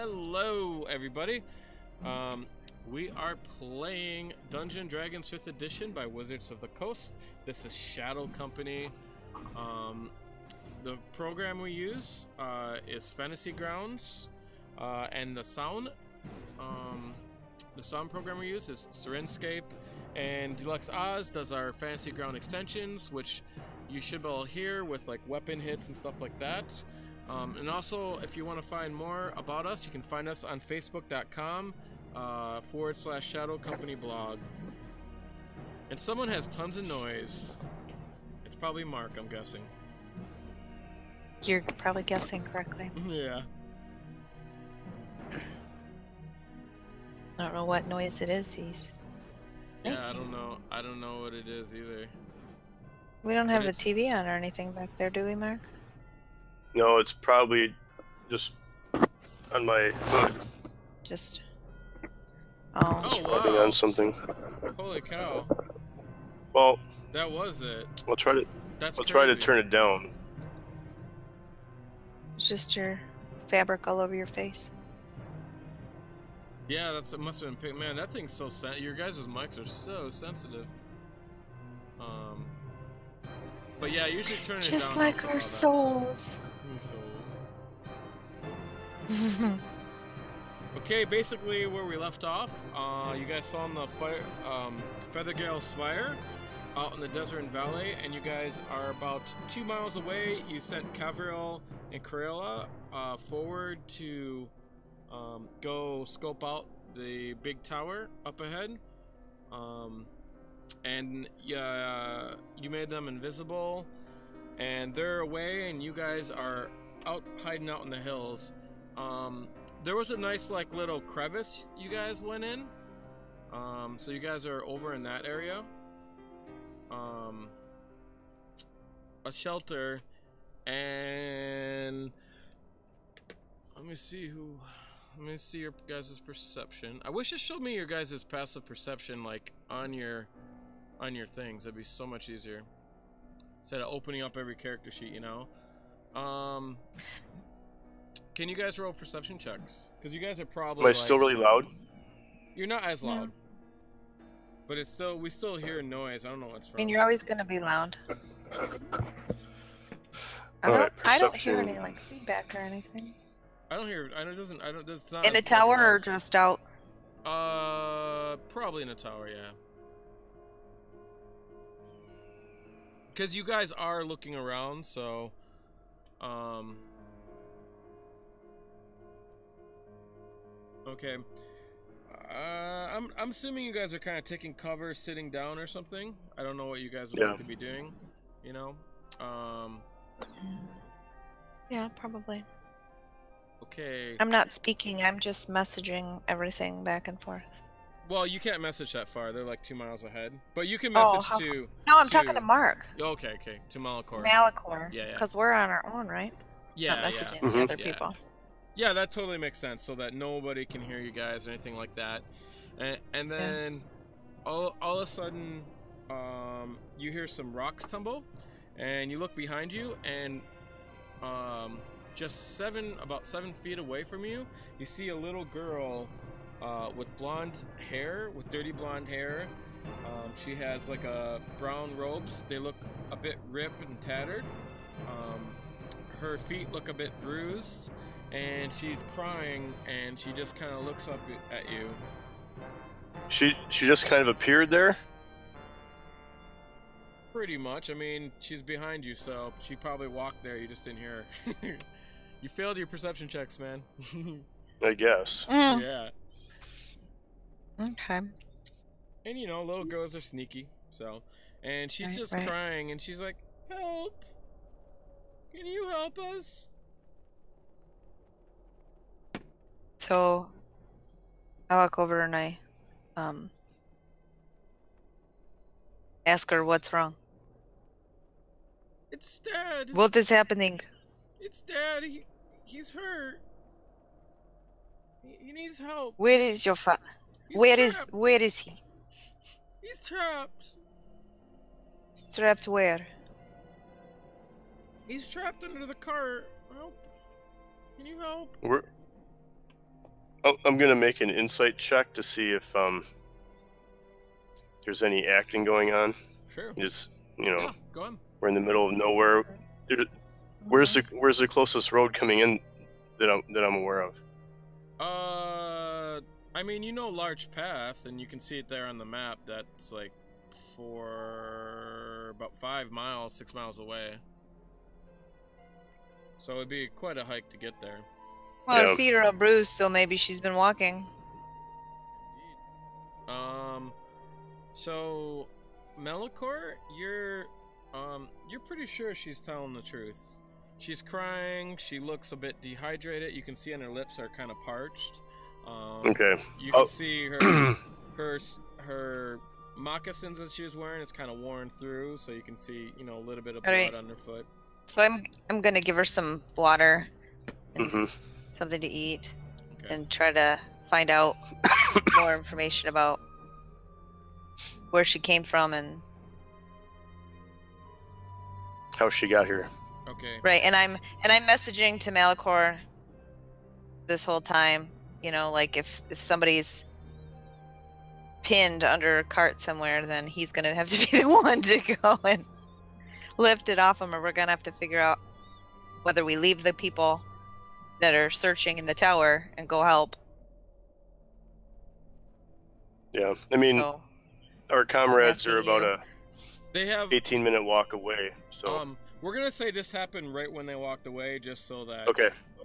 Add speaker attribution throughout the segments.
Speaker 1: Hello, everybody. We are playing Dungeons & Dragons 5th Edition by Wizards of the Coast. This is Shadow Company. The program we use is Fantasy Grounds, and the sound program we use is Serenscape, and dulux-oz does our Fantasy Ground extensions, which you should be able to hear with like weapon hits and stuff like that. And also, if you want to find more about us, you can find us on facebook.com / Shadow Company blog. And someone has tons of noise. It's probably Marc, I'm guessing.
Speaker 2: You're probably guessing correctly.
Speaker 1: Yeah.
Speaker 2: I don't know what noise it is he's making.
Speaker 1: Yeah, I don't know. I don't know what it is either.
Speaker 2: We don't have the TV on or anything back there, do we, Marc?
Speaker 3: No, it's probably just on my hood.
Speaker 2: Just...
Speaker 3: running on something.
Speaker 1: Holy cow.
Speaker 3: Well,
Speaker 1: that was it.
Speaker 3: I'll try to.
Speaker 1: That's
Speaker 3: I'll
Speaker 1: crazy.
Speaker 3: try to turn it down.
Speaker 2: It's just your fabric all over your face.
Speaker 1: Yeah, it must have been. Man, that thing's so your guys' mics are so sensitive. But yeah, usually turn it down.
Speaker 2: Just like our souls.
Speaker 1: Souls. Okay, basically where we left off, you guys found the Feathergale's Spire out in the desert and valley, and you guys are about 2 miles away. You sent Kevril and Criella forward to go scope out the big tower up ahead, and you made them invisible, and they're away, and you guys are hiding out in the hills. There was a nice like little crevice you guys went in, so you guys are over in that area. A shelter, and let me see your guys' perception. I wish it showed me your guys' passive perception like on your things. That'd be so much easier instead of opening up every character sheet, you know. Can you guys roll perception checks? Because you guys are probably.
Speaker 3: Am I still really loud?
Speaker 1: You're not as loud, but it's still we still hear noise. I don't know what's from.
Speaker 2: I mean, you're always going to be loud.
Speaker 3: Alright,
Speaker 2: I don't hear any like feedback or anything.
Speaker 1: I don't hear. It's not
Speaker 2: in the tower or just out?
Speaker 1: Probably in the tower, yeah. Because you guys are looking around, so, okay. I'm assuming you guys are kind of taking cover, sitting down or something. I don't know what you guys would like to be doing, you know.
Speaker 2: Yeah, probably.
Speaker 1: Okay.
Speaker 2: I'm not speaking. I'm just messaging everything back and forth.
Speaker 1: Well, you can't message that far. They're like 2 miles ahead. But you can message to...
Speaker 2: No, I'm talking to Marc.
Speaker 1: Okay. To Malichor.
Speaker 2: Malichor.
Speaker 1: Yeah.
Speaker 2: Because we're on our own, right?
Speaker 1: Yeah,
Speaker 2: not messaging other people.
Speaker 1: Yeah, that totally makes sense, so that nobody can hear you guys or anything like that. And then all of a sudden, you hear some rocks tumble, and you look behind you, and just about 7 feet away from you, you see a little girl with blonde hair, with dirty blonde hair. She has like brown robes. They look a bit ripped and tattered. Her feet look a bit bruised, and she's crying, and she just kind of looks up at you.
Speaker 3: She just kind of appeared there?
Speaker 1: Pretty much. I mean, she's behind you, so she probably walked there. You just didn't hear her. You failed your perception checks, man.
Speaker 3: I guess.
Speaker 1: Yeah.
Speaker 2: Okay.
Speaker 1: And you know, little girls are sneaky, so. And she's just crying, and she's like, "Help! Can you help us?"
Speaker 2: So, I walk over and I ask her what's wrong.
Speaker 1: It's Dad.
Speaker 2: What is happening?
Speaker 1: It's Dad. He's hurt. He needs help.
Speaker 2: Where is your father? Where is he?
Speaker 1: He's trapped.
Speaker 2: Trapped where?
Speaker 1: He's trapped under the cart. Help. Can you help?
Speaker 3: I'm gonna make an insight check to see if there's any acting going on.
Speaker 1: Sure.
Speaker 3: Just
Speaker 1: Yeah, go on.
Speaker 3: we're in the middle of nowhere. Where's the closest road coming in that I'm aware of?
Speaker 1: I mean, you know, large path, and you can see it there on the map. That's like for about 5 miles, 6 miles away. So it'd be quite a hike to get there.
Speaker 2: Well, her feet are all bruised, so maybe she's been walking.
Speaker 1: So Malichor, you're pretty sure she's telling the truth. She's crying. She looks a bit dehydrated. You can see on her lips are kind of parched.
Speaker 3: Okay.
Speaker 1: You can see her moccasins that she was wearing is kind of worn through, so you can see, you know, a little bit of blood underfoot.
Speaker 2: So I'm gonna give her some water and something to eat, and try to find out more information about where she came from and
Speaker 3: how she got here.
Speaker 1: Okay.
Speaker 2: Right, and I'm messaging to Malichor this whole time. You know, like if somebody's pinned under a cart somewhere, then he's gonna have to be the one to go and lift it off him, or we're gonna have to figure out whether we leave the people that are searching in the tower and go help.
Speaker 3: Yeah, I mean, our comrades are about a 18-minute walk away. So
Speaker 1: we're gonna say this happened right when they walked away, just so that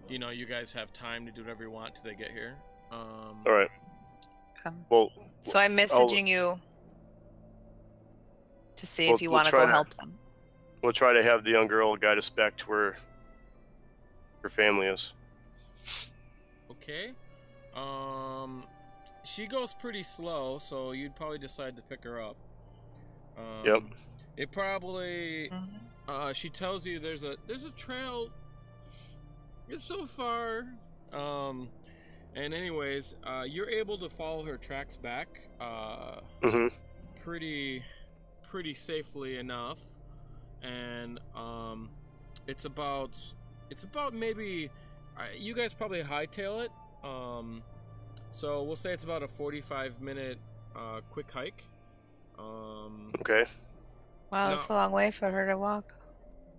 Speaker 1: you know, you guys have time to do whatever you want till they get here.
Speaker 3: All right.
Speaker 2: Well, so I'm messaging you to see if you want to go help them.
Speaker 3: We'll try to have the young girl guide us back to where her family is.
Speaker 1: Okay. She goes pretty slow, so you'd probably decide to pick her up.
Speaker 3: Yep.
Speaker 1: It probably she tells you there's a trail. It's so far. And anyways, you're able to follow her tracks back pretty safely enough. And it's about maybe you guys probably hightail it. So we'll say it's about a 45-minute quick hike.
Speaker 3: Okay.
Speaker 2: Wow, that's a long way for her to walk.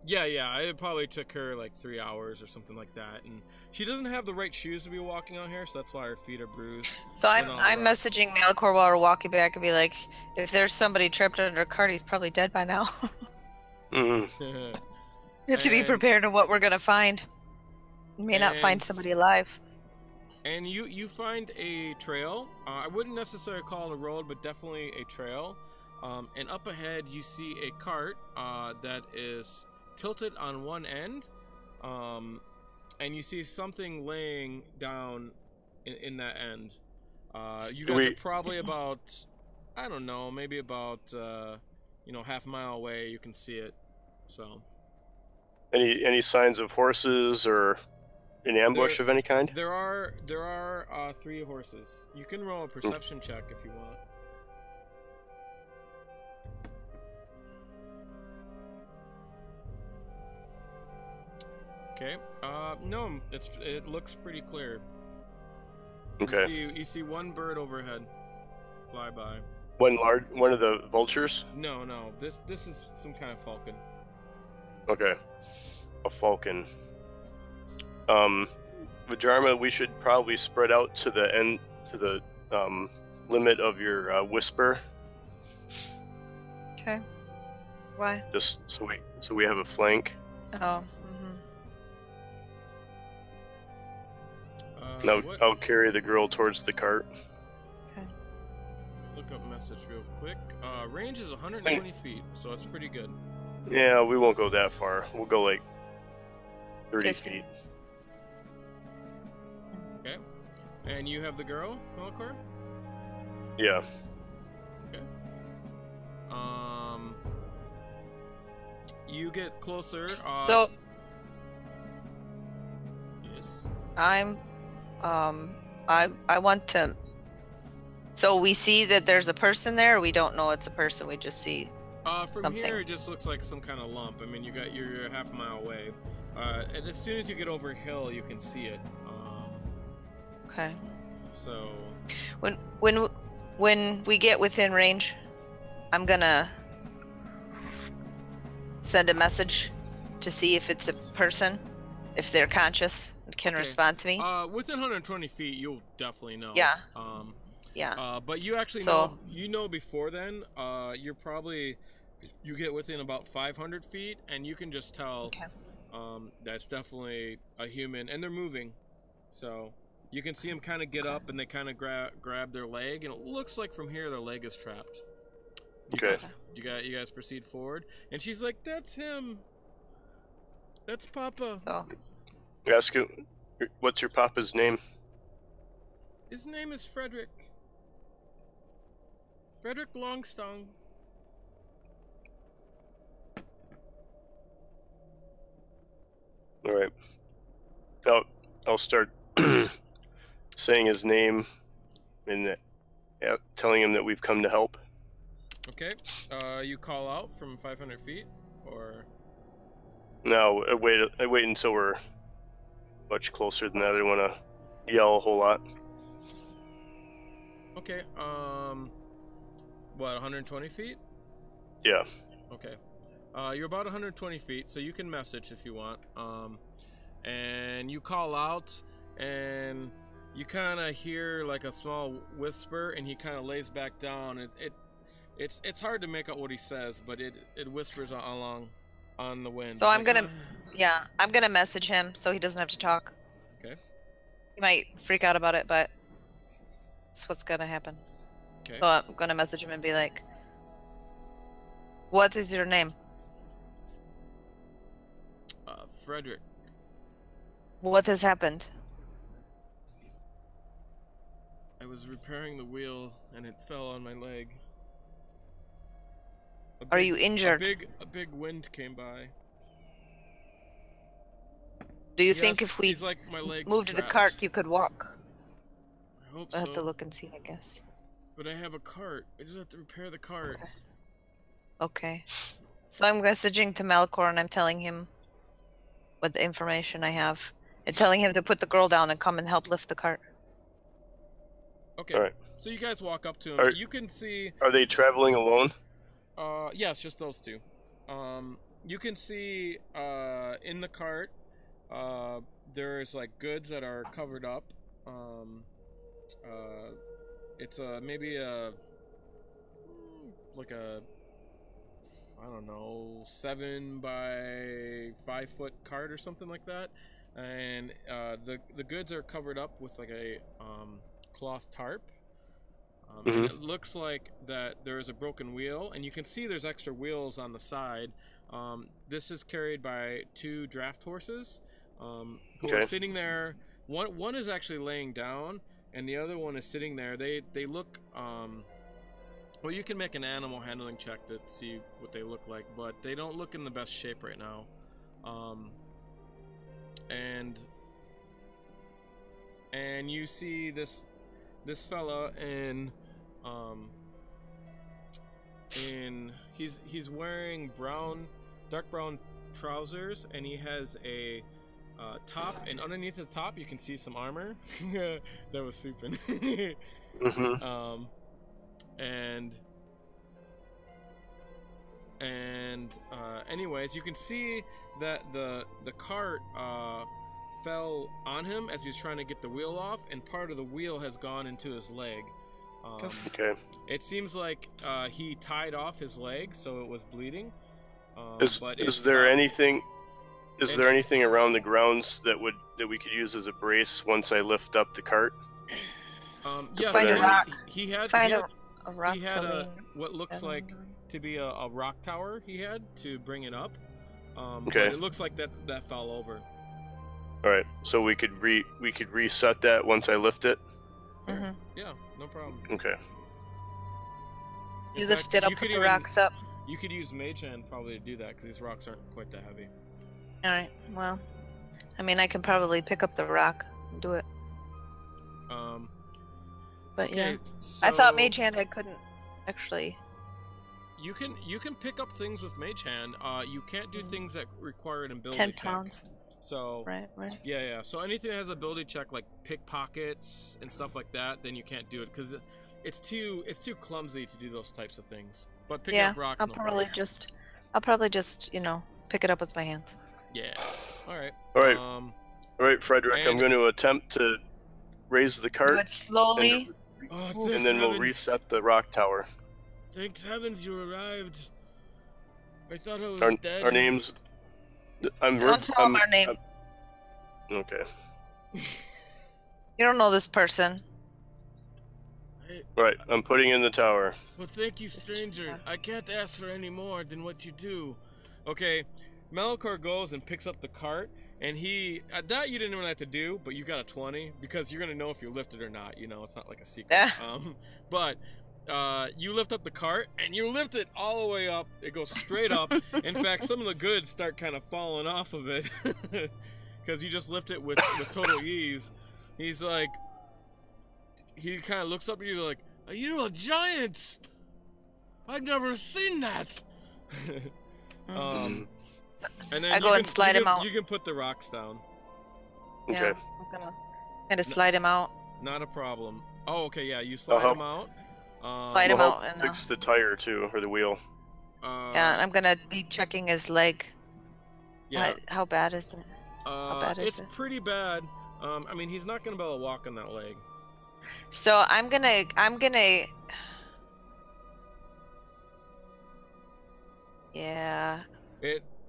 Speaker 1: Yeah, it probably took her like 3 hours or something like that, and she doesn't have the right shoes to be walking on here, so that's why her feet are bruised.
Speaker 2: So I'm messaging Malichor while we're walking back and be like, if there's somebody trapped under a cart, he's probably dead by now. You have to be prepared to what we're gonna find. You may not find somebody alive.
Speaker 1: And you find a trail. I wouldn't necessarily call it a road, but definitely a trail. And up ahead, you see a cart that is tilted on one end, and you see something laying down in that end. You guys are probably about, I don't know, maybe about half a mile away. You can see it. So
Speaker 3: any signs of horses or an ambush of any kind?
Speaker 1: There are 3 horses. You can roll a perception check if you want. Okay. No, it looks pretty clear.
Speaker 3: Okay.
Speaker 1: You see one bird overhead fly by.
Speaker 3: One of the vultures?
Speaker 1: No. This is some kind of falcon.
Speaker 3: Okay. A falcon. Vhajjharma, we should probably spread out to the limit of your whisper.
Speaker 2: Okay. Why?
Speaker 3: Just so we have a flank.
Speaker 2: Oh.
Speaker 3: I'll carry the girl towards the cart.
Speaker 2: Okay.
Speaker 1: Look up message real quick. Range is 120 feet, so it's pretty good.
Speaker 3: Yeah, we won't go that far. We'll go like 30 feet.
Speaker 1: Okay. And you have the girl, Malichor?
Speaker 3: Yeah.
Speaker 1: Okay. You get closer.
Speaker 2: So.
Speaker 1: Yes.
Speaker 2: I want to. So we see that there's a person there, or we don't know it's a person. We just see.
Speaker 1: From
Speaker 2: something.
Speaker 1: Here, it just looks like some kind of lump. I mean, you're half a mile away. And as soon as you get over a hill, you can see it.
Speaker 2: Okay.
Speaker 1: So
Speaker 2: when we get within range, I'm gonna send a message to see if it's a person, if they're conscious and can respond to me.
Speaker 1: Within 120 feet, you'll definitely know.
Speaker 2: Yeah.
Speaker 1: Yeah. But you actually know before then. You get within about 500 feet, and you can just tell that's definitely a human, and they're moving. So you can see them kind of get up, and they kind of grab their leg, and it looks like from here their leg is trapped. You guys proceed forward, and she's like, "That's him. That's Papa."
Speaker 2: So,
Speaker 3: ask you, what's your Papa's name?
Speaker 1: His name is Frederick. Frederick Longstong.
Speaker 3: All right. I'll start saying his name and telling him that we've come to help.
Speaker 1: Okay. You call out from 500 feet, or?
Speaker 3: No, I wait until we're much closer than that. I don't want to yell a whole lot.
Speaker 1: Okay. What, 120 feet?
Speaker 3: Yeah.
Speaker 1: Okay. You're about 120 feet, so you can message if you want. And you call out, and you kind of hear like a small whisper, and he kind of lays back down. It's hard to make out what he says, but it whispers along on the wind.
Speaker 2: So I'm gonna message him so he doesn't have to talk.
Speaker 1: Okay.
Speaker 2: He might freak out about it, but that's what's gonna happen.
Speaker 1: Okay.
Speaker 2: So I'm gonna message him and be like, "What is your name?"
Speaker 1: Frederick.
Speaker 2: What has happened?
Speaker 1: I was repairing the wheel and it fell on my leg.
Speaker 2: Are you injured?
Speaker 1: A big wind came by.
Speaker 2: Do you think if we
Speaker 1: like, my leg's
Speaker 2: moved the cart, you could walk?
Speaker 1: I hope
Speaker 2: I'll have to look and see, I guess.
Speaker 1: But I have a cart. I just have to repair the cart.
Speaker 2: Okay. So I'm messaging to Malichor and I'm telling him what the information I have. And telling him to put the girl down and come and help lift the cart.
Speaker 1: Okay.
Speaker 3: All right.
Speaker 1: So you guys walk up to him. You can see...
Speaker 3: Are they traveling alone?
Speaker 1: Yes, just those two. You can see in the cart, there's like goods that are covered up. It's maybe like a, I don't know, 7 by 5 foot cart or something like that, and the goods are covered up with like a cloth tarp. And it looks like that there is a broken wheel, and you can see there's extra wheels on the side. This is carried by 2 draft horses who are sitting there. One is actually laying down, and the other one is sitting there. They look... well, you can make an animal handling check to see what they look like, but they don't look in the best shape right now. And you see this fella in he's wearing dark brown trousers, and he has a top, and underneath the top you can see some armor. That was souping. Anyways, you can see that the cart fell on him as he's trying to get the wheel off, and part of the wheel has gone into his leg. It seems like he tied off his leg, so it was bleeding.
Speaker 3: Is there anything around the grounds that we could use as a brace once I lift up the cart?
Speaker 2: Yes, find a rock.
Speaker 1: He had
Speaker 2: a rock.
Speaker 1: He had what looks like to be a rock tower. He had to bring it up. But it looks like that fell over.
Speaker 3: All right, so we could reset that once I lift it.
Speaker 1: Yeah, no problem.
Speaker 3: Okay.
Speaker 2: You lift it up, put the rocks up.
Speaker 1: You could use Mage Hand probably to do that, because these rocks aren't quite that heavy.
Speaker 2: Alright, well, I mean, I can probably pick up the rock and do it. But yeah, so I thought Mage Hand I couldn't actually.
Speaker 1: You can pick up things with Mage Hand. You can't do things that require an ability
Speaker 2: 10 pounds.
Speaker 1: So
Speaker 2: Right.
Speaker 1: yeah. So anything that has ability check like pickpockets and stuff like that, then you can't do it because it's too clumsy to do those types of things. But picking
Speaker 2: Yeah,
Speaker 1: up rocks,
Speaker 2: I'll
Speaker 1: no
Speaker 2: probably
Speaker 1: problem.
Speaker 2: just pick it up with my hands.
Speaker 1: Yeah. All right.
Speaker 3: All right, Frederick. I'm going to attempt to raise the
Speaker 2: Do
Speaker 3: cart,
Speaker 2: it slowly.
Speaker 3: and then we'll reset the rock tower.
Speaker 1: Thanks heavens you arrived. I thought I was dead.
Speaker 3: Our names.
Speaker 2: Don't tell him our name.
Speaker 3: Okay.
Speaker 2: You don't know this person.
Speaker 3: Right, I'm putting in the tower.
Speaker 1: Well, thank you, stranger. I can't ask for any more than what you do. Okay, Malichor goes and picks up the cart, and that you didn't even have to do, but you got a 20 because you're gonna know if you lift it or not. It's not like a secret. But you lift up the cart and you lift it all the way up. It goes straight up. In fact, some of the goods start kind of falling off of it because you just lift it with total ease. He's like, he kind of looks up at you like, "Are you a giant? I've never seen that." And then
Speaker 2: I go and slide him out.
Speaker 1: You can put the rocks down.
Speaker 3: Okay.
Speaker 2: Yeah, I'm gonna kind of slide him out.
Speaker 1: Not a problem. Oh, okay, yeah, you slide him out.
Speaker 2: Slide him out and
Speaker 3: fix the tire too, or the wheel.
Speaker 2: yeah, and I'm gonna be checking his leg.
Speaker 1: Yeah.
Speaker 2: How bad is it? How bad is
Speaker 1: it's pretty bad. I mean, he's not gonna be able to walk on that leg.
Speaker 2: So I'm gonna. Yeah.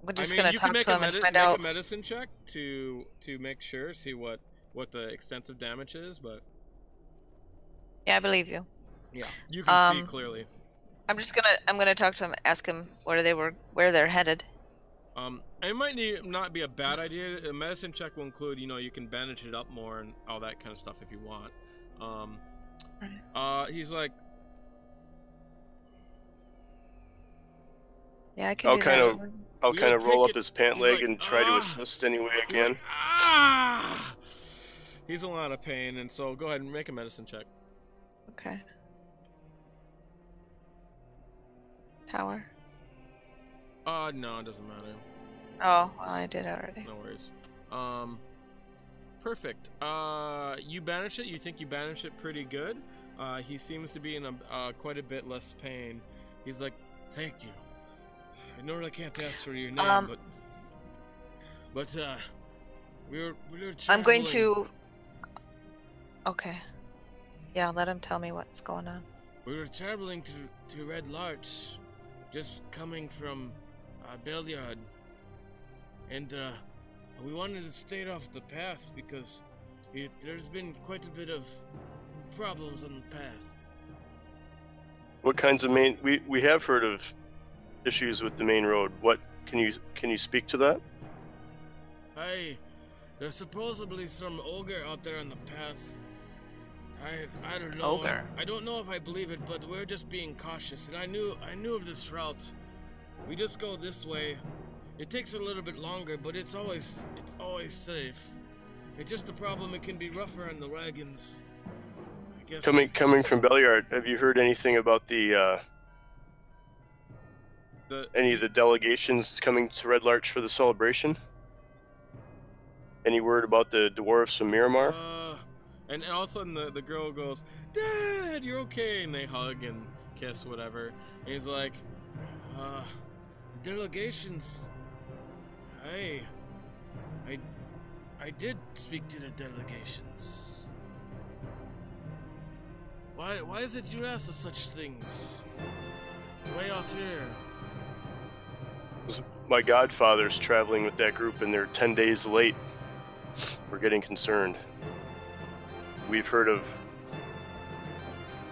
Speaker 2: I'm just gonna talk to him and find out.
Speaker 1: Make a medicine check to make sure, see what the extensive damage is, but.
Speaker 2: Yeah, I believe you.
Speaker 1: Yeah, you can see clearly.
Speaker 2: I'm gonna talk to him, ask him where they're headed.
Speaker 1: It might not be a bad idea. A medicine check will include, you can bandage it up more and all that kind of stuff if you want. He's like,
Speaker 2: yeah, I can do that.
Speaker 3: I'll kind of roll up his pant leg and try to assist any way I can.
Speaker 1: He's in a lot of pain, and so go ahead and make a medicine check.
Speaker 2: Okay. Tower.
Speaker 1: No, it doesn't matter.
Speaker 2: Oh, well, I did already.
Speaker 1: No worries. Perfect. You banish it. You think you banish it pretty good. He seems to be in quite a bit less pain. He's like, "Thank you. I know I can't ask for your name, but we were traveling."
Speaker 2: I'm going to. Okay. Yeah, let him tell me what's going on.
Speaker 1: We were traveling to Red Larch, just coming from Belliard, and we wanted to stay off the path because there's been quite a bit of problems on the path.
Speaker 3: What kinds of we have heard of issues with the main road. What can you speak to that?
Speaker 1: There's supposedly some ogre out there on the path. I don't know.
Speaker 2: Ogre.
Speaker 1: I don't know if I believe it, but we're just being cautious. And I knew of this route. We just go this way. It takes a little bit longer, but it's always safe. It's just a problem. It can be rougher on the wagons. I guess.
Speaker 3: Coming from Belliard, have you heard anything about any of the delegations coming to Red Larch for the celebration? Any word about the dwarves from Miramar?
Speaker 1: And all of a sudden the girl goes, "Dad, you're okay," and they hug and kiss, whatever. And he's like, the delegations. I did speak to the delegations. Why is it you ask us such things? Way out here.
Speaker 3: My godfather's traveling with that group and they're 10 days late. We're getting concerned. We've heard of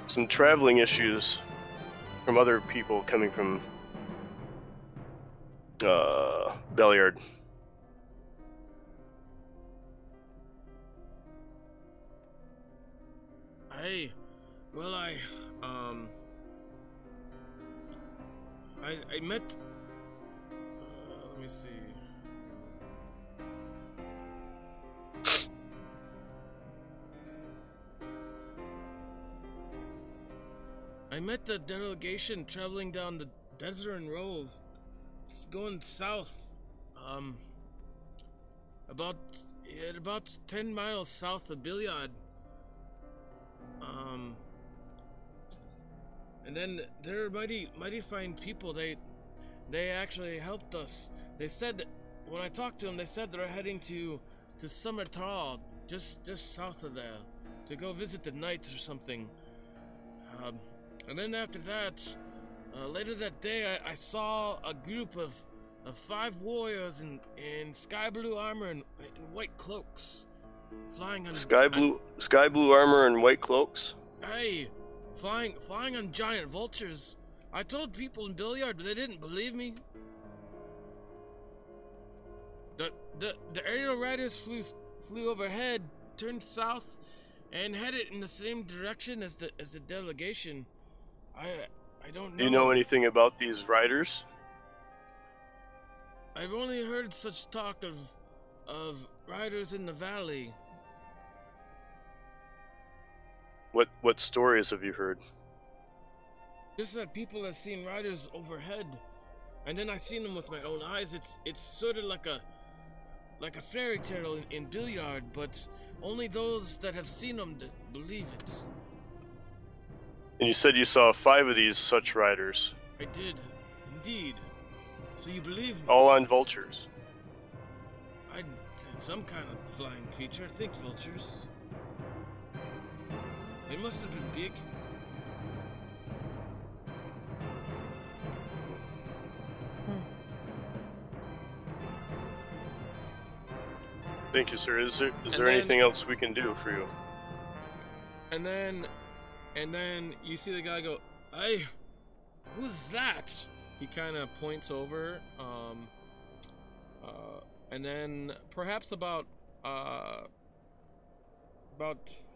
Speaker 3: some traveling issues from other people coming from Belliard.
Speaker 1: I met. Let me see. I met the delegation traveling down the Desert Road. It's going south. about 10 miles south of Billiard. And then they're mighty fine people. They actually helped us. They said, when I talked to them, they said they're heading to Summertall, just south of there, to go visit the knights or something. And then after that, later that day, I saw a group of 5 warriors in sky blue armor and white cloaks, flying on
Speaker 3: sky blue armor and white cloaks.
Speaker 1: Hey, flying on giant vultures. I told people in Billiard, but they didn't believe me. The aerial riders flew overhead, turned south, and headed in the same direction as the delegation. I don't know.
Speaker 3: Do you know anything about these riders?
Speaker 1: I've only heard such talk of riders in the valley.
Speaker 3: What stories have you heard?
Speaker 1: Just that people have seen riders overhead, and then I seen them with my own eyes. It's sort of like a fairy tale in Billiard, but only those that have seen them believe it.
Speaker 3: And you said you saw 5 of these such riders.
Speaker 1: I did, indeed. So you believe me?
Speaker 3: All on vultures.
Speaker 1: Some kind of flying creature. I think vultures. They must have been big.
Speaker 3: Thank you, sir. Is there anything else we can do for you?
Speaker 1: And then you see the guy go, "Hey, who's that?" He kind of points over, and then perhaps about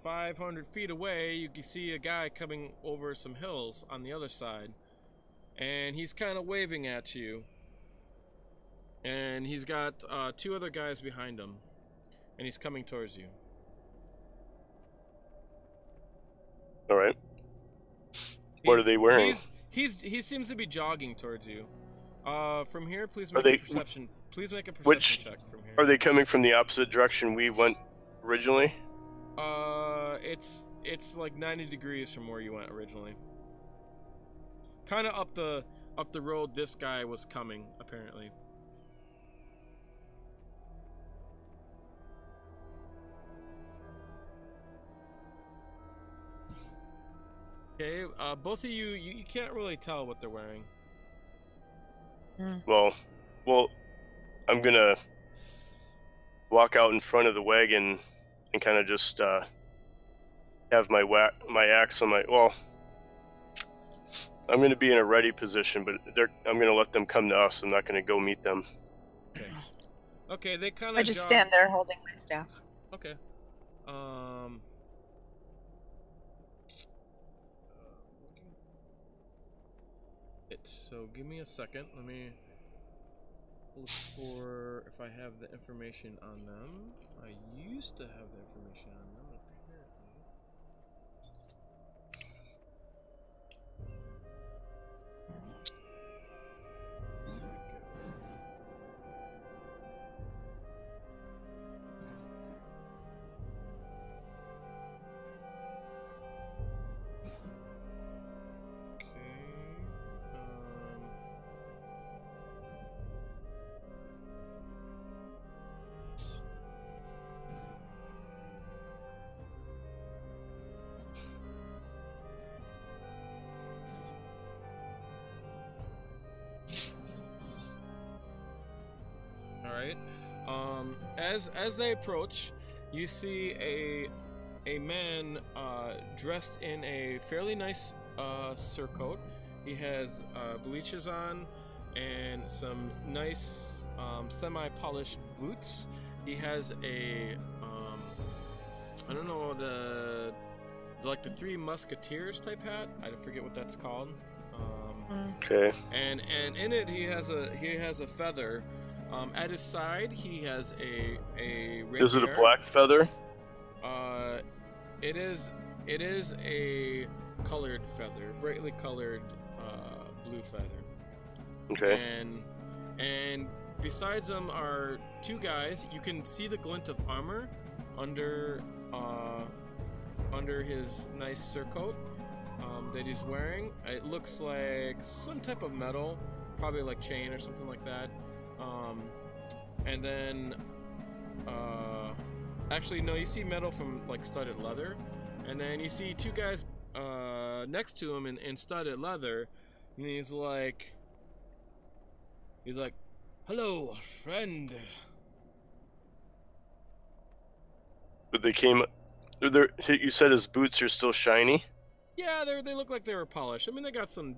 Speaker 1: 500 feet away, you can see a guy coming over some hills on the other side, and he's kind of waving at you, and he's got 2 other guys behind him, and he's coming towards you.
Speaker 3: All right. What are they wearing?
Speaker 1: He seems to be jogging towards you. From here, please make a perception. Please make a perception check from here.
Speaker 3: Are they coming from the opposite direction we went originally?
Speaker 1: It's like 90 degrees from where you went originally. Kind of up the road this guy was coming, apparently. Okay, both of you can't really tell what they're wearing.
Speaker 3: Well, I'm gonna walk out in front of the wagon and kind of just have my axe on my. Well, I'm gonna be in a ready position, but I'm gonna let them come to us. I'm not gonna go meet them.
Speaker 1: Okay. Okay, they kind of.
Speaker 2: I just stand there holding my staff.
Speaker 1: Okay. So give me a second. Let me look for if I have the information on them. I used to have the information on them, apparently. As they approach, you see a man dressed in a fairly nice surcoat. He has bleaches on and some nice semi-polished boots. He has a I don't know, the Three Musketeers type hat. I forget what that's called.
Speaker 3: Okay.
Speaker 1: And in it he has a feather. At his side, he has a rapier.
Speaker 3: Is it a black feather?
Speaker 1: It is a colored feather, brightly colored blue feather.
Speaker 3: Okay.
Speaker 1: And besides them are two guys. You can see the glint of armor under his nice surcoat that he's wearing. It looks like some type of metal, probably like chain or something like that. And then, actually no, you see metal from like studded leather, and then you see two guys next to him in studded leather, and he's like, "Hello, friend."
Speaker 3: But they came. You said his boots are still shiny.
Speaker 1: Yeah, they look like they were polished. I mean, they got some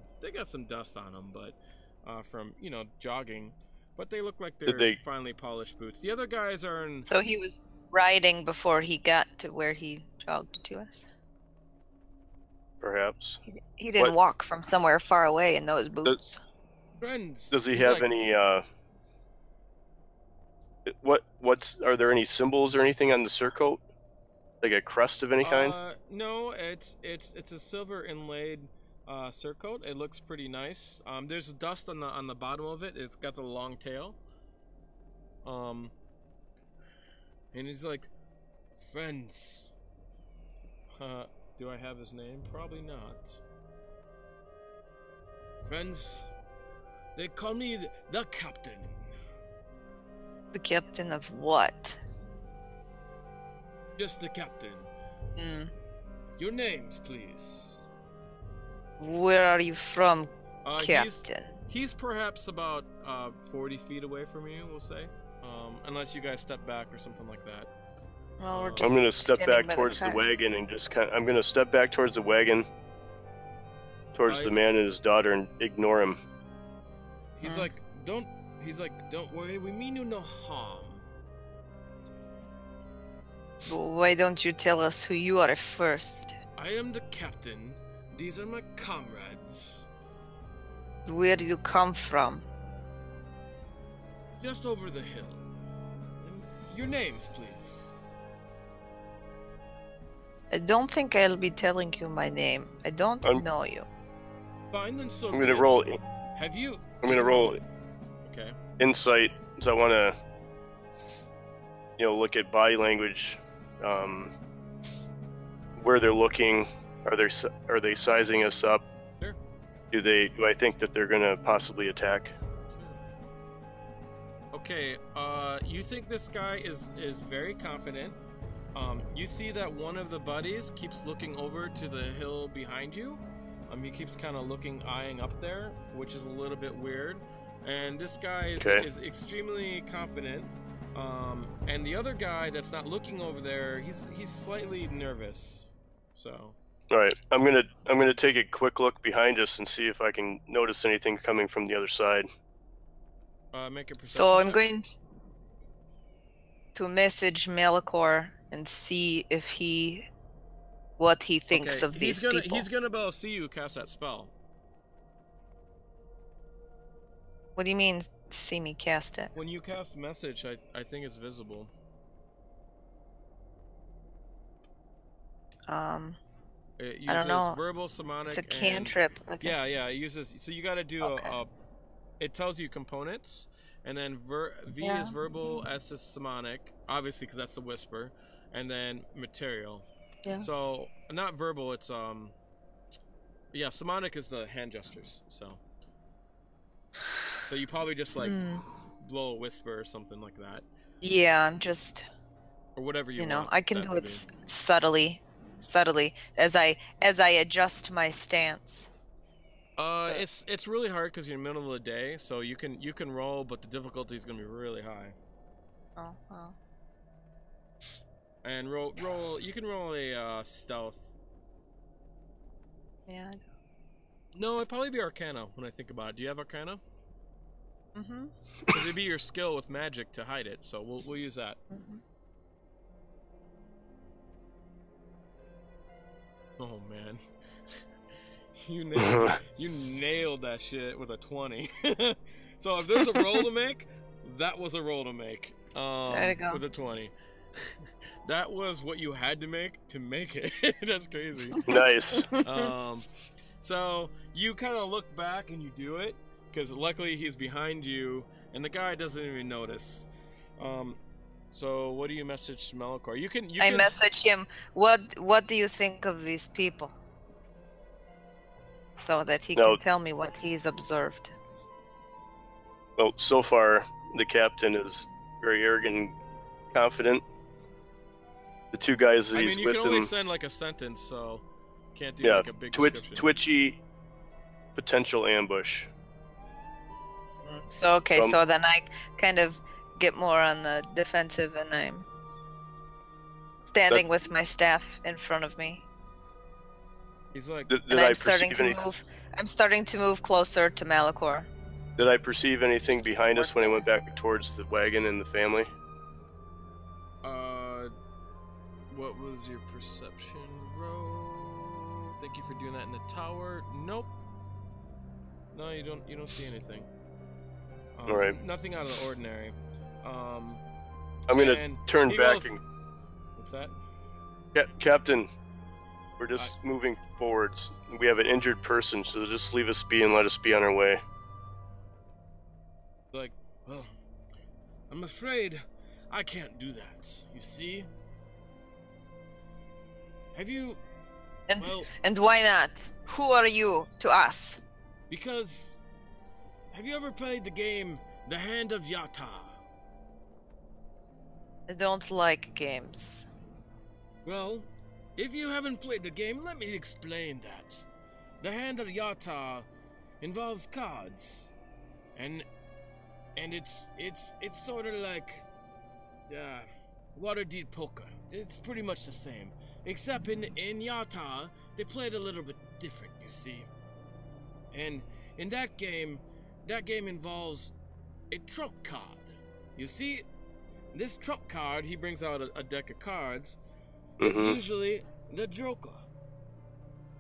Speaker 1: dust on them, but from jogging. But they look like they're finely polished boots. The other guys are in.
Speaker 2: So he was riding before he got to where he jogged to us.
Speaker 3: Perhaps.
Speaker 2: He didn't walk from somewhere far away in those boots.
Speaker 1: Friends.
Speaker 3: Does he have any? Are there any symbols or anything on the surcoat? Like a crest of any kind?
Speaker 1: No, it's a silver inlaid surcoat. It looks pretty nice. There's dust on the bottom of it. It's got a long tail. And he's like, "Friends." Do I have his name? Probably not. "Friends, they call me the captain."
Speaker 2: The captain of what?
Speaker 1: Just the captain. Your names, please.
Speaker 2: Where are you from, Captain?
Speaker 1: He's perhaps about 40 feet away from you, we'll say. Unless you guys step back or something like that.
Speaker 2: Well,
Speaker 3: I'm going to step back towards the wagon and I'm going to step back towards the wagon, towards the man and his daughter, and ignore him.
Speaker 1: He's like, don't worry, we mean you no harm.
Speaker 2: Why don't you tell us who you are first?
Speaker 1: I am the captain. These are my comrades.
Speaker 2: Where do you come from?
Speaker 1: Just over the hill. And your names, please.
Speaker 2: I don't think I'll be telling you my name. I don't know you.
Speaker 1: Fine, then so
Speaker 3: I'm going to roll.
Speaker 1: Have you?
Speaker 3: I'm going to roll.
Speaker 1: Okay.
Speaker 3: Insight. So I want to, look at body language. Where they're looking, are they sizing us up?
Speaker 1: Sure.
Speaker 3: Do I think that they're gonna possibly attack?
Speaker 1: Sure. Okay, you think this guy is very confident. You see that one of the buddies keeps looking over to the hill behind you. He keeps kind of eyeing up there, which is a little bit weird. And this guy is extremely confident. And the other guy that's not looking over there, he's slightly nervous. So.
Speaker 3: All right, I'm gonna take a quick look behind us and see if I can notice anything coming from the other side.
Speaker 1: Make a perception.
Speaker 2: So I'm going to message Malichor and see if what he thinks of these people.
Speaker 1: He's gonna be able to see you cast that spell.
Speaker 2: What do you mean, see me cast it?
Speaker 1: When you cast message, I think it's visible. It uses
Speaker 2: I don't know.
Speaker 1: verbal, somatic,
Speaker 2: it's a cantrip.
Speaker 1: Okay. Yeah, it uses. So you got to do it tells you components, and then V is verbal, S is somatic, obviously because that's the whisper, and then material. Yeah. So not verbal, it's somatic is the hand gestures. So you probably just like blow a whisper or something like that.
Speaker 2: Yeah, I'm just.
Speaker 1: Or whatever you want.
Speaker 2: I can do it subtly as I adjust my stance.
Speaker 1: It's really hard because you're in the middle of the day, so you can roll, but the difficulty is gonna be really high.
Speaker 2: Oh well.
Speaker 1: And roll. You can roll a stealth.
Speaker 2: Yeah.
Speaker 1: No, it'd probably be Arcana when I think about it. Do you have Arcana?
Speaker 2: Mm-hmm.
Speaker 1: Because it'd be your skill with magic to hide it, so we'll use that.
Speaker 2: Mm-hmm.
Speaker 1: Oh man, you nailed that shit with a 20. So if there's a roll to make, that was a roll to make.
Speaker 2: There you go.
Speaker 1: With a 20. That was what you had to make it. That's crazy.
Speaker 3: Nice.
Speaker 1: So you kind of look back and you do it, because luckily he's behind you, and the guy doesn't even notice. So what do you message to Malichor? You can.
Speaker 2: I message him. What do you think of these people? So that he can tell me what he's observed.
Speaker 3: Well, so far the captain is very arrogant and confident. The two guys that he's with him.
Speaker 1: You can only send like a sentence, so can't do like a big description.
Speaker 3: Twitchy potential ambush.
Speaker 2: So okay, so then I kind of get more on the defensive, and I'm standing with my staff in front of me.
Speaker 1: He's like,
Speaker 2: and I'm starting to move. I'm starting to move closer to Malichor.
Speaker 3: Did I perceive anything behind us when I went back towards the wagon and the family?
Speaker 1: What was your perception roll? Thank you for doing that in the tower. Nope. No, you don't see anything.
Speaker 3: All right.
Speaker 1: Nothing out of the ordinary.
Speaker 3: I'm gonna turn back and.
Speaker 1: What's that?
Speaker 3: Captain, we're just moving forwards. We have an injured person, so just leave us be and let us be on our way.
Speaker 1: Like, well, I'm afraid I can't do that. You see? Have you?
Speaker 2: And why not? Who are you to us?
Speaker 1: Because, have you ever played the game The Hand of Yata?
Speaker 2: I don't like games.
Speaker 1: Well, if you haven't played the game, let me explain that. The Hand of Yata involves cards, and it's sort of like Waterdeep poker. It's pretty much the same, except in Yata they play it a little bit different, you see. And in that game involves a trump card. You see, this trump card, he brings out a deck of cards. It's usually the Joker.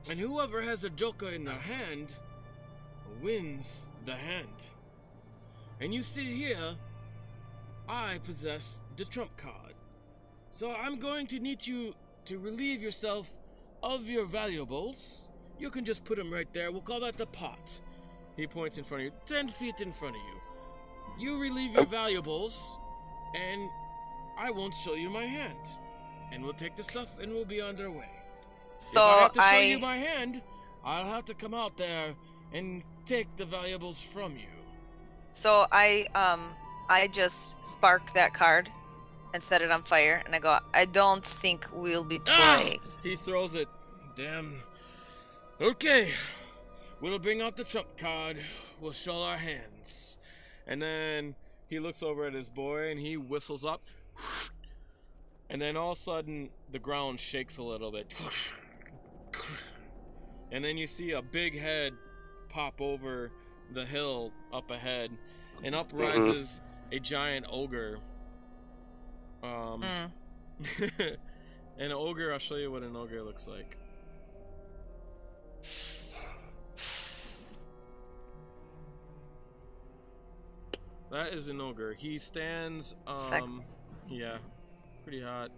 Speaker 1: And whoever has a Joker in their hand wins the hand. And you see here, I possess the trump card. So I'm going to need you to relieve yourself of your valuables. You can just put them right there. We'll call that the pot. He points in front of you, 10 feet in front of you. You relieve your valuables, and I won't show you my hand. And we'll take the stuff and we'll be on our way.
Speaker 2: So
Speaker 1: if I have to show you my hand, I'll have to come out there and take the valuables from you.
Speaker 2: So I just spark that card and set it on fire, and I go, I don't think we'll be playing.
Speaker 1: He throws it. Damn. Okay. We'll bring out the trump card. We'll show our hands. And then he looks over at his boy and he whistles up. And then all of a sudden, the ground shakes a little bit. And then you see a big head pop over the hill up ahead. And up rises a giant ogre. An ogre, I'll show you what an ogre looks like. That is an ogre. He stands,
Speaker 2: Sexy.
Speaker 1: Yeah, pretty hot.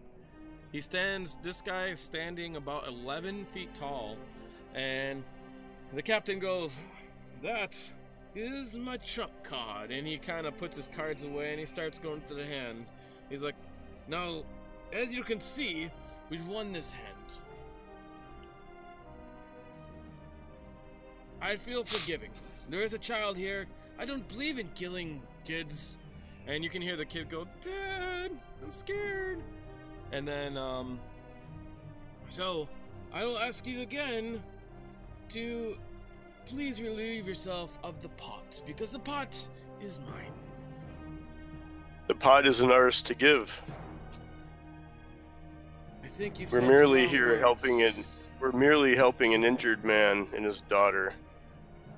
Speaker 1: He stands, this guy is standing about 11 feet tall, and the captain goes, that is my trump card, and he kind of puts his cards away and he starts going through the hand. He's like, now, as you can see, we've won this hand. I feel forgiving. There is a child here. I don't believe in killing kids. And you can hear the kid go, Dad, I'm scared. And then, so, I will ask you again to please relieve yourself of the pot, because the pot is mine.
Speaker 3: The pot isn't ours to give.
Speaker 1: I think you
Speaker 3: We're
Speaker 1: said
Speaker 3: merely
Speaker 1: the
Speaker 3: here
Speaker 1: wrong
Speaker 3: helping
Speaker 1: words.
Speaker 3: We're merely helping an injured man and his daughter.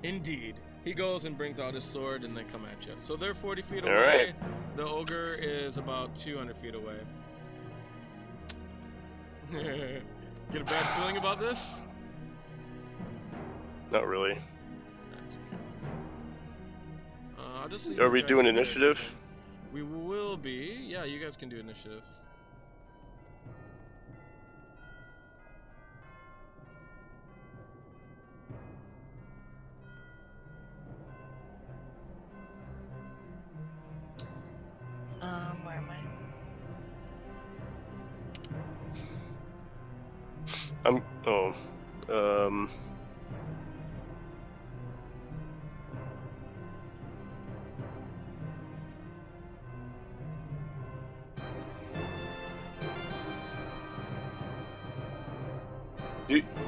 Speaker 1: Indeed. He goes and brings out his sword and they come at you. So they're 40 feet
Speaker 3: All
Speaker 1: away.
Speaker 3: right.
Speaker 1: The ogre is about 200 feet away. Get a bad feeling about this?
Speaker 3: Not really.
Speaker 1: That's okay. I'll just leave
Speaker 3: Are
Speaker 1: you
Speaker 3: we
Speaker 1: guys
Speaker 3: doing
Speaker 1: to
Speaker 3: initiative?
Speaker 1: We will be. Yeah, you guys can do initiative.
Speaker 3: I'm. Oh.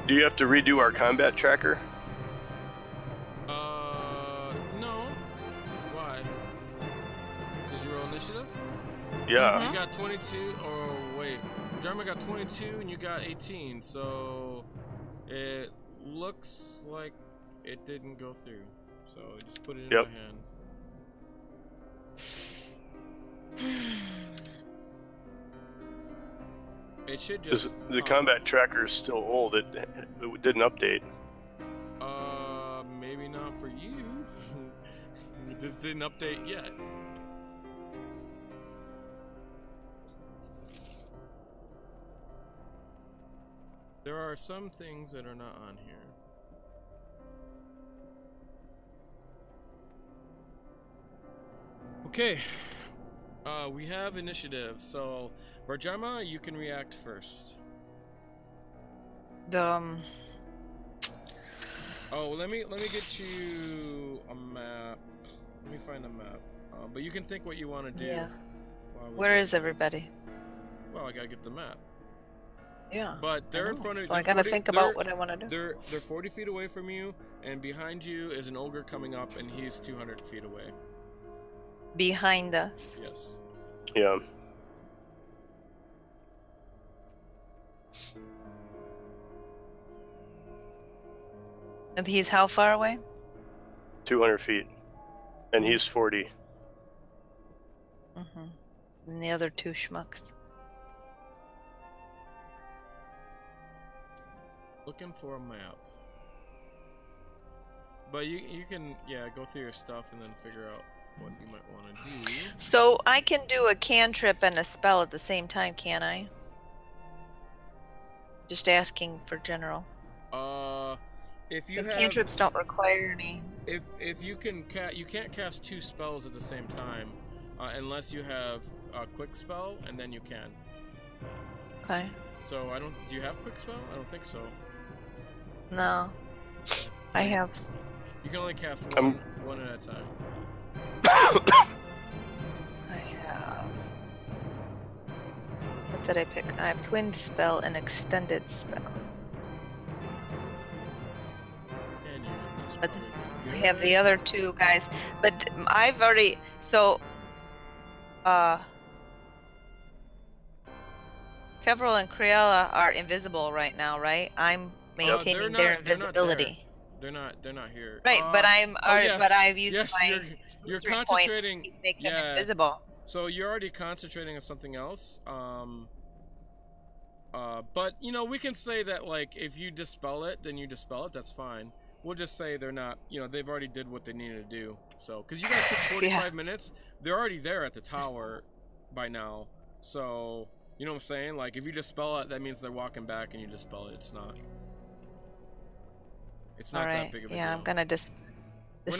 Speaker 3: Do you have to redo our combat tracker?
Speaker 1: No. Why? Did you roll initiative?
Speaker 3: Yeah.
Speaker 1: You got 22. Oh, wait. Vhajjharma got 22 and you got 18. So it looks like it didn't go through. So just put it in my hand. It should just.
Speaker 3: The combat tracker is still old. It didn't update.
Speaker 1: Maybe not for you. This didn't update yet. There are some things that are not on here. Okay. We have initiative, so Vhajjharma, you can react first.
Speaker 2: Oh,
Speaker 1: let me get you a map. Let me find a map. But you can think what you want to do.
Speaker 2: Yeah. Where is everybody?
Speaker 1: Well, I gotta get the map.
Speaker 2: Yeah.
Speaker 1: But they're in front of you.
Speaker 2: So I gotta think about what I want to do.
Speaker 1: They're 40 feet away from you, and behind you is an ogre coming up, and he's 200 feet away.
Speaker 2: Behind us.
Speaker 1: Yes.
Speaker 3: Yeah.
Speaker 2: And he's how far away?
Speaker 3: 200 feet. And he's 40.
Speaker 2: And the other two schmucks.
Speaker 1: Looking for a map. But you can, go through your stuff and then figure out what you might want to do.
Speaker 2: So I can do a cantrip and a spell at the same time, can I? Just asking for general.
Speaker 1: If you
Speaker 2: Because
Speaker 1: have,
Speaker 2: cantrips don't require any.
Speaker 1: If you can you can't cast 2 spells at the same time, unless you have a quick spell, and then you can.
Speaker 2: Okay.
Speaker 1: So do you have quick spell? I don't think so.
Speaker 2: No. I have.
Speaker 1: You can only cast one at a time.
Speaker 2: I have. What did I pick? I have twinned spell and extended spell.
Speaker 1: And
Speaker 2: But we have the other two guys. But I've already Kevril and Criella are invisible right now, right? I'm maintaining their invisibility.
Speaker 1: They're not here.
Speaker 2: Right, but
Speaker 1: yes.
Speaker 2: but I've used my
Speaker 1: you're
Speaker 2: points
Speaker 1: concentrating
Speaker 2: to make them invisible.
Speaker 1: So you're already concentrating on something else. But we can say that, like, if you dispel it, then you dispel it. That's fine. We'll just say they're not. They've already did what they needed to do. So, because you guys took 45 minutes, they're already there at the tower by now. So, you know what I'm saying? Like, if you dispel it, that means they're walking back, and you dispel it. It's not. It's not that big of a deal.
Speaker 2: I'm gonna dispel it.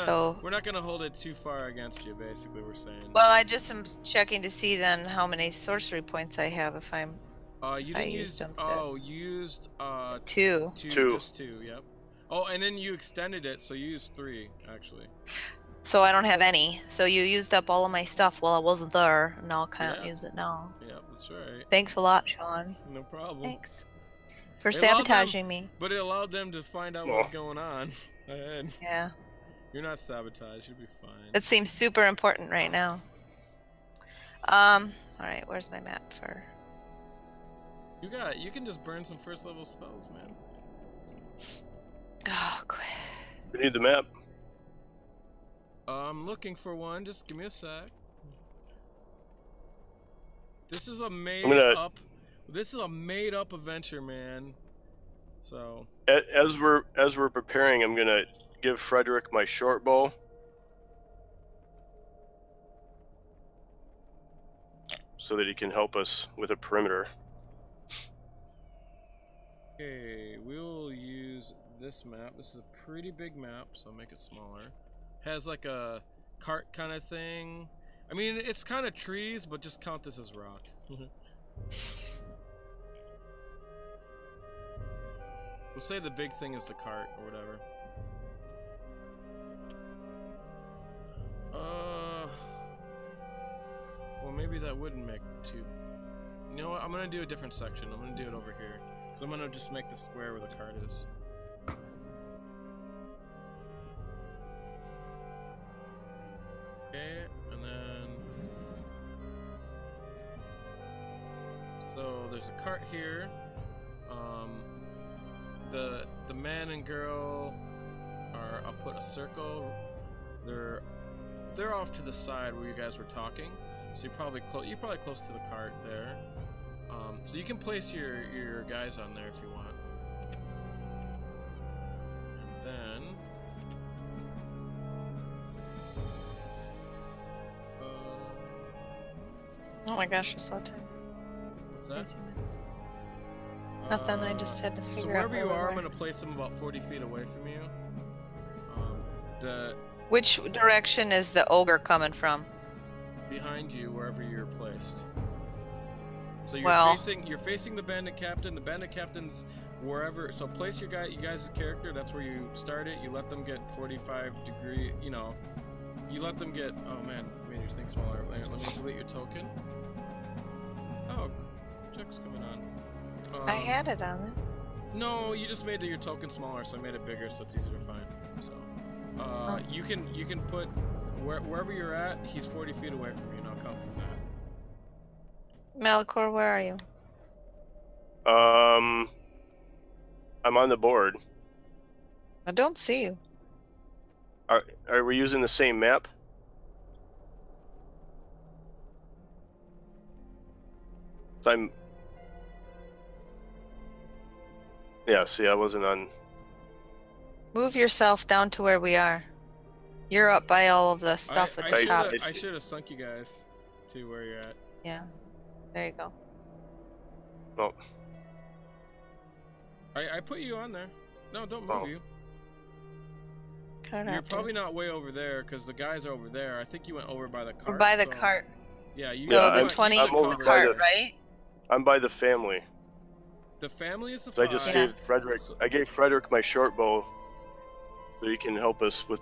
Speaker 2: So
Speaker 1: we're not gonna hold it too far against you. Basically, we're saying.
Speaker 2: Well, I just am checking to see then how many sorcery points I have if I'm.
Speaker 1: You didn't use them. You used
Speaker 2: 2.
Speaker 1: Just 2. Yep. Oh, and then you extended it, so you used 3 actually.
Speaker 2: So I don't have any. So you used up all of my stuff while I wasn't there, and now I can't use it now.
Speaker 1: Yeah, that's right.
Speaker 2: Thanks a lot, Shawn.
Speaker 1: No problem.
Speaker 2: Thanks for sabotaging me.
Speaker 1: But it allowed them to find out what's going on.
Speaker 2: Yeah.
Speaker 1: You're not sabotaged. You'll be fine.
Speaker 2: It seems super important right now. All right. Where's my map for?
Speaker 1: You can just burn some first level spells, man.
Speaker 2: Oh, quick.
Speaker 3: We need the map.
Speaker 1: I'm looking for one. Just give me a sec. This is a made up adventure, man. So
Speaker 3: as we're preparing, I'm gonna give Frederick my short bow. So that he can help us with a perimeter.
Speaker 1: Okay, we'll use this map. This is a pretty big map, so I'll make it smaller. Has like a cart kind of thing. I mean, it's kind of trees, but just count this as rock. We'll say the big thing is the cart or whatever. Well, maybe that wouldn't make two. You know what? I'm gonna do a different section. I'm gonna do it over here. So I'm gonna just make the square where the cart is. Okay, and then so there's a cart here. The man and girl are. I'll put a circle. They're off to the side where you guys were talking. So you're probably close to the cart there. So you can place your guys on there if you want. And then
Speaker 4: Oh my gosh, I saw time.
Speaker 1: what's that?
Speaker 4: Nothing, I just had to figure out.
Speaker 1: So wherever you
Speaker 4: where we
Speaker 1: are,
Speaker 4: were.
Speaker 1: I'm gonna place them about 40 feet away from you.
Speaker 2: Which direction is the ogre coming from?
Speaker 1: Behind you, wherever you're placed. So you're facing the bandit captain. The bandit captain's wherever. So place you guys' character. That's where you start it. You let them get 45 degree. You know, you let them get. Oh man, made your thing smaller. Let me delete your token. Oh, check's coming on.
Speaker 4: I had it on there.
Speaker 1: No, you just made your token smaller, so I made it bigger, so it's easier to find. So, you can put wherever you're at. He's 40 feet away from you. Now count from that.
Speaker 4: Malichor, where are you?
Speaker 3: I'm on the board.
Speaker 4: I don't see you.
Speaker 3: Are we using the same map? Yeah, see, I wasn't on.
Speaker 4: Move yourself down to where we are. You're up by all of the stuff at the top.
Speaker 1: I should have sunk you guys to where you're at.
Speaker 4: Yeah. There you go.
Speaker 3: Oh.
Speaker 1: I put you on there. No, don't move you. You're probably not way over there because the guys are over there. I think you went over by the cart.
Speaker 4: We're by the cart.
Speaker 1: Yeah, you
Speaker 3: Yeah,
Speaker 2: the 20
Speaker 3: I'm over by
Speaker 2: cart,
Speaker 3: the-
Speaker 2: right?
Speaker 3: I'm by the family.
Speaker 1: The family is the
Speaker 3: So I
Speaker 1: five.
Speaker 3: just gave Frederick. I gave Frederick my short bow, so he can help us with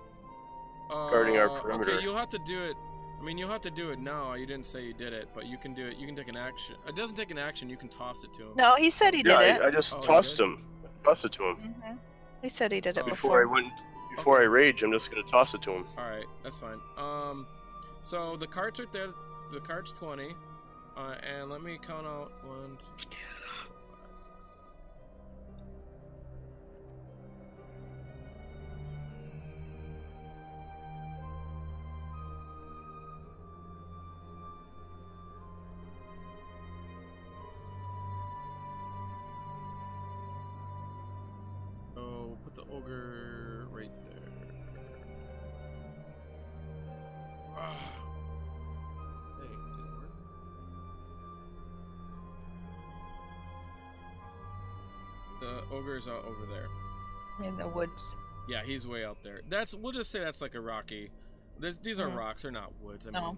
Speaker 3: guarding our perimeter.
Speaker 1: Okay, you'll have to do it. I mean, you'll have to do it now. You didn't say you did it, but you can do it. You can take an action. It doesn't take an action. You can toss it to him.
Speaker 2: No, he said he did
Speaker 3: Yeah,
Speaker 2: it.
Speaker 3: I just
Speaker 1: Oh, he
Speaker 3: tossed
Speaker 1: did?
Speaker 3: him. Tossed it to him.
Speaker 2: Mhm. He said he did it
Speaker 3: Before
Speaker 2: before.
Speaker 3: I rage, I'm just gonna toss it to him.
Speaker 1: All right, that's fine. So the cart's right there. The cart's 20. And let me count out 1, 2, 3, 4, 5, 6. So we'll put the ogre right there. Hey, did it work? The ogre's out over there.
Speaker 2: In the woods.
Speaker 1: Yeah, he's way out there. We'll just say that's like a rocky. These are rocks, they're not woods. I mean,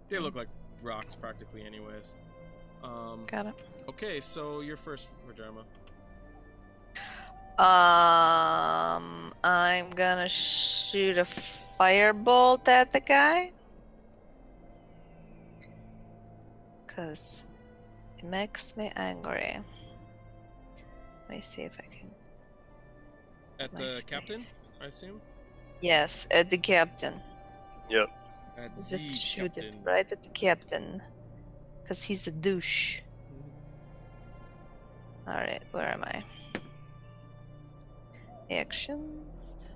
Speaker 1: they look like rocks practically, anyways.
Speaker 4: Got it.
Speaker 1: Okay, so you're first, Vhajjharma.
Speaker 2: I'm gonna shoot a firebolt at the guy. Cause it makes me angry. Let me see if I can.
Speaker 1: At
Speaker 2: my
Speaker 1: the captain,
Speaker 2: space.
Speaker 1: I assume.
Speaker 2: Yes, at the captain.
Speaker 3: Yep.
Speaker 1: At
Speaker 2: Just
Speaker 1: the
Speaker 2: shoot
Speaker 1: captain.
Speaker 2: it right at the captain. Cause he's a douche. Alright, where am I? Actions.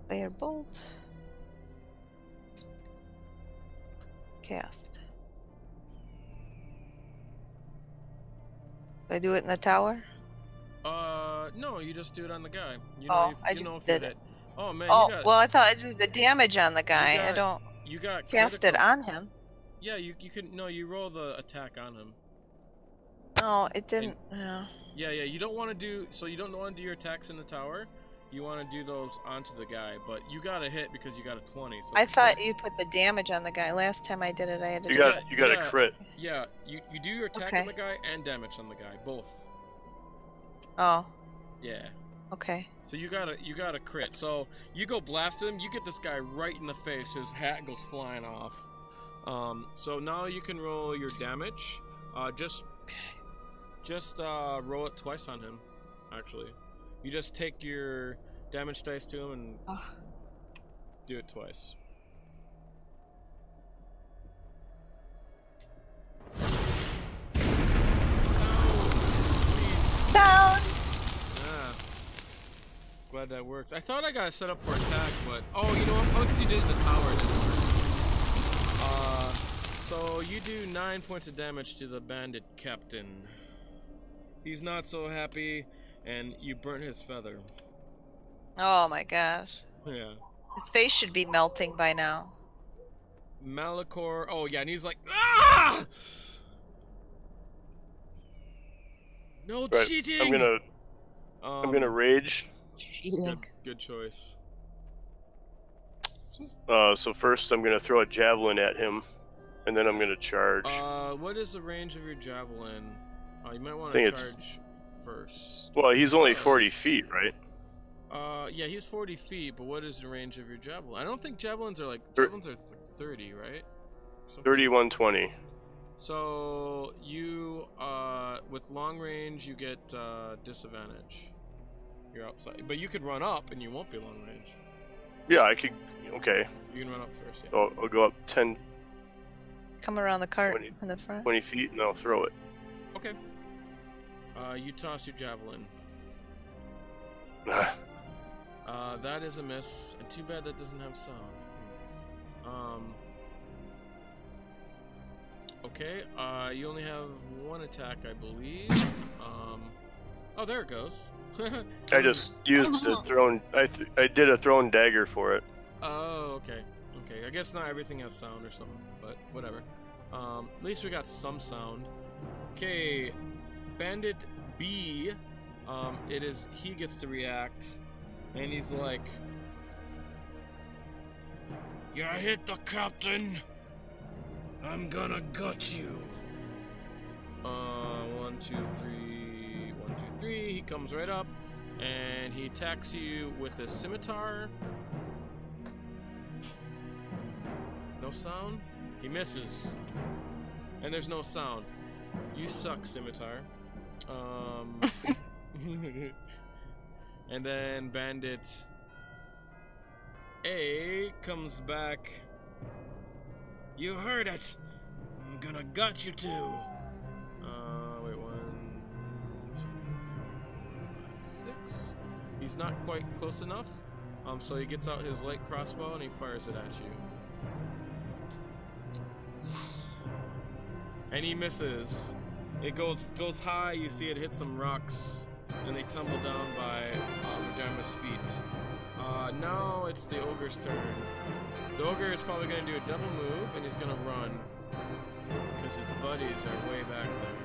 Speaker 2: Firebolt. Cast. Do I do it in the tower?
Speaker 1: No, you just do it on the guy. You
Speaker 2: Oh,
Speaker 1: know if,
Speaker 2: I
Speaker 1: you
Speaker 2: just
Speaker 1: know if
Speaker 2: did
Speaker 1: you
Speaker 2: it.
Speaker 1: Oh man,
Speaker 2: Oh,
Speaker 1: you got,
Speaker 2: well, I thought I'd do the damage on the guy. I don't
Speaker 1: you got
Speaker 2: cast it
Speaker 1: critical-
Speaker 2: on him.
Speaker 1: Yeah, you can. No, you roll the attack on him.
Speaker 2: No, it didn't. No.
Speaker 1: Yeah, you don't want to do. So you don't want to do your attacks in the tower. You want to do those onto the guy, but you got a hit because you got a 20. So
Speaker 2: I
Speaker 1: it's
Speaker 2: thought
Speaker 1: good.
Speaker 2: you put the damage on the guy. Last time I did it, I had to
Speaker 3: You
Speaker 2: do
Speaker 3: got
Speaker 2: it.
Speaker 3: you got
Speaker 1: yeah.
Speaker 3: a crit.
Speaker 1: Yeah, you do your attack
Speaker 2: Okay.
Speaker 1: on the guy and damage on the guy, both.
Speaker 2: Oh,
Speaker 1: Yeah.
Speaker 2: Okay.
Speaker 1: So you got a crit. So you go blast him. You get this guy right in the face. His hat goes flying off. So now you can roll your damage. Just roll it twice on him. Actually, you just take your damage dice to him and do it twice.
Speaker 2: Down.
Speaker 1: Yeah. Glad that works. I thought I got it set up for attack, but oh, you know what? Probably because you did it in the tower. It didn't work. So you do 9 points of damage to the bandit captain. He's not so happy, and you burn his feather.
Speaker 2: Oh my gosh.
Speaker 1: Yeah.
Speaker 2: His face should be melting by now.
Speaker 1: Malichor. Oh yeah, and he's like, ah! No cheating.
Speaker 3: I'm gonna rage.
Speaker 2: Cheating.
Speaker 1: Good choice.
Speaker 3: So first I'm gonna throw a javelin at him, and then I'm gonna charge.
Speaker 1: What is the range of your javelin? You might want to charge first.
Speaker 3: Well, he's only 40 feet, right?
Speaker 1: Yeah, he's 40 feet, but what is the range of your javelin? I don't think javelins are like 30, right?
Speaker 3: 3120.
Speaker 1: So you, with long range, you get disadvantage. You're outside, but you could run up, and you won't be long range.
Speaker 3: Yeah, I could. Okay.
Speaker 1: You can run up first. Yeah.
Speaker 3: I'll go up 10.
Speaker 2: Come around the cart
Speaker 3: 20,
Speaker 2: in the front.
Speaker 3: 20 feet, and I'll throw it.
Speaker 1: Okay. You toss your javelin. That is a miss, and too bad that doesn't have sound. Okay, you only have one attack, I believe. Oh, there it goes.
Speaker 3: I just used a thrown. I did a thrown dagger for it.
Speaker 1: Oh, okay. Okay, I guess not everything has sound or something, but whatever. At least we got some sound. Okay, Bandit B. He gets to react, and he's like, "You hit the captain. I'm gonna gut you." 1, 2, 3. 1, 2, 3. He comes right up, and he attacks you with his scimitar. No sound. He misses, and there's no sound. You suck, scimitar. And then Bandit A comes back. You heard it. I'm gonna gut you too. Wait, 1, 2, 3, 4, 5, 6. He's not quite close enough. So he gets out his light crossbow and he fires it at you. And he misses. It goes high. You see it hit some rocks, and they tumble down by Vhajjharma's feet. Now it's the ogre's turn. The ogre is probably going to do a double move, and he's going to run because his buddies are way back there.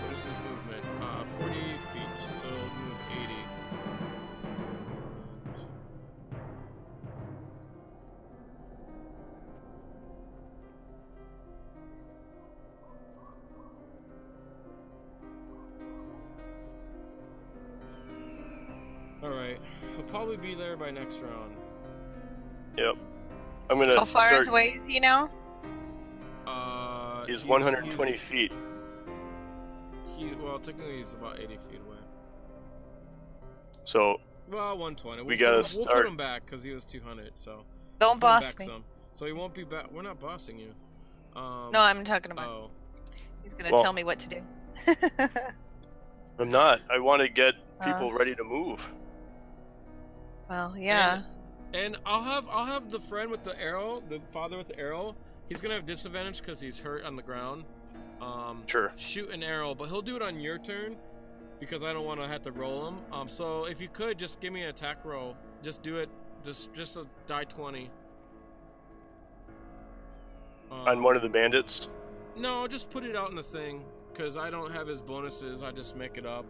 Speaker 1: What is his movement? 40 feet, so he'll move 80. Alright, he'll probably be there by next round.
Speaker 3: Yep. I'm gonna.
Speaker 2: How far away is he now?
Speaker 3: He's 120 feet.
Speaker 1: Well, technically he's about 80 feet away.
Speaker 3: So.
Speaker 1: Well, 120.
Speaker 3: We'll
Speaker 1: put him back because he was 200. So.
Speaker 2: Don't boss me.
Speaker 1: So he won't be back. We're not bossing you.
Speaker 2: No, I'm talking about.
Speaker 1: Oh.
Speaker 2: He's gonna tell me what to do.
Speaker 3: I'm not. I want to get people ready to move.
Speaker 2: Well, yeah.
Speaker 1: And I'll have the friend with the arrow, the father with the arrow. He's gonna have disadvantage because he's hurt on the ground.
Speaker 3: Sure.
Speaker 1: Shoot an arrow, but he'll do it on your turn because I don't want to have to roll him. So if you could just give me an attack roll, just do it. Just a die 20.
Speaker 3: On one of the bandits.
Speaker 1: No, just put it out in the thing because I don't have his bonuses. I just make it up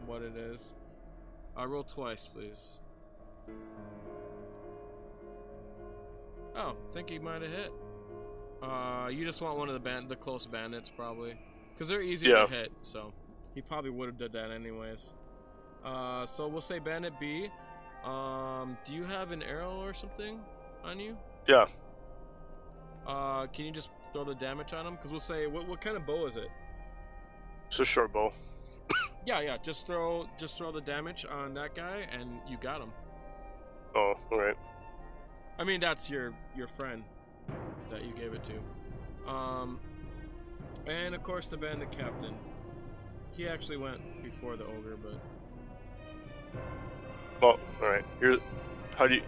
Speaker 1: what it is. Roll twice, please. Oh, I think he might have hit. You just want one of the close bandits, probably. Because they're easier to hit, so he probably would have did that anyways. So we'll say Bandit B. Do you have an arrow or something on you?
Speaker 3: Yeah.
Speaker 1: Can you just throw the damage on him? Because we'll say, what kind of bow is it?
Speaker 3: It's a short bow.
Speaker 1: Yeah. Just throw the damage on that guy, and you got him.
Speaker 3: Oh, all right.
Speaker 1: I mean, that's your friend that you gave it to. And of course the bandit captain. He actually went before the ogre, but.
Speaker 3: Oh, all right. Here, how do you?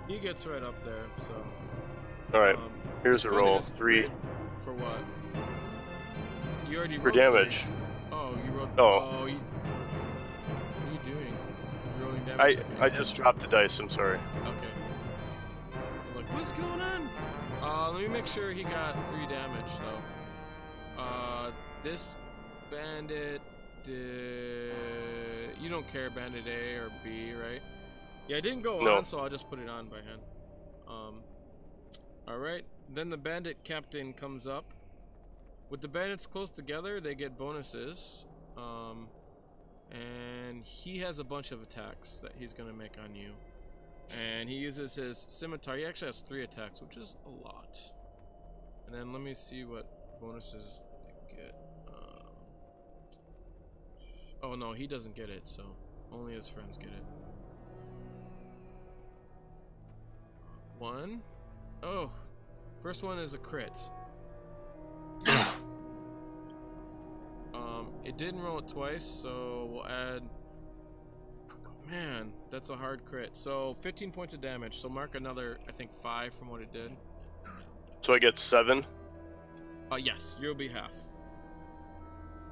Speaker 1: He gets right up there, so.
Speaker 3: All right. Here's a roll. 3.
Speaker 1: For what? You already
Speaker 3: for
Speaker 1: rolled
Speaker 3: damage.
Speaker 1: 3. Oh, you rolled.
Speaker 3: Oh.
Speaker 1: What are you doing? You're rolling damage.
Speaker 3: I just dropped the dice. I'm sorry.
Speaker 1: Okay. Look, what's going on? Let me make sure he got 3 damage though. This bandit. You don't care, bandit A or B, right? Yeah, I didn't go on, so I'll just put it on by hand. Alright, then the bandit captain comes up. With the bandits close together, they get bonuses. And he has a bunch of attacks that he's going to make on you. And he uses his scimitar. He actually has 3 attacks, which is a lot. And then let me see what bonuses they get. Oh no, he doesn't get it, so only his friends get it. 1. Oh, first one is a crit. It didn't roll it twice, so we'll add. Man, that's a hard crit. So 15 points of damage. So mark another, I think 5 from what it did.
Speaker 3: So I get 7.
Speaker 1: Yes, you'll be half.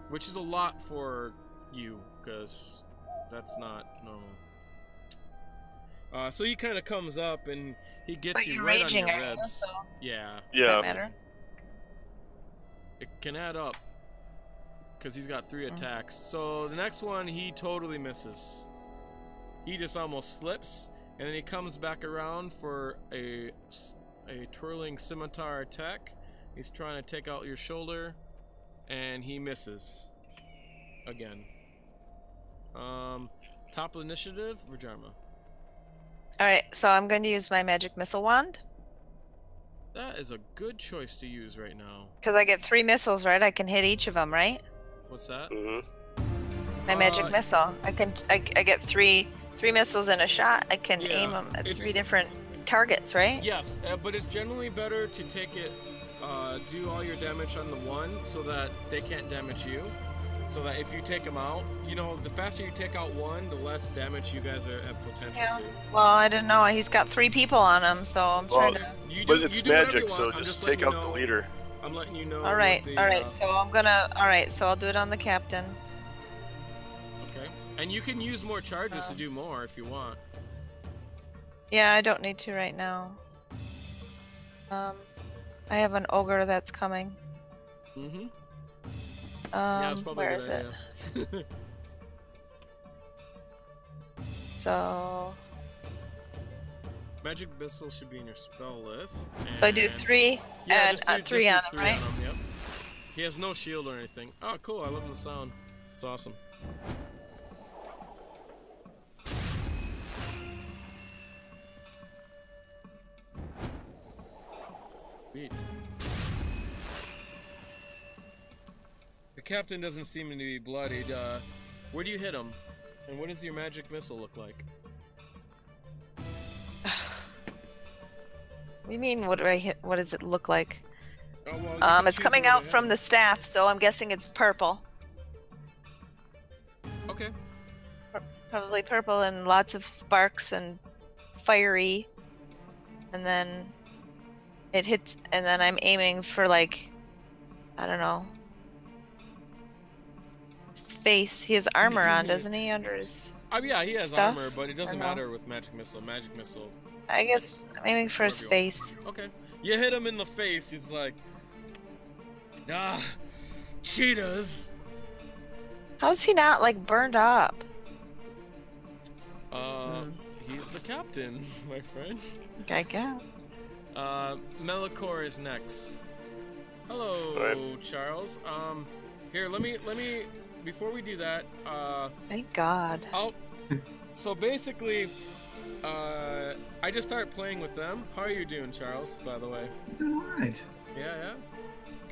Speaker 1: Which is a lot for you, because that's not normal. So he kind of comes up and he gets you right on your ribs.
Speaker 2: So
Speaker 1: yeah.
Speaker 2: Does that matter?
Speaker 1: It can add up because he's got 3 attacks. So the next one he totally misses. He just almost slips, and then he comes back around for a twirling scimitar attack. He's trying to take out your shoulder, and he misses again. Top of initiative, Vhajjharma.
Speaker 2: Alright, so I'm going to use my magic missile wand.
Speaker 1: That is a good choice to use right now.
Speaker 2: Because I get 3 missiles, right? I can hit each of them, right?
Speaker 1: What's that?
Speaker 2: My magic missile. I get 3 missiles in a shot. I can aim them at 3 different targets, right?
Speaker 1: Yes, but it's generally better to take it, do all your damage on the one so that they can't damage you. So that if you take them out, you know, the faster you take out one, the less damage you guys have potential to.
Speaker 2: Well, I didn't know. He's got 3 people on him, so I'm trying to.
Speaker 3: But it's magic, so just take out the leader.
Speaker 1: I'm letting you know.
Speaker 2: Alright, so I'm gonna. Alright, so I'll do it on the captain.
Speaker 1: Okay. And you can use more charges to do more if you want.
Speaker 2: Yeah, I don't need to right now. I have an ogre that's coming.
Speaker 1: Mm-hmm. Yeah,
Speaker 2: where is it? So
Speaker 1: magic missile should be in your spell list.
Speaker 2: So I do 3 and 3 on him, right?
Speaker 1: Yep. He has no shield or anything. Oh, cool! I love the sound. It's awesome. Sweet. The captain doesn't seem to be bloodied. Where do you hit him? And what does your magic missile look like?
Speaker 2: What do you mean, what do I hit? What does it look like?
Speaker 1: Oh, well,
Speaker 2: it's coming out from the staff, so I'm guessing it's purple.
Speaker 1: Okay.
Speaker 2: Probably purple and lots of sparks and fiery. And then it hits, and then I'm aiming for, like, I don't know. Face. He has armor on, doesn't he? Under his
Speaker 1: yeah, he has
Speaker 2: stuff?
Speaker 1: armor, but it doesn't matter with magic missile. Magic missile.
Speaker 2: I guess I'm aiming for his face.
Speaker 1: Okay. You hit him in the face. He's like, cheetahs.
Speaker 2: How's he not like burned up?
Speaker 1: He's the captain, my friend.
Speaker 2: I guess.
Speaker 1: Malichor is next. Hello, Charles. Here, let me before we do that,
Speaker 4: Thank God.
Speaker 1: so basically, I just started playing with them. How are you doing, Charles? By the way.
Speaker 5: Doing all right.
Speaker 1: Yeah.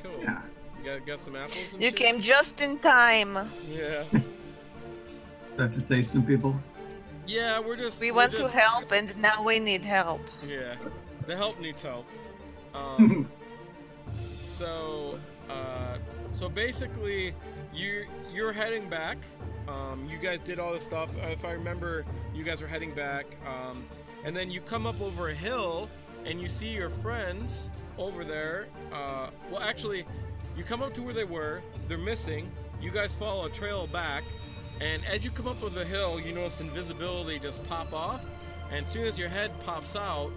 Speaker 1: Cool.
Speaker 5: Yeah.
Speaker 1: You got some apples and
Speaker 2: You
Speaker 1: shit?
Speaker 2: came just in time.
Speaker 1: Yeah.
Speaker 5: That to say, some people.
Speaker 1: Yeah, we
Speaker 2: went to help, and now we need help.
Speaker 1: Yeah, the help needs help. So basically, you're heading back. You guys did all this stuff. If I remember, you guys were heading back, and then you come up over a hill, and you see your friends over there. Well, actually, you come up to where they were. They're missing. You guys follow a trail back, and as you come up over the hill, you notice invisibility just pop off. And as soon as your head pops out,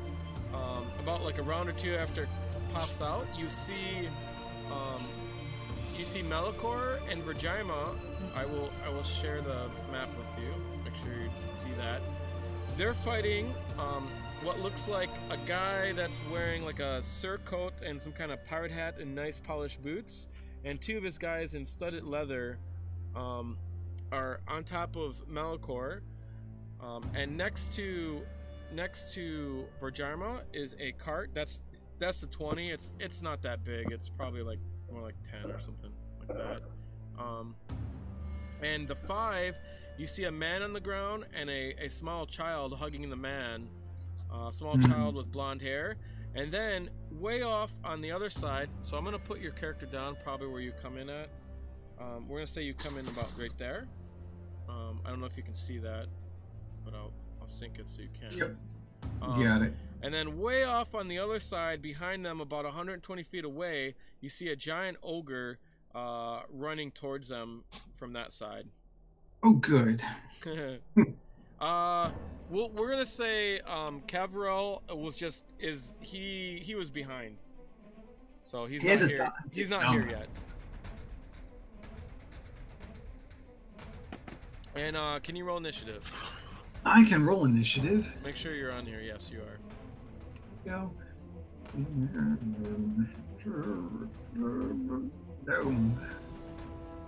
Speaker 1: about like a round or two after it pops out, you see Malichor and Vhajjharma. I will share the map with you. Make sure you see that. They're fighting what looks like a guy that's wearing like a surcoat and some kind of pirate hat and nice polished boots, and two of his guys in studded leather are on top of Malichor, and next to Vhajjharma is a cart. That's the 20. It's not that big. It's probably like more like 10 or something like that. And the 5, you see a man on the ground and a small child hugging the man. Small child with blonde hair. And then way off on the other side, so I'm gonna put your character down probably where you come in at. We're gonna say you come in about right there. I don't know if you can see that, but I'll sync it so you can.
Speaker 5: Yep. Got it.
Speaker 1: And then way off on the other side, behind them, about 120 feet away, you see a giant ogre running towards them from that side.
Speaker 5: Oh, good.
Speaker 1: We're gonna say Kevril he was behind, so he's not here. He's not here yet. And can you roll initiative?
Speaker 5: I can roll initiative.
Speaker 1: Make sure you're on here. Yes, you are.
Speaker 5: Go. No.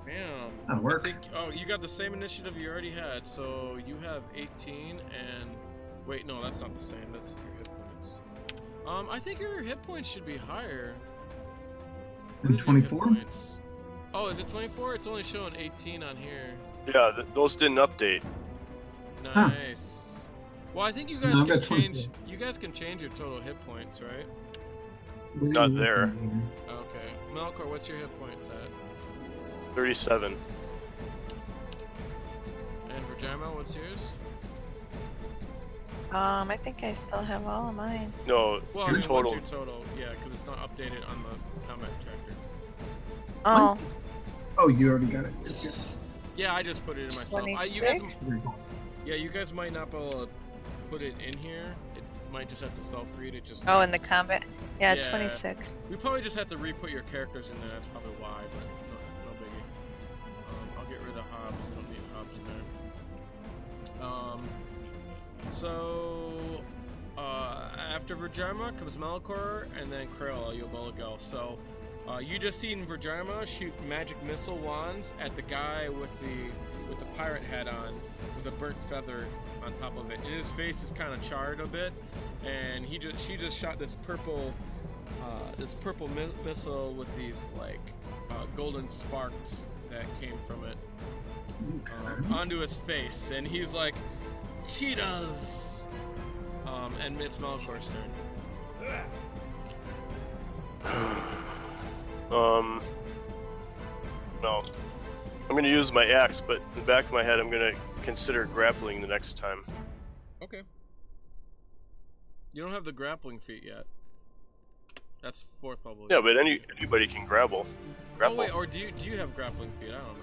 Speaker 1: Damn.
Speaker 5: That'll work.
Speaker 1: You got the same initiative you already had, so you have 18 and... Wait, no, that's not the same. That's your hit points. I think your hit points should be higher.
Speaker 5: And 24?
Speaker 1: Oh, is it 24? It's only showing 18 on here.
Speaker 3: Yeah, those didn't update.
Speaker 1: Nice. Huh. Well, I think you guys can change. You guys can change your total hit points, right?
Speaker 3: Not there.
Speaker 1: Okay, Malichor, what's your hit points at?
Speaker 3: 37.
Speaker 1: And Vhajjharma, what's yours?
Speaker 4: I think I still have all of mine.
Speaker 3: No,
Speaker 1: well,
Speaker 3: your total.
Speaker 1: What's your total? Yeah, because it's not updated on the combat tracker.
Speaker 4: Oh.
Speaker 5: Oh, you already got it.
Speaker 1: Yeah, I just put it in myself. You guys might not be able to put it in here. It might just have to self-read it.
Speaker 4: Oh, in the combat? Yeah, 26.
Speaker 1: We probably just have to re-put your characters in there. That's probably why, but no biggie. I'll get rid of Hobbs. I don't need Hobbs in there. So after Vhajjharma comes Malichor, and then Criella. You'll be able to go. So you just seen Vhajjharma shoot magic missile wands at the guy with the pirate hat on, with a burnt feather on top of it, and his face is kind of charred a bit, and she just shot this purple missile with these like golden sparks that came from it onto his face, and he's like, cheetahs. And it's Malichor's turn.
Speaker 3: No. I'm gonna use my axe, but in the back of my head, I'm gonna consider grappling the next time.
Speaker 1: Okay. You don't have the grappling feat yet. That's 4th level.
Speaker 3: Yeah, but anybody can grapple.
Speaker 1: Oh wait, or do you have grappling feat? I don't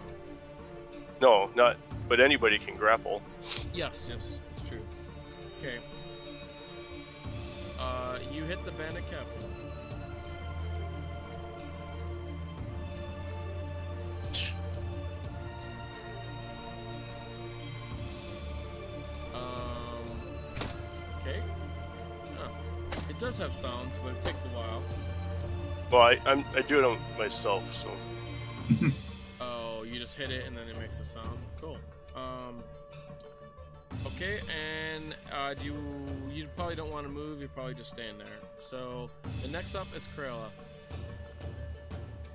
Speaker 1: know.
Speaker 3: No, not. But anybody can grapple.
Speaker 1: Yes, it's true. Okay. You hit the bandit captain. Okay. It does have sounds, but it takes a while.
Speaker 3: Well, I do it on myself, so.
Speaker 1: Oh, you just hit it and then it makes a sound. Cool. Okay, and you probably don't want to move. You're probably just staying there. So the next up is Criella.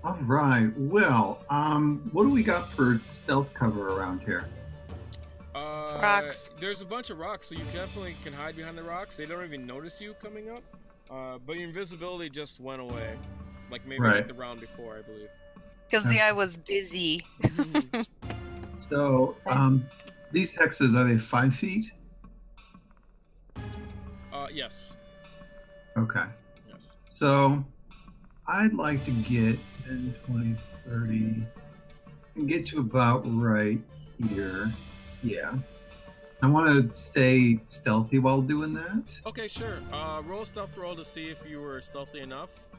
Speaker 5: All right. Well, what do we got for stealth cover around here?
Speaker 4: Rocks.
Speaker 1: There's a bunch of rocks, so you definitely can hide behind the rocks. They don't even notice you coming up. But your invisibility just went away, like maybe like the round before, I believe.
Speaker 2: Because the guy was busy.
Speaker 5: So, these hexes, are they 5 feet?
Speaker 1: Yes.
Speaker 5: Okay.
Speaker 1: Yes.
Speaker 5: So, I'd like to get 10, 20, 30, and get to about right here. Yeah. I want to stay stealthy while doing that.
Speaker 1: Okay, sure. Roll a stealth roll to see if you were stealthy enough.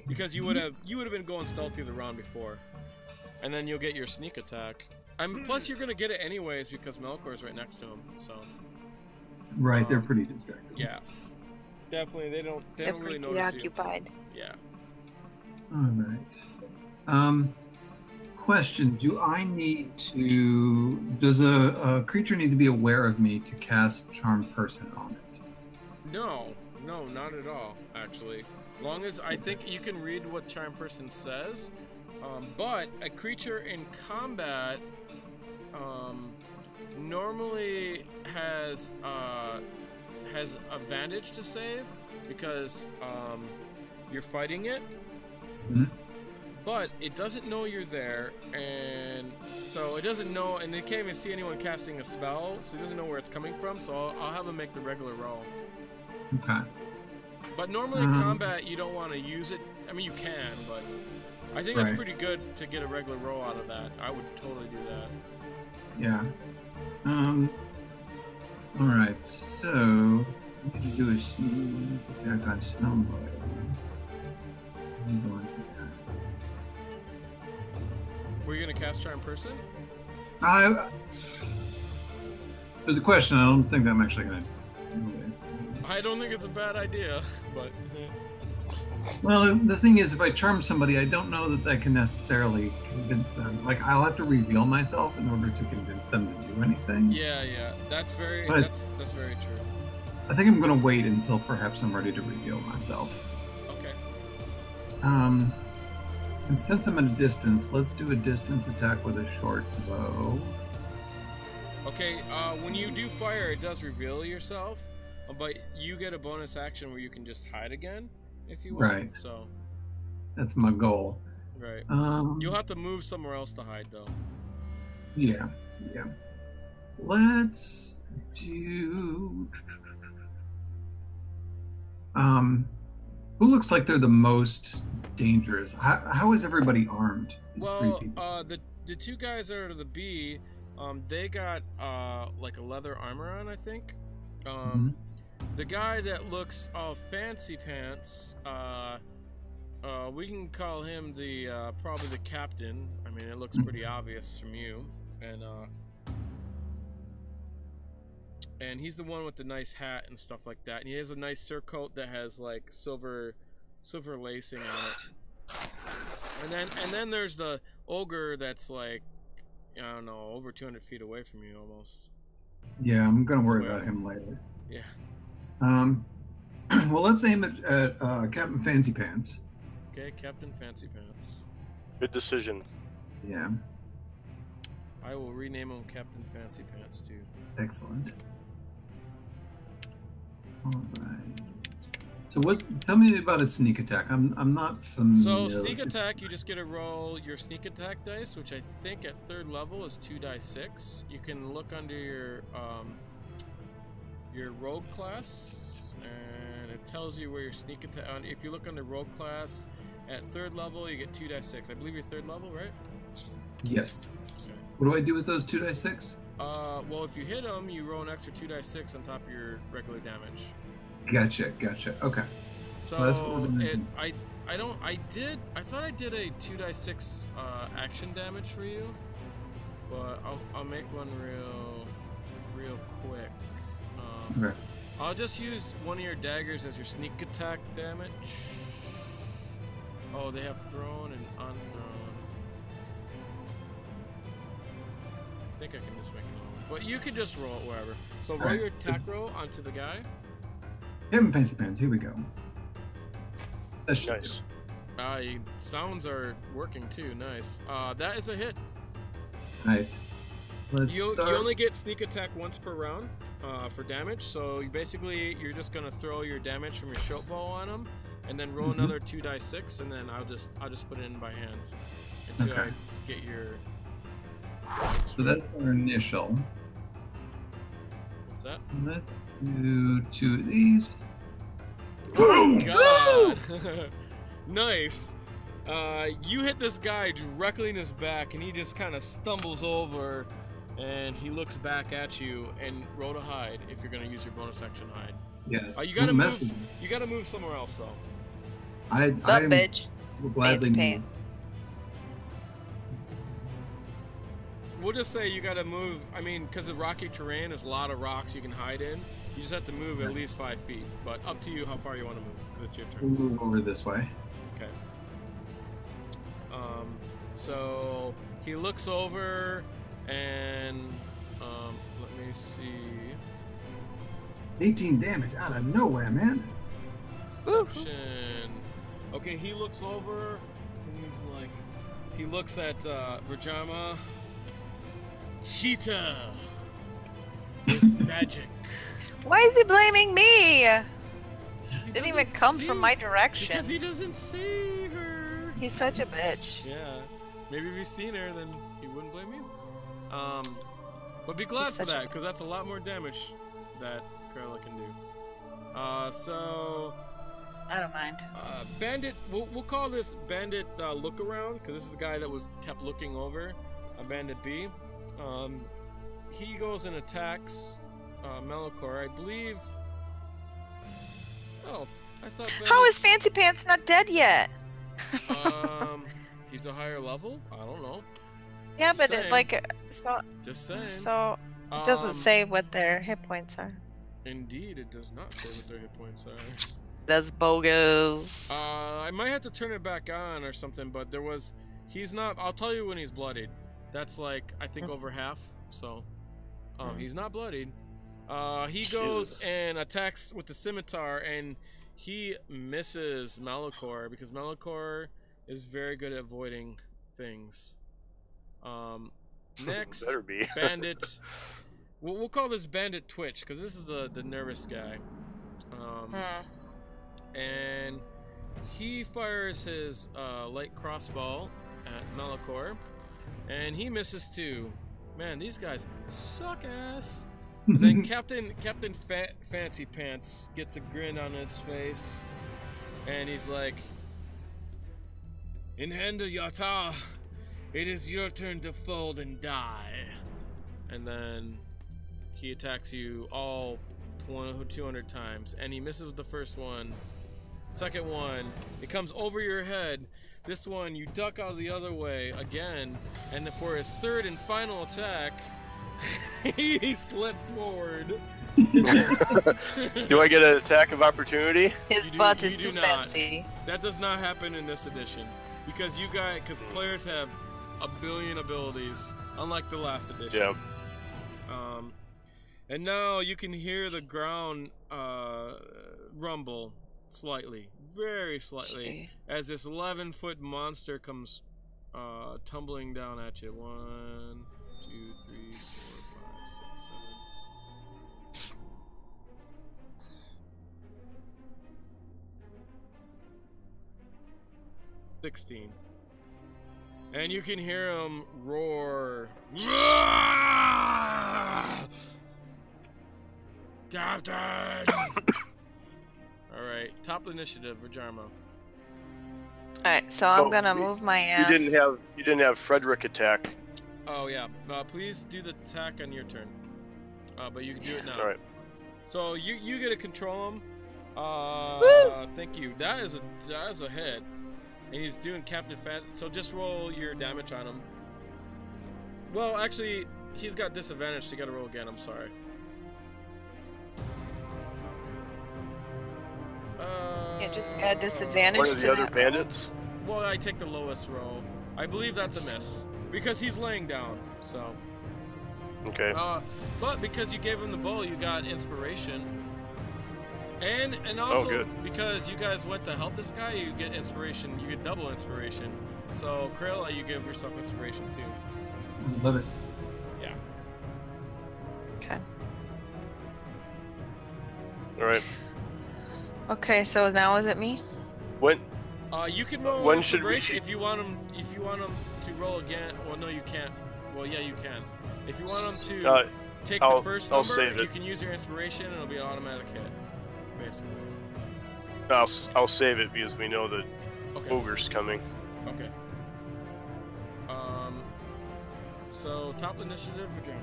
Speaker 1: Because you would have been going stealthy the round before, and then you'll get your sneak attack. Plus, you're gonna get it anyways because Malichor is right next to him. So.
Speaker 5: Right, they're pretty distracted.
Speaker 1: Yeah. Definitely, they don't really notice
Speaker 4: preoccupied.
Speaker 1: you. Yeah.
Speaker 5: All right. Question: do I need to? Does a creature need to be aware of me to cast Charm Person on it?
Speaker 1: No, not at all. Actually, as long as I think you can read what Charm Person says, but a creature in combat normally has advantage to save because you're fighting it.
Speaker 5: Mm-hmm.
Speaker 1: But it doesn't know you're there, and so it doesn't know, and it can't even see anyone casting a spell, so it doesn't know where it's coming from, so I'll have them make the regular roll.
Speaker 5: Okay.
Speaker 1: But normally in combat, you don't want to use it. I mean, you can, but I think that's pretty good to get a regular roll out of that. I would totally do that.
Speaker 5: Yeah. Alright, so we need to do a sneak attack on somebody. I'm going to
Speaker 1: Were you going to cast Charm Person?
Speaker 5: There's a question. I don't think I'm actually going to.
Speaker 1: I don't think it's a bad idea, but.
Speaker 5: Well, the thing is, if I charm somebody, I don't know that I can necessarily convince them. Like, I'll have to reveal myself in order to convince them to do anything.
Speaker 1: Yeah, that's very that's very true.
Speaker 5: I think I'm going to wait until perhaps I'm ready to reveal myself.
Speaker 1: Okay.
Speaker 5: And since I'm at a distance, let's do a distance attack with a short bow.
Speaker 1: Okay, when you do fire, it does reveal yourself, but you get a bonus action where you can just hide again, if you want.
Speaker 5: Right.
Speaker 1: So.
Speaker 5: That's my goal.
Speaker 1: Right. You'll have to move somewhere else to hide, though.
Speaker 5: Yeah. Let's do... Who looks like they're the most dangerous? How is everybody armed?
Speaker 1: Well, the two guys that are the B, they got like a leather armor on, I think. The guy that looks all fancy pants, we can call him the probably the captain. I mean, it looks pretty obvious from you, and he's the one with the nice hat and stuff like that. And he has a nice surcoat that has like silver lacing on it. And then there's the ogre that's like, I don't know, over 200 feet away from you almost.
Speaker 5: Yeah, I'm gonna worry about him later.
Speaker 1: Yeah.
Speaker 5: Well, let's aim at Captain Fancy Pants.
Speaker 1: Okay, Captain Fancy Pants.
Speaker 3: Good decision.
Speaker 5: Yeah.
Speaker 1: I will rename him Captain Fancy Pants too.
Speaker 5: Excellent. All right. So tell me about a sneak attack. I'm not familiar.
Speaker 1: So sneak attack, you just get to roll your sneak attack dice, which I think at 3rd level is 2d6. You can look under your rogue class, and it tells you where your sneak attack. If you look under rogue class at 3rd level, you get 2d6. I believe you're 3rd level, right?
Speaker 5: Yes. Okay. What do I do with those 2d6?
Speaker 1: Well, if you hit them, you roll an extra 2d6 on top of your regular damage.
Speaker 5: Gotcha. Okay.
Speaker 1: So
Speaker 5: well, that's what we're gonna do.
Speaker 1: I thought I did a 2d6 action damage for you, but I'll make one real quick.
Speaker 5: Okay.
Speaker 1: I'll just use one of your daggers as your sneak attack damage. Oh, they have thrown and unthrown. think I can just make it normal. But you can just roll it wherever. So roll your attack roll onto the guy.
Speaker 5: Him and Fancy Pants, here we go. That's
Speaker 3: Nice.
Speaker 1: Sounds are working too, nice. That is a hit.
Speaker 5: Right.
Speaker 1: You only get sneak attack once per round for damage, so you're just gonna throw your damage from your short bow on him, and then roll another 2d6, and then I'll just put it in by hand until I get your.
Speaker 5: So that's our initial.
Speaker 1: What's that?
Speaker 5: Let's do 2 of these.
Speaker 1: Oh God! Nice. You hit this guy directly in his back, and he just kind of stumbles over, and he looks back at you. And roll to hide if you're gonna use your bonus action hide.
Speaker 5: Yes.
Speaker 1: You gotta move. You gotta move somewhere else though.
Speaker 2: What's up, bitch?
Speaker 5: Will gladly move.
Speaker 1: We'll just say you gotta move. I mean, because of rocky terrain, there's a lot of rocks you can hide in. You just have to move at least 5 feet. But up to you how far you want to move. Because it's your turn.
Speaker 5: We'll move over this way.
Speaker 1: Okay. So he looks over and let me see.
Speaker 5: 18 damage out of nowhere, man.
Speaker 1: Perception. Okay, he looks over and he's like, he looks at Vhajjharma. Cheetah with magic.
Speaker 2: Why is he blaming me? Didn't even come from my direction.
Speaker 1: Because he doesn't see her.
Speaker 2: He's such a bitch.
Speaker 1: Yeah. Maybe if he's seen her, then he wouldn't blame you. But be glad for that, because that's a lot more damage that Criella can do. So
Speaker 2: I don't mind.
Speaker 1: Bandit. We'll call this Bandit look around, because this is the guy that kept looking over. Bandit B. He goes and attacks Malichor, I believe. Oh, I thought.
Speaker 2: How is Fancy Pants not dead yet?
Speaker 1: He's a higher level. I don't know.
Speaker 2: Yeah,
Speaker 1: Just
Speaker 2: but
Speaker 1: saying.
Speaker 2: so.
Speaker 1: Just saying.
Speaker 2: So it doesn't say what their hit points are.
Speaker 1: Indeed, it does not say what their hit points are.
Speaker 2: That's bogus.
Speaker 1: I might have to turn it back on or something, but he's not. I'll tell you when he's bloodied. That's like I think over half. So, he's not bloodied. He goes and attacks with the scimitar, and he misses Malichor because Malichor is very good at avoiding things. Next,
Speaker 3: better be.
Speaker 1: Bandit. We'll call this Bandit Twitch because this is the nervous guy. And he fires his light crossbow at Malichor, and he misses too. Man, these guys suck ass. And then Captain Fancy Pants gets a grin on his face, and he's like, "In hand of Yata, it is your turn to fold and die." And then he attacks you all 200 times, and he misses with the first one. Second one, it comes over your head. This one, you duck out of the other way again, and then for his third and final attack, he slips forward.
Speaker 3: Do I get an attack of opportunity?
Speaker 2: His butt is too fancy.
Speaker 1: That does not happen in this edition because players have a billion abilities, unlike the last edition.
Speaker 3: Yeah.
Speaker 1: And now you can hear the ground rumble slightly, very slightly, as this 11-foot monster comes tumbling down at you. 1, 2, 3, 4, 5, 6, 7. 16. And you can hear him roar. Captain! Alright, top initiative, Vhajjharma.
Speaker 2: Alright, so I'm gonna move my ass.
Speaker 3: You didn't have Frederick attack.
Speaker 1: Oh yeah. Please do the attack on your turn. But you can do it now.
Speaker 3: Alright.
Speaker 1: So you get to control him. Thank you. That is a hit. And he's doing Captain Fat, so just roll your damage on him. Well, actually, he's got disadvantage, so you gotta roll again, I'm sorry.
Speaker 2: Yeah, just add disadvantage
Speaker 3: One of the other bandits?
Speaker 1: Well, I take the lowest roll. I believe that's a miss. Because he's laying down, so.
Speaker 3: Okay.
Speaker 1: But because you gave him the bow, you got inspiration. And also,
Speaker 3: good.
Speaker 1: because you guys went to help this guy, you get inspiration. You get double inspiration. So, Criella, you give yourself inspiration too.
Speaker 5: Love it.
Speaker 1: Yeah.
Speaker 2: Okay.
Speaker 3: All right.
Speaker 2: Okay, so now is it me?
Speaker 3: When?
Speaker 1: You can roll
Speaker 3: When should we?
Speaker 1: inspiration if you want him. If you want him to roll again, well, no, you can't. Well, yeah, you can. If you want him to take the first
Speaker 3: I'll
Speaker 1: number,
Speaker 3: save it.
Speaker 1: you can use your inspiration, and it'll be an automatic hit, basically.
Speaker 3: I'll save it because we know that
Speaker 1: Okay.
Speaker 3: Ogre's coming.
Speaker 1: Okay. So top initiative for John.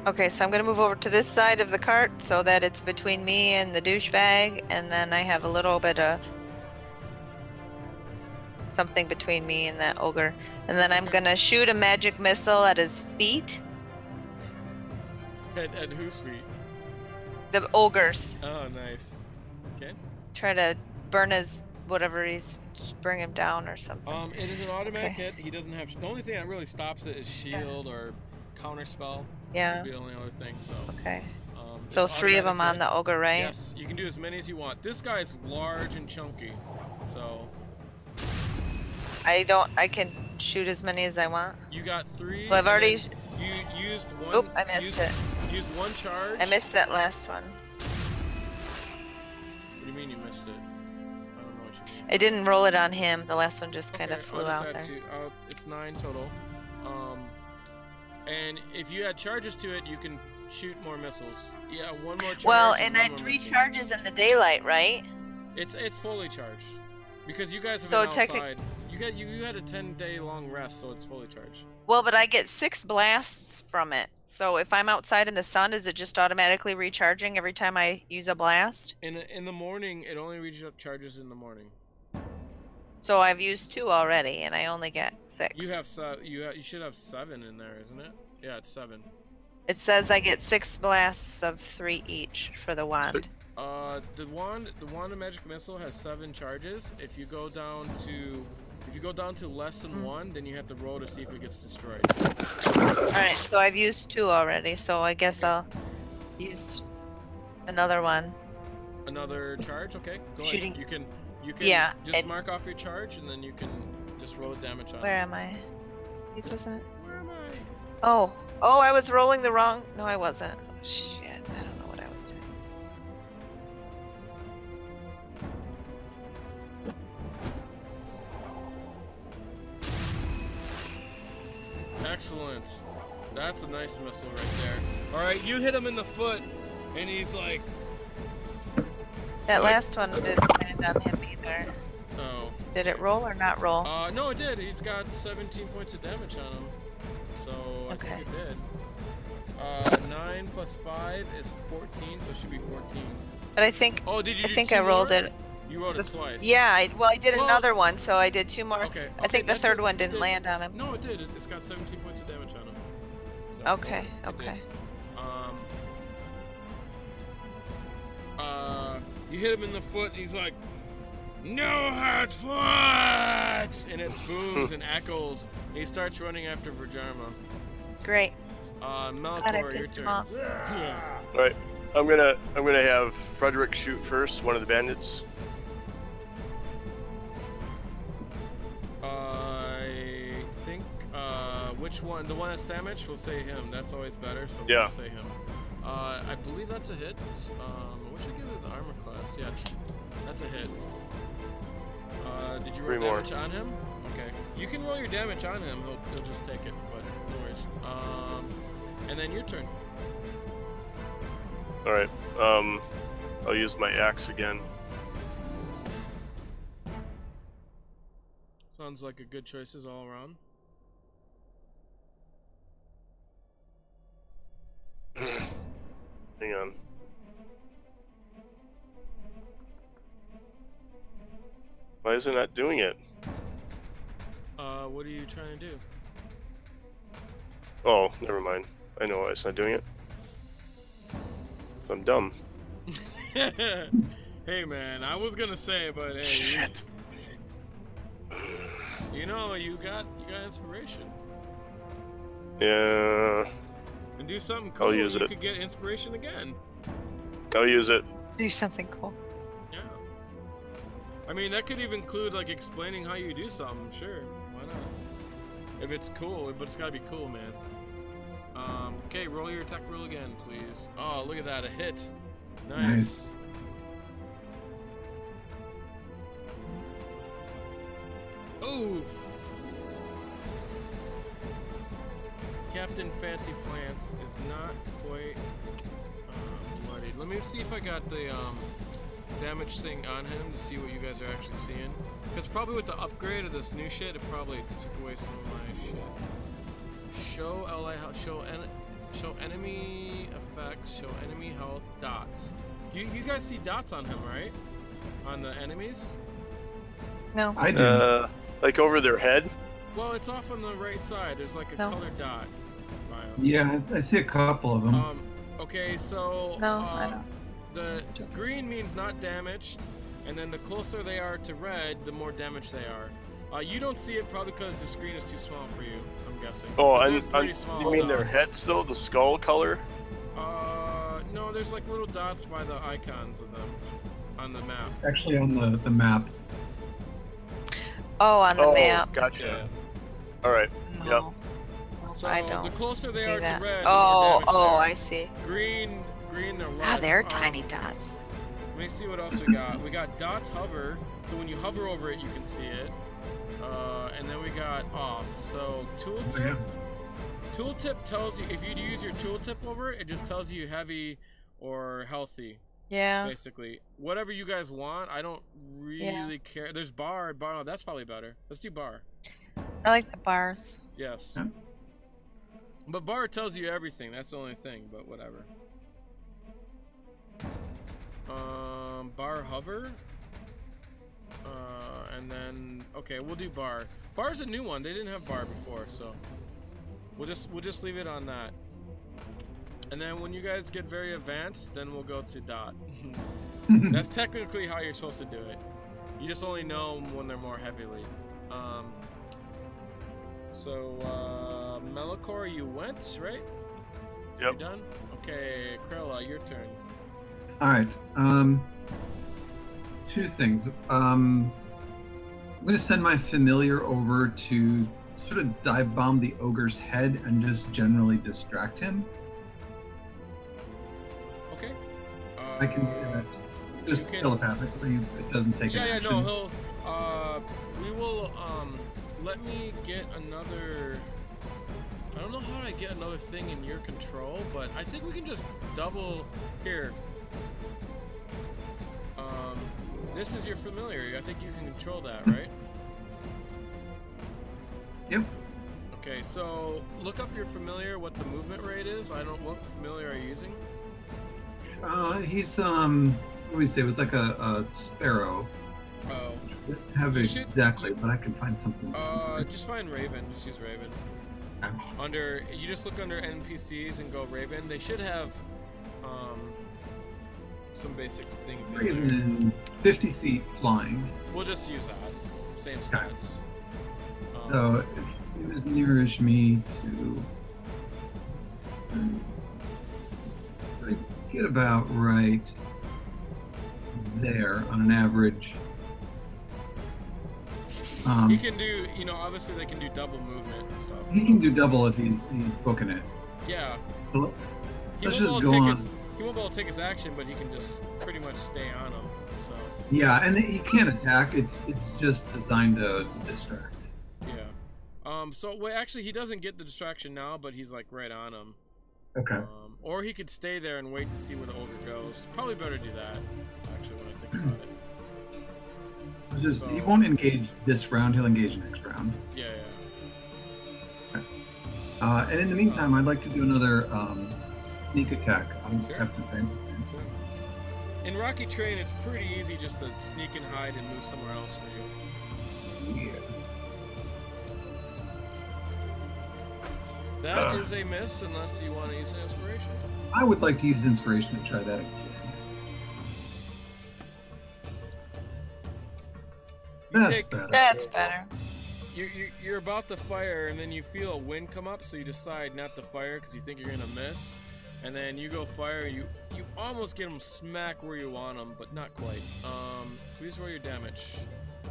Speaker 2: Okay, so I'm gonna move over to this side of the cart so that it's between me and the douchebag, and then I have a little bit of something between me and that ogre. And then I'm gonna shoot a magic missile at his feet.
Speaker 1: At whose feet?
Speaker 2: The ogre's.
Speaker 1: Oh, nice. Okay.
Speaker 2: Try to burn his whatever he's bring him down or something.
Speaker 1: It is an automatic hit. He doesn't have. The only thing that really stops it is shield or counter spell.
Speaker 2: Yeah.
Speaker 1: Would be the only other thing. So.
Speaker 2: Okay.
Speaker 1: It's
Speaker 2: So 3 of them on
Speaker 1: automatic
Speaker 2: the ogre, right?
Speaker 1: hit. Yes, you can do as many as you want. This guy's large and chunky, so.
Speaker 2: I can shoot as many as I want.
Speaker 1: You got 3.
Speaker 2: Well, I've already.
Speaker 1: You used one.
Speaker 2: Oop! I missed it.
Speaker 1: Used one charge.
Speaker 2: I missed that last one.
Speaker 1: What do you mean you missed it? I don't know what you mean.
Speaker 2: I didn't roll it on him. The last one just kind of
Speaker 1: Okay,
Speaker 2: flew
Speaker 1: I'll
Speaker 2: out
Speaker 1: just
Speaker 2: there.
Speaker 1: add it's 9 total. And if you add charges to it, you can shoot more missiles. Yeah, one more charge.
Speaker 2: Well, and
Speaker 1: one
Speaker 2: it
Speaker 1: more missile.
Speaker 2: recharges in the daylight, right?
Speaker 1: It's fully charged because you guys have
Speaker 2: So
Speaker 1: been outside. You had a 10-day long rest, so it's fully charged.
Speaker 2: Well, but I get 6 blasts from it. So if I'm outside in the sun, is it just automatically recharging every time I use a blast?
Speaker 1: In the morning, it only recharges in the morning.
Speaker 2: So I've used 2 already, and I only get 6.
Speaker 1: You have you should have 7 in there, isn't it? Yeah, it's 7.
Speaker 2: It says I get 6 blasts of 3 each for the wand.
Speaker 1: The wand of magic missile has 7 charges. If you go down to less than 1, then you have to roll to see if it gets destroyed.
Speaker 2: Alright, so I've used 2 already, so I guess I'll use another one.
Speaker 1: Another charge? Okay, go
Speaker 2: Shooting.
Speaker 1: ahead. You can
Speaker 2: Yeah,
Speaker 1: just mark off your charge, and then you can just roll damage on
Speaker 2: Where
Speaker 1: it.
Speaker 2: am I? It doesn't.
Speaker 1: Where am I?
Speaker 2: Oh, I was rolling the wrong. No, I wasn't. Shit, I don't know what I was doing.
Speaker 1: Excellent. That's a nice missile right there. Alright, you hit him in the foot, and he's like...
Speaker 2: That last one didn't land on him either.
Speaker 1: Oh.
Speaker 2: Did it roll or not roll?
Speaker 1: No, it did. He's got 17 points of damage on him. So, I think it did. 9 plus 5 is 14, so it should be 14.
Speaker 2: But I think...
Speaker 1: Oh, did you
Speaker 2: I
Speaker 1: do
Speaker 2: think
Speaker 1: 2
Speaker 2: I rolled
Speaker 1: more?
Speaker 2: it.
Speaker 1: You rolled it twice.
Speaker 2: Yeah, I did another one, so I did 2 more.
Speaker 1: Okay.
Speaker 2: I think the
Speaker 1: that's
Speaker 2: third
Speaker 1: it.
Speaker 2: one
Speaker 1: It
Speaker 2: didn't
Speaker 1: did.
Speaker 2: land on him.
Speaker 1: No, it did. It's got 17 points of damage on him. So,
Speaker 2: Okay,
Speaker 1: it
Speaker 2: okay.
Speaker 1: did. You hit him in the foot, and he's like, "No hard foot!" And it booms and echoes. And he starts running after Vhajjharma.
Speaker 2: Great.
Speaker 1: Malichor, your turn. Yeah.
Speaker 3: All right. I'm gonna have Frederick shoot first, one of the bandits.
Speaker 1: I think which one? The one that's damaged? We'll say him. That's always better. So
Speaker 3: Yeah.
Speaker 1: we'll say him. I believe that's a hit. What should I give it the armor class? Yeah, that's a hit. Did you roll
Speaker 3: 3 more.
Speaker 1: damage on him? Okay. You can roll your damage on him. He'll just take it. But no worries. And then your turn.
Speaker 3: All right. I'll use my axe again.
Speaker 1: Sounds like a good choices all around.
Speaker 3: Hang on. Why isn't that doing it?
Speaker 1: What are you trying to do?
Speaker 3: Oh, never mind. I know why it's not doing it. I'm dumb.
Speaker 1: Hey man, I was gonna say, but hey,
Speaker 3: Shit.
Speaker 1: you know, you got inspiration.
Speaker 3: Yeah.
Speaker 1: do something cool.
Speaker 3: I'll use
Speaker 1: you
Speaker 3: it.
Speaker 1: could get inspiration again.
Speaker 3: I'll use it.
Speaker 4: Do something cool.
Speaker 1: Yeah. I mean, that could even include like explaining how you do something. Sure, why not? If it's cool, but it's gotta be cool, man. Okay, roll your attack roll again, please. Oh, look at that, a hit. Nice. Oof. Captain Fancy Plants is not quite bloodied. Let me see if I got the damage thing on him to see what you guys are actually seeing. Because probably with the upgrade of this new shit, it probably took away some of my shit. Show enemy effects, show enemy health, dots. You guys see dots on him, right? On the enemies?
Speaker 2: No.
Speaker 5: I do.
Speaker 3: Like over their head?
Speaker 1: Well, it's off on the right side. There's like a colored dot.
Speaker 5: Yeah, I see a couple of them.
Speaker 1: Okay, so
Speaker 4: No, I don't.
Speaker 1: the green means not damaged, and then the closer they are to red, the more damaged they are. You don't see it probably because the screen is too small for you, I'm guessing.
Speaker 3: Oh,
Speaker 1: There's
Speaker 3: and
Speaker 1: pretty small
Speaker 3: you mean their
Speaker 1: dots.
Speaker 3: heads though? The skull color?
Speaker 1: No, there's like little dots by the icons of them on the map.
Speaker 5: Actually, on the map.
Speaker 2: Oh, on the map.
Speaker 3: Gotcha.
Speaker 1: Yeah.
Speaker 3: All right.
Speaker 2: No.
Speaker 3: Yep.
Speaker 1: So
Speaker 2: I don't
Speaker 1: the closer they
Speaker 2: see
Speaker 1: are
Speaker 2: that.
Speaker 1: to red,
Speaker 2: Oh,
Speaker 1: the more damaged
Speaker 2: I see.
Speaker 1: they are. Green, they're less.
Speaker 2: Ah, they're tiny dots.
Speaker 1: Let me see what else we got. We got dots hover, so when you hover over it, you can see it. And then we got off. So tooltip.
Speaker 5: Yeah.
Speaker 1: Tooltip tells you if you use your tooltip over it, it just tells you heavy or healthy.
Speaker 2: Yeah.
Speaker 1: Basically, whatever you guys want. I don't really care. There's bar. No, that's probably better. Let's do bar.
Speaker 2: I like the bars.
Speaker 1: Yes.
Speaker 5: Yeah.
Speaker 1: But bar tells you everything. That's the only thing. But whatever. Bar hover. And then okay, we'll do bar. Bar's a new one. They didn't have bar before, so we'll just leave it on that. And then when you guys get very advanced, then we'll go to dot. That's technically how you're supposed to do it. You just only know when they're more heavily. So Malichor, you went, right?
Speaker 3: Yep.
Speaker 1: You done? Okay, Criella, your turn.
Speaker 5: All right. Two things. I'm going to send my familiar over to sort of dive bomb the ogre's head and just generally distract him.
Speaker 1: Okay.
Speaker 5: I can do that just telepathically. It doesn't take an action.
Speaker 1: Yeah, no, he'll. We will. Let me get another. I don't know how to get another thing in your control, but I think we can just double here. This is your familiar. I think you can control that, right?
Speaker 5: Yep.
Speaker 1: Okay, so look up your familiar, what the movement rate is. What familiar are you using?
Speaker 5: He's what do we say? It was like a sparrow.
Speaker 1: Oh.
Speaker 5: I don't have it exactly, but I can find something.
Speaker 1: Just find Raven. Just use Raven.
Speaker 5: Okay.
Speaker 1: You just look under NPCs and go Raven. They should have some basic things in there.
Speaker 5: Raven, 50 feet flying.
Speaker 1: We'll just use that. Same stats.
Speaker 5: So it was nearish me to get about right there on an average.
Speaker 1: He can do, obviously they can do double movement and stuff.
Speaker 5: He can do double if he's booking it.
Speaker 1: Yeah.
Speaker 5: So
Speaker 1: He
Speaker 5: let's
Speaker 1: won't
Speaker 5: just
Speaker 1: be able
Speaker 5: go
Speaker 1: to
Speaker 5: on.
Speaker 1: he won't be able to take his action, but he can just pretty much stay on him. So.
Speaker 5: Yeah, and he can't attack. It's just designed to distract.
Speaker 1: Yeah. So actually, he doesn't get the distraction now, but he's like right on him.
Speaker 5: Okay.
Speaker 1: Or he could stay there and wait to see where the ogre goes. Probably better do that. Actually, when I think about it.
Speaker 5: He won't engage this round. He'll engage next round.
Speaker 1: Yeah.
Speaker 5: Okay. And in the meantime, I'd like to do another sneak attack on Captain Fancy Pants.
Speaker 1: In Rocky Train, it's pretty easy just to sneak and hide and move somewhere else for you.
Speaker 5: Yeah.
Speaker 1: That is a miss unless you want to use an inspiration.
Speaker 5: I would like to use inspiration to try that again.
Speaker 2: That's better.
Speaker 1: you're about to fire, and then you feel a wind come up, so you decide not to fire because you think you're gonna miss. And then you go fire, you almost get them smack where you want them, but not quite. Please roll your damage.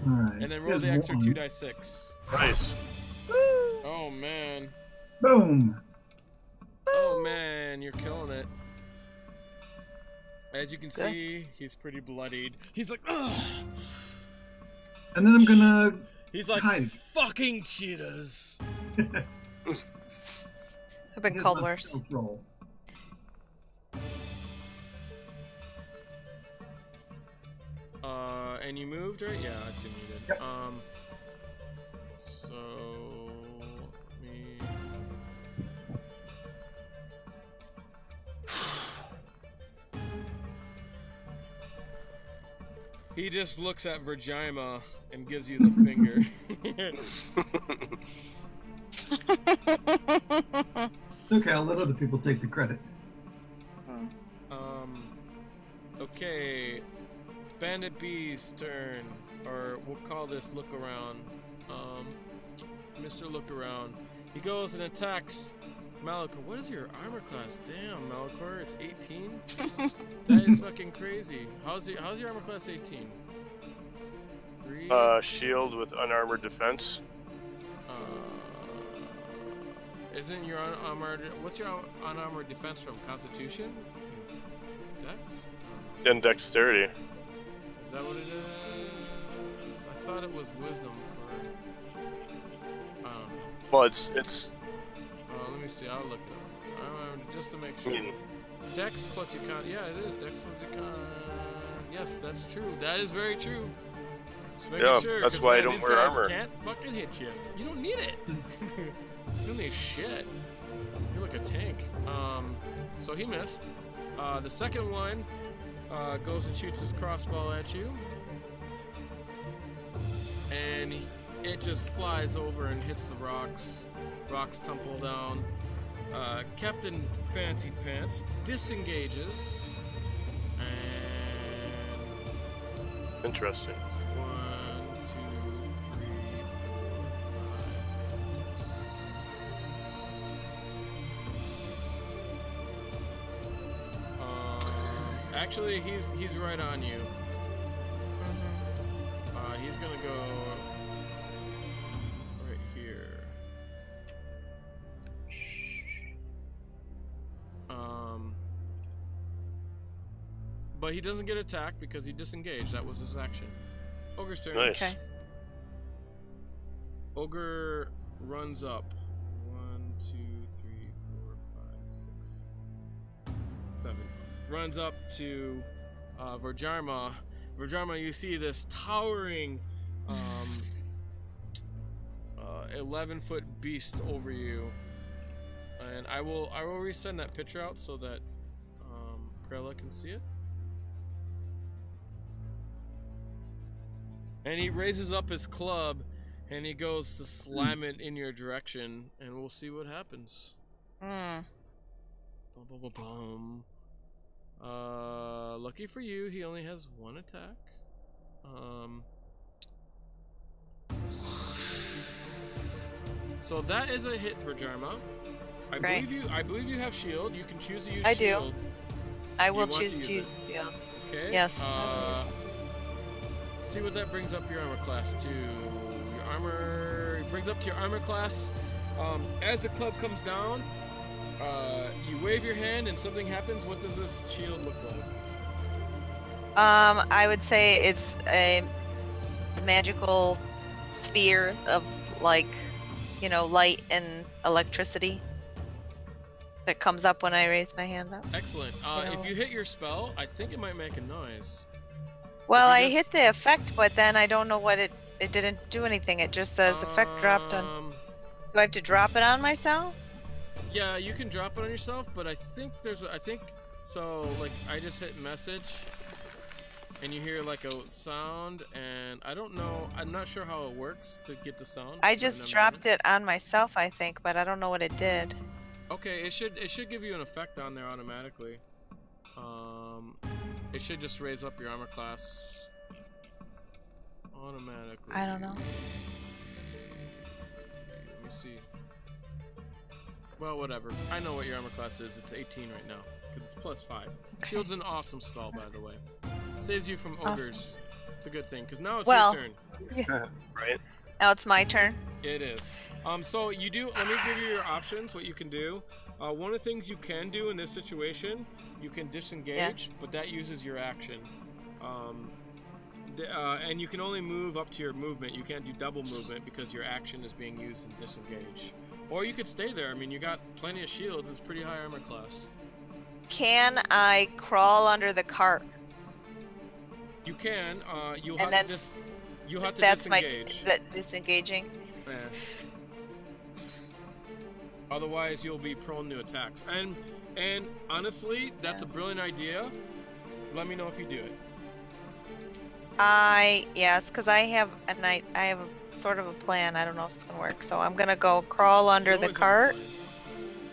Speaker 5: Alright.
Speaker 1: And then roll the extra 2d6.
Speaker 3: Nice.
Speaker 1: Oh man.
Speaker 5: Boom!
Speaker 1: Oh man, you're killing it. As you can see, he's pretty bloodied. He's like, ugh!
Speaker 5: And then I'm gonna...
Speaker 1: He's like,
Speaker 5: hide.
Speaker 1: fucking cheetahs!
Speaker 4: I've been called worse.
Speaker 5: Roll.
Speaker 1: And you moved, right? Yeah, I assume you did.
Speaker 5: Yep.
Speaker 1: So... me... He just looks at Vhajjharma and gives you the finger.
Speaker 5: It's okay, I'll let other people take the credit.
Speaker 1: Okay. Bandit B's turn. Or we'll call this look around. Mr. Look Around. He goes and attacks Malichor. What is your armor class? Damn, Malichor, it's 18? That is fucking crazy. How's your armor class 18? 3?
Speaker 3: Shield with unarmored defense.
Speaker 1: Isn't your unarmored... What's your unarmored defense from? Constitution? Dex?
Speaker 3: And dexterity.
Speaker 1: Is that what it is? I thought it was wisdom for...
Speaker 3: Well, it's
Speaker 1: let me see. I'll look it up. Just to make sure. Dex plus your con. Yeah, it is. Dex plus your con. Yes, that's true. That is very true. Just making sure.
Speaker 3: That's why I don't wear armor.
Speaker 1: Can't fucking hit you. You don't need it. You don't need shit. You're like a tank. So he missed. The second one goes and shoots his crossbow at you, and it just flies over and hits the rocks. Rocks tumble down. Captain Fancy Pants disengages. And...
Speaker 3: Interesting.
Speaker 1: 1, 2, 3, 4, 5, 6. Actually, he's right on you. He's gonna go... But he doesn't get attacked because he disengaged. That was his action. Ogre's turn.
Speaker 3: Nice.
Speaker 4: Okay.
Speaker 1: Oger runs up. 1, 2, 3, 4, 5, 6, 7. Runs up to Vhajjharma. Vhajjharma, you see this towering 11-foot beast over you. And I will resend that picture out so that Criella can see it. And he raises up his club, and he goes to slam it in your direction, and we'll see what happens. Bum, bum, bum, bum. Lucky for you, he only has 1 attack. So that is a hit, Vhajjharma. I believe you have shield. You can choose to use shield.
Speaker 4: I will choose to use shield.
Speaker 1: Okay.
Speaker 4: Yes.
Speaker 1: See what that brings up your armor class to. Your armor brings up to your armor class. As the club comes down, you wave your hand and something happens. What does this shield look like?
Speaker 4: I would say it's a magical sphere of light and electricity that comes up when I raise my hand up.
Speaker 1: Excellent. If you hit your spell, I think it might make a noise.
Speaker 4: Well, I hit the effect, but then I don't know what it didn't do anything. It just says effect dropped on. Do I have to drop it on myself?
Speaker 1: Yeah, you can drop it on yourself, but I think so. Like, I just hit message, and you hear like a sound, and I don't know. I'm not sure how it works to get the sound.
Speaker 4: I just dropped it on myself, I think, but I don't know what it did.
Speaker 1: Okay, it should give you an effect on there automatically. It should just raise up your armor class automatically.
Speaker 4: I don't know.
Speaker 1: me see. Well, whatever. I know what your armor class is. It's 18 right now because it's +5.
Speaker 2: Okay.
Speaker 1: Shield's an awesome spell, by the way. Saves you from
Speaker 2: Awesome.
Speaker 1: ogres. It's a good thing because now it's
Speaker 2: Well-
Speaker 1: your turn.
Speaker 3: Right?
Speaker 2: Now it's my turn.
Speaker 1: It is. So you do. Let me give you your options. What you can do. One of the things you can do in this situation, you can disengage, but that uses your action. And you can only move up to your movement. You can't do double movement because your action is being used in disengage. Or you could stay there. I mean, you got plenty of shields. It's pretty high armor class.
Speaker 2: Can I crawl under the cart?
Speaker 1: You can. You'll
Speaker 2: And
Speaker 1: have to
Speaker 2: that's-
Speaker 1: you'll have to
Speaker 2: That's
Speaker 1: disengage.
Speaker 2: Is that disengaging?
Speaker 1: Yeah. Otherwise, you'll be prone to attacks. And honestly, that's a brilliant idea. Let me know if you do it.
Speaker 2: Yes, because I have a sort of a plan. I don't know if it's gonna work, so I'm gonna go crawl under
Speaker 1: You
Speaker 2: the
Speaker 1: always have a
Speaker 2: cart
Speaker 1: plan.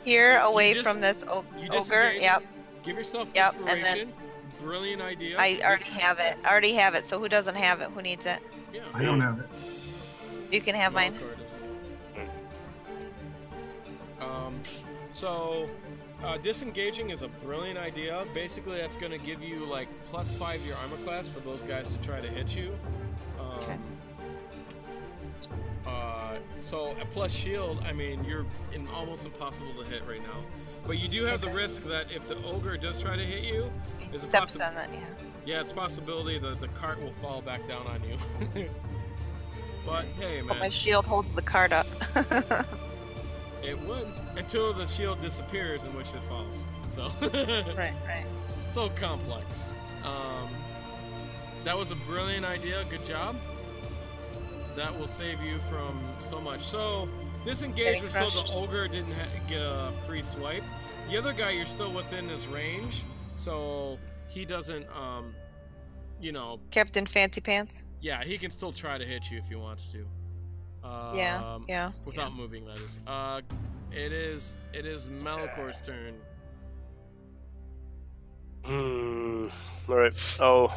Speaker 2: here, away
Speaker 1: dis-
Speaker 2: from this
Speaker 1: You
Speaker 2: ogre.
Speaker 1: disengage.
Speaker 2: Yep,
Speaker 1: Give yourself
Speaker 2: Yep, and then-
Speaker 1: inspiration. Brilliant idea.
Speaker 2: I already have it. I already have it. So who doesn't have it? Who needs it?
Speaker 1: Yeah.
Speaker 5: I don't have it.
Speaker 2: You can have mine.
Speaker 1: Malichor doesn't. So disengaging is a brilliant idea. Basically, that's going to give you like +5 to your armor class for those guys to try to hit you.
Speaker 2: Okay.
Speaker 1: So a plus shield, I mean, you're almost impossible to hit right now. But you do have the risk that if the ogre does try to hit you,
Speaker 2: He
Speaker 1: Is it
Speaker 2: steps
Speaker 1: possi-
Speaker 2: on that. Yeah.
Speaker 1: yeah, it's a possibility that the cart will fall back down on you. But hey,
Speaker 2: But my
Speaker 1: man,
Speaker 2: shield holds the cart up.
Speaker 1: it would until the shield disappears, in which it falls. So
Speaker 2: Right.
Speaker 1: so complex. That was a brilliant idea. Good job. That will save you from so much. So disengage
Speaker 2: Getting
Speaker 1: was so the
Speaker 2: crushed.
Speaker 1: ogre didn't get a free swipe. The other guy, you're still within his range, so he doesn't.
Speaker 2: Captain Fancy Pants.
Speaker 1: Yeah, he can still try to hit you if he wants to.
Speaker 2: Yeah.
Speaker 1: Without moving, that is. It is Malichor's turn.
Speaker 3: All right. Oh.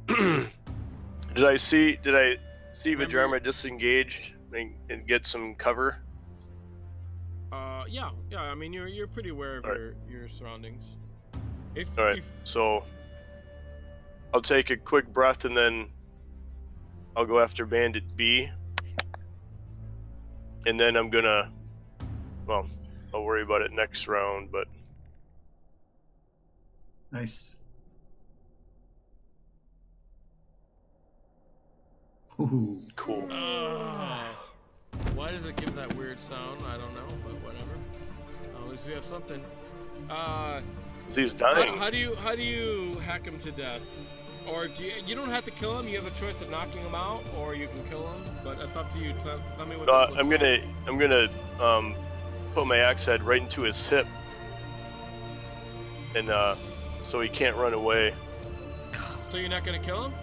Speaker 3: Did I see Vhajjharma disengage and get some cover?
Speaker 1: Yeah. I mean, you're pretty aware of
Speaker 3: Alright.
Speaker 1: your surroundings.
Speaker 3: All right. So I'll take a quick breath and then I'll go after Bandit B. And then I'm gonna, well, I'll worry about it next round, but
Speaker 5: Nice. Ooh.
Speaker 3: cool.
Speaker 1: Why does it give that weird sound? I don't know, but whatever. At least we have something.
Speaker 3: He's dying.
Speaker 1: How do you hack him to death? Or do you don't have to kill him. You have a choice of knocking him out, or you can kill him. But that's up to you. Tell me what this looks like.
Speaker 3: I'm gonna put my axe head right into his hip, and so he can't run away.
Speaker 1: So you're not gonna kill him?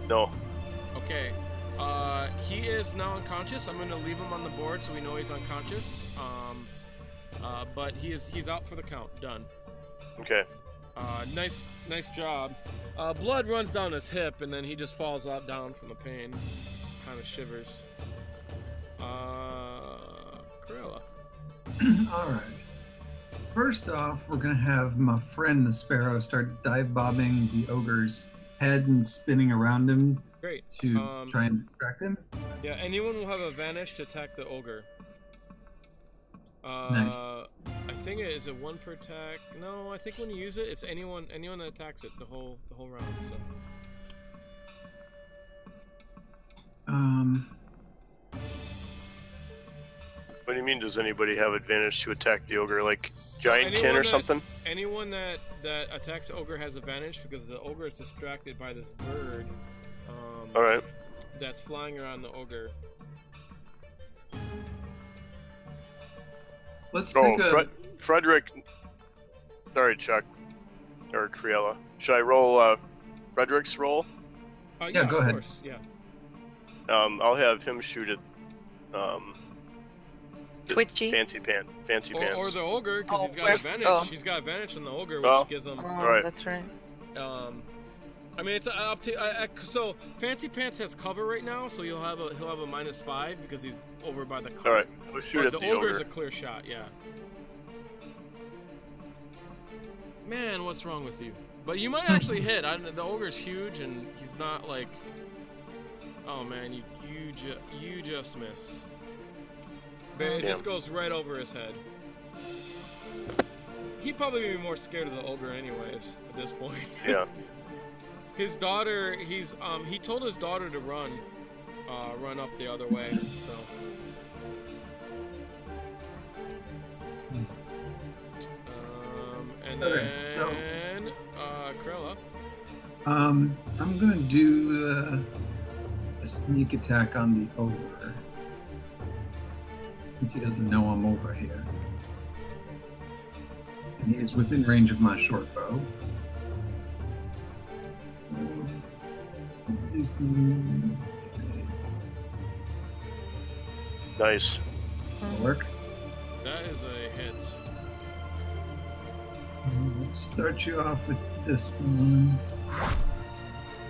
Speaker 3: No.
Speaker 1: Okay. He is now unconscious. I'm gonna leave him on the board so we know he's unconscious. But he's out for the count. Done.
Speaker 3: Okay.
Speaker 1: Nice job. Blood runs down his hip, and then he just falls out down from the pain. Kind of shivers. Criella.
Speaker 5: All right. First off, we're gonna have my friend the Sparrow start dive bobbing the ogre's head and spinning around him
Speaker 1: Great.
Speaker 5: to try and distract him.
Speaker 1: Yeah, anyone will have advantage to attack the ogre.
Speaker 5: Nice.
Speaker 1: I think is it one per attack? No, I think when you use it, it's anyone that attacks it the whole round. So.
Speaker 3: What do you mean? Does anybody have advantage to attack the ogre, like
Speaker 1: So
Speaker 3: giant kin
Speaker 1: anyone
Speaker 3: or
Speaker 1: that-
Speaker 3: something?
Speaker 1: Anyone that attacks the ogre has advantage because the ogre is distracted by this bird.
Speaker 3: All right.
Speaker 1: That's flying around the ogre.
Speaker 5: Let's
Speaker 3: Oh,
Speaker 5: take a.
Speaker 3: Frederick. Sorry, Chuck. Or Criella. Should I roll Frederick's roll?
Speaker 5: Yeah, go
Speaker 1: of
Speaker 5: ahead.
Speaker 1: course, yeah.
Speaker 3: I'll have him shoot at
Speaker 2: Twitchy.
Speaker 3: Fancy Pants.
Speaker 1: Or the ogre, because
Speaker 2: Oh,
Speaker 1: he's got
Speaker 2: where's-
Speaker 1: advantage.
Speaker 2: oh.
Speaker 1: He's got advantage on the ogre, which
Speaker 3: Oh.
Speaker 1: gives him.
Speaker 2: Oh,
Speaker 3: Alright.
Speaker 2: that's right.
Speaker 1: I mean, it's up to. So Fancy Pants has cover right now, so he'll have a -5 because he's over by the cart.
Speaker 3: All right, we'll shoot
Speaker 1: But
Speaker 3: at
Speaker 1: the
Speaker 3: the
Speaker 1: ogre is
Speaker 3: ogre.
Speaker 1: a clear shot. Yeah. Man, what's wrong with you? But you might actually hit. The ogre's huge, and he's not like. Oh man, you just miss. But it just goes right over his head. He'd probably be more scared of the ogre anyways at this point.
Speaker 3: Yeah.
Speaker 1: His daughter, he told his daughter to run up the other way. So. And then Criella.
Speaker 5: I'm gonna do a sneak attack on the ogre, since he doesn't know I'm over here. And he is within range of my short bow.
Speaker 3: Nice.
Speaker 5: Work.
Speaker 1: That is a hit.
Speaker 5: Let's start you off with this one.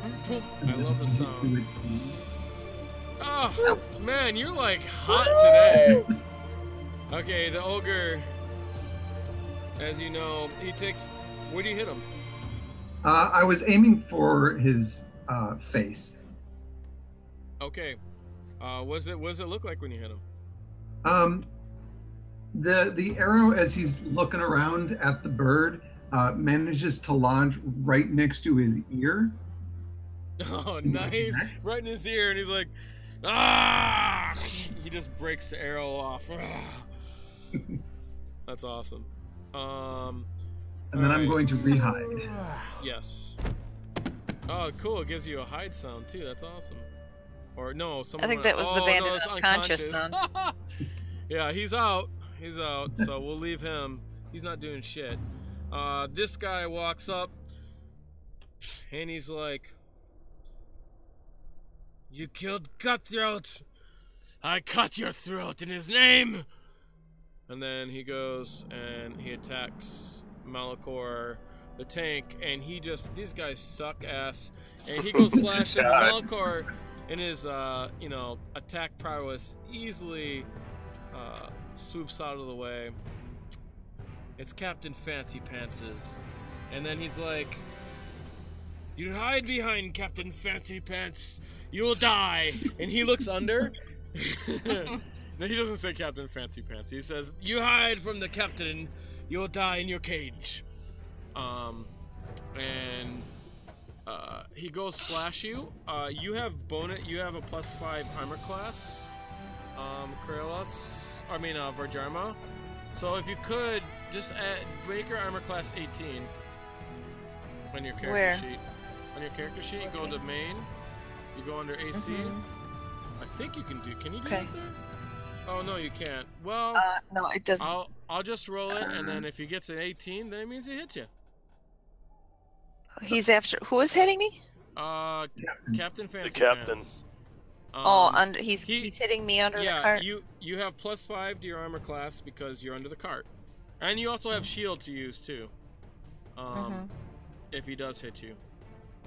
Speaker 1: I love the sound.
Speaker 5: Do it, please.
Speaker 1: Oh, man, you're like hot today. Okay, the ogre, as you know, he takes. Where do you hit him?
Speaker 5: I was aiming for his face.
Speaker 1: Okay. What does it look like when you hit him?
Speaker 5: The arrow, as he's looking around at the bird, manages to lodge right next to his ear.
Speaker 1: Oh, nice! Right in his ear, and he's like, ah! He just breaks the arrow off. That's awesome.
Speaker 5: And then I'm going to rehide.
Speaker 1: Yes. Oh, cool! It gives you a hide sound too. That's awesome. Or no, someone.
Speaker 2: I think that was the bandit
Speaker 1: it's
Speaker 2: unconscious sound.
Speaker 1: Yeah, he's out. He's out. So we'll leave him. He's not doing shit. This guy walks up, and he's like, "You killed Cutthroat. I cut your throat in his name." And then he goes and he attacks Malichor, the tank, and these guys suck ass. And he goes slashing Malichor in his, attack prowess, easily swoops out of the way. It's Captain Fancy Pants's. And then he's like, "You hide behind Captain Fancy Pants, you will die." And he looks under. No, he doesn't say Captain Fancy Pants. He says, "You hide from the captain, you will die in your cage." He goes slash you. You have a +5 armor class. Vhajjharma. So if you could just make your armor class 18 on your character sheet. On your character sheet, you go into main. You go under AC. I think you can do. Can you do that there? Oh no, you can't. Well,
Speaker 2: no, it doesn't.
Speaker 1: I'll just roll it, and then if he gets an 18, then it means he hits you.
Speaker 2: He's after. Who is hitting me?
Speaker 1: Captain Fancy
Speaker 3: The captain.
Speaker 1: Pants.
Speaker 2: He's hitting me under the cart.
Speaker 1: You have +5 to your armor class because you're under the cart, and you also have shield to use too. If he does hit you,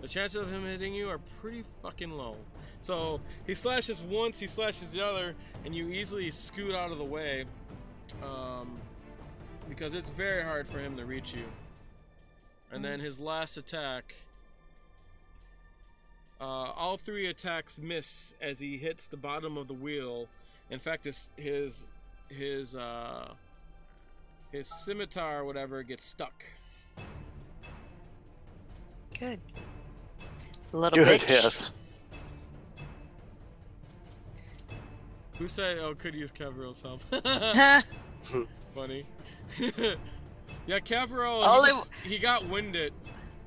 Speaker 1: the chances of him hitting you are pretty fucking low. So he slashes once, he slashes the other, and you easily scoot out of the way, because it's very hard for him to reach you. And then his last attack, all 3 attacks miss as he hits the bottom of the wheel. In fact, his scimitar or whatever gets stuck.
Speaker 2: Good. Little bitch.
Speaker 3: Yes.
Speaker 1: Who said, "Oh, could use Kevril's help"? Funny. Yeah, Kevril, he got winded.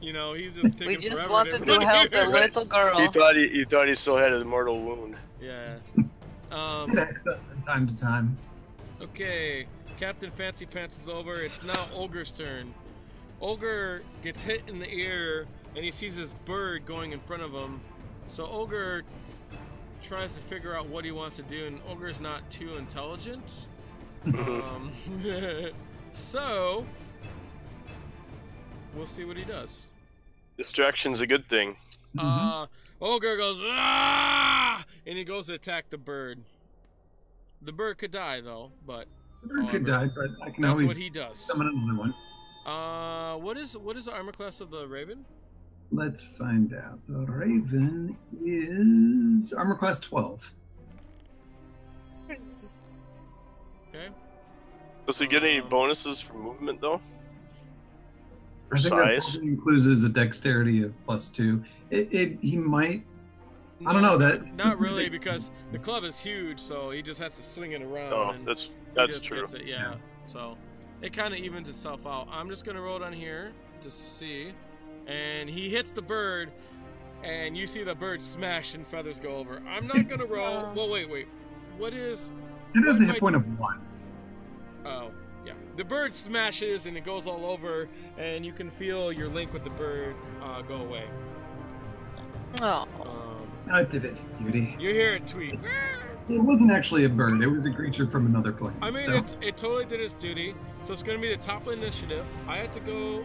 Speaker 1: You know, he's just taking
Speaker 2: We just
Speaker 1: forever
Speaker 2: wanted to help the little girl.
Speaker 3: He thought he still had a mortal wound.
Speaker 1: Yeah.
Speaker 5: It acts up from time to time.
Speaker 1: Okay, Captain Fancy Pants is over. It's now Oger's turn. Oger gets hit in the ear, and he sees this bird going in front of him. So Oger tries to figure out what he wants to do, and Oger's not too intelligent. So we'll see what he does.
Speaker 3: Distraction's a good thing.
Speaker 1: Ogre goes, ah! And he goes to attack the bird. The bird could die, though, but...
Speaker 5: The bird could die, but I can
Speaker 1: that's
Speaker 5: always
Speaker 1: what he does.
Speaker 5: summon another one.
Speaker 1: What is the armor class of the Raven?
Speaker 5: Let's find out. The Raven is armor class 12.
Speaker 1: Okay.
Speaker 3: Does he get any bonuses for movement, though? Or
Speaker 5: I think that
Speaker 3: size?
Speaker 5: includes a dexterity of +2. He might. I don't know that.
Speaker 1: Not really, because the club is huge, so he just has to swing it around.
Speaker 3: Oh,
Speaker 1: and
Speaker 3: that's
Speaker 1: just
Speaker 3: true.
Speaker 1: gets it, yeah. So it kind of evens itself out. I'm just gonna roll down here just to see, and he hits the bird, and you see the bird smash and feathers go over. I'm not gonna roll. Well, wait. What is?
Speaker 5: It has a hit point of 1.
Speaker 1: Oh, yeah. The bird smashes and it goes all over, and you can feel your link with the bird go away.
Speaker 2: Oh.
Speaker 5: I did it, Judy.
Speaker 1: You hear it tweet.
Speaker 5: It wasn't actually a bird. It was a creature from another plane.
Speaker 1: I mean,
Speaker 5: so.
Speaker 1: it totally did its duty. So it's going to be the top initiative. I had to go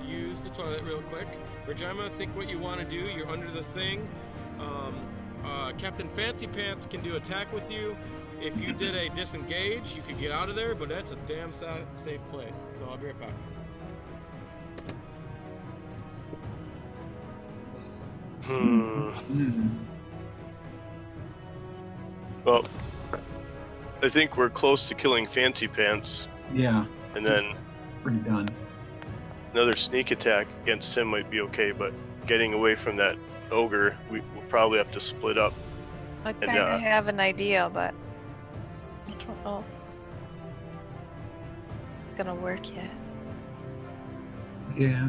Speaker 1: use the toilet real quick. Vhajjharma, think what you want to do. You're under the thing. Captain Fancy Pants can do attack with you. If you did a disengage, you could get out of there, but that's a damn safe place. So I'll be right back.
Speaker 3: Well, I think we're close to killing Fancy Pants.
Speaker 5: Yeah.
Speaker 3: And then
Speaker 5: pretty done.
Speaker 3: Another sneak attack against him might be okay, but getting away from that ogre, we'll probably have to split up.
Speaker 2: I kind of have an idea, but I don't know if it's gonna work yet.
Speaker 5: Yeah.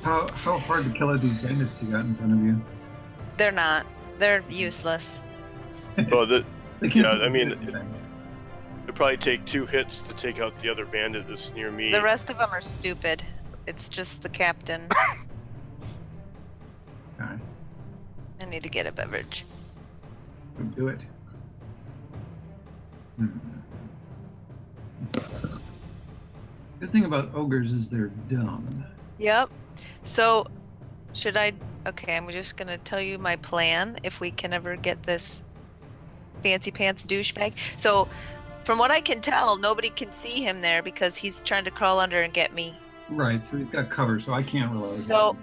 Speaker 5: How hard to kill are these bandits you got in front of you?
Speaker 2: They're not. They're useless.
Speaker 3: Well,
Speaker 5: They can't
Speaker 3: I mean,
Speaker 5: anything.
Speaker 3: it'd probably take 2 hits to take out the other bandit that's near me.
Speaker 2: The rest of them are stupid. It's just the captain.
Speaker 5: Okay.
Speaker 2: I need to get a beverage.
Speaker 5: Do it. Good thing about ogres is they're dumb.
Speaker 2: Yep. So, should I... Okay, I'm just gonna tell you my plan if we can ever get this Fancy Pants douchebag. So, from what I can tell, nobody can see him there because he's trying to crawl under and get me.
Speaker 5: Right, so he's got cover, so I can't rely on
Speaker 2: So,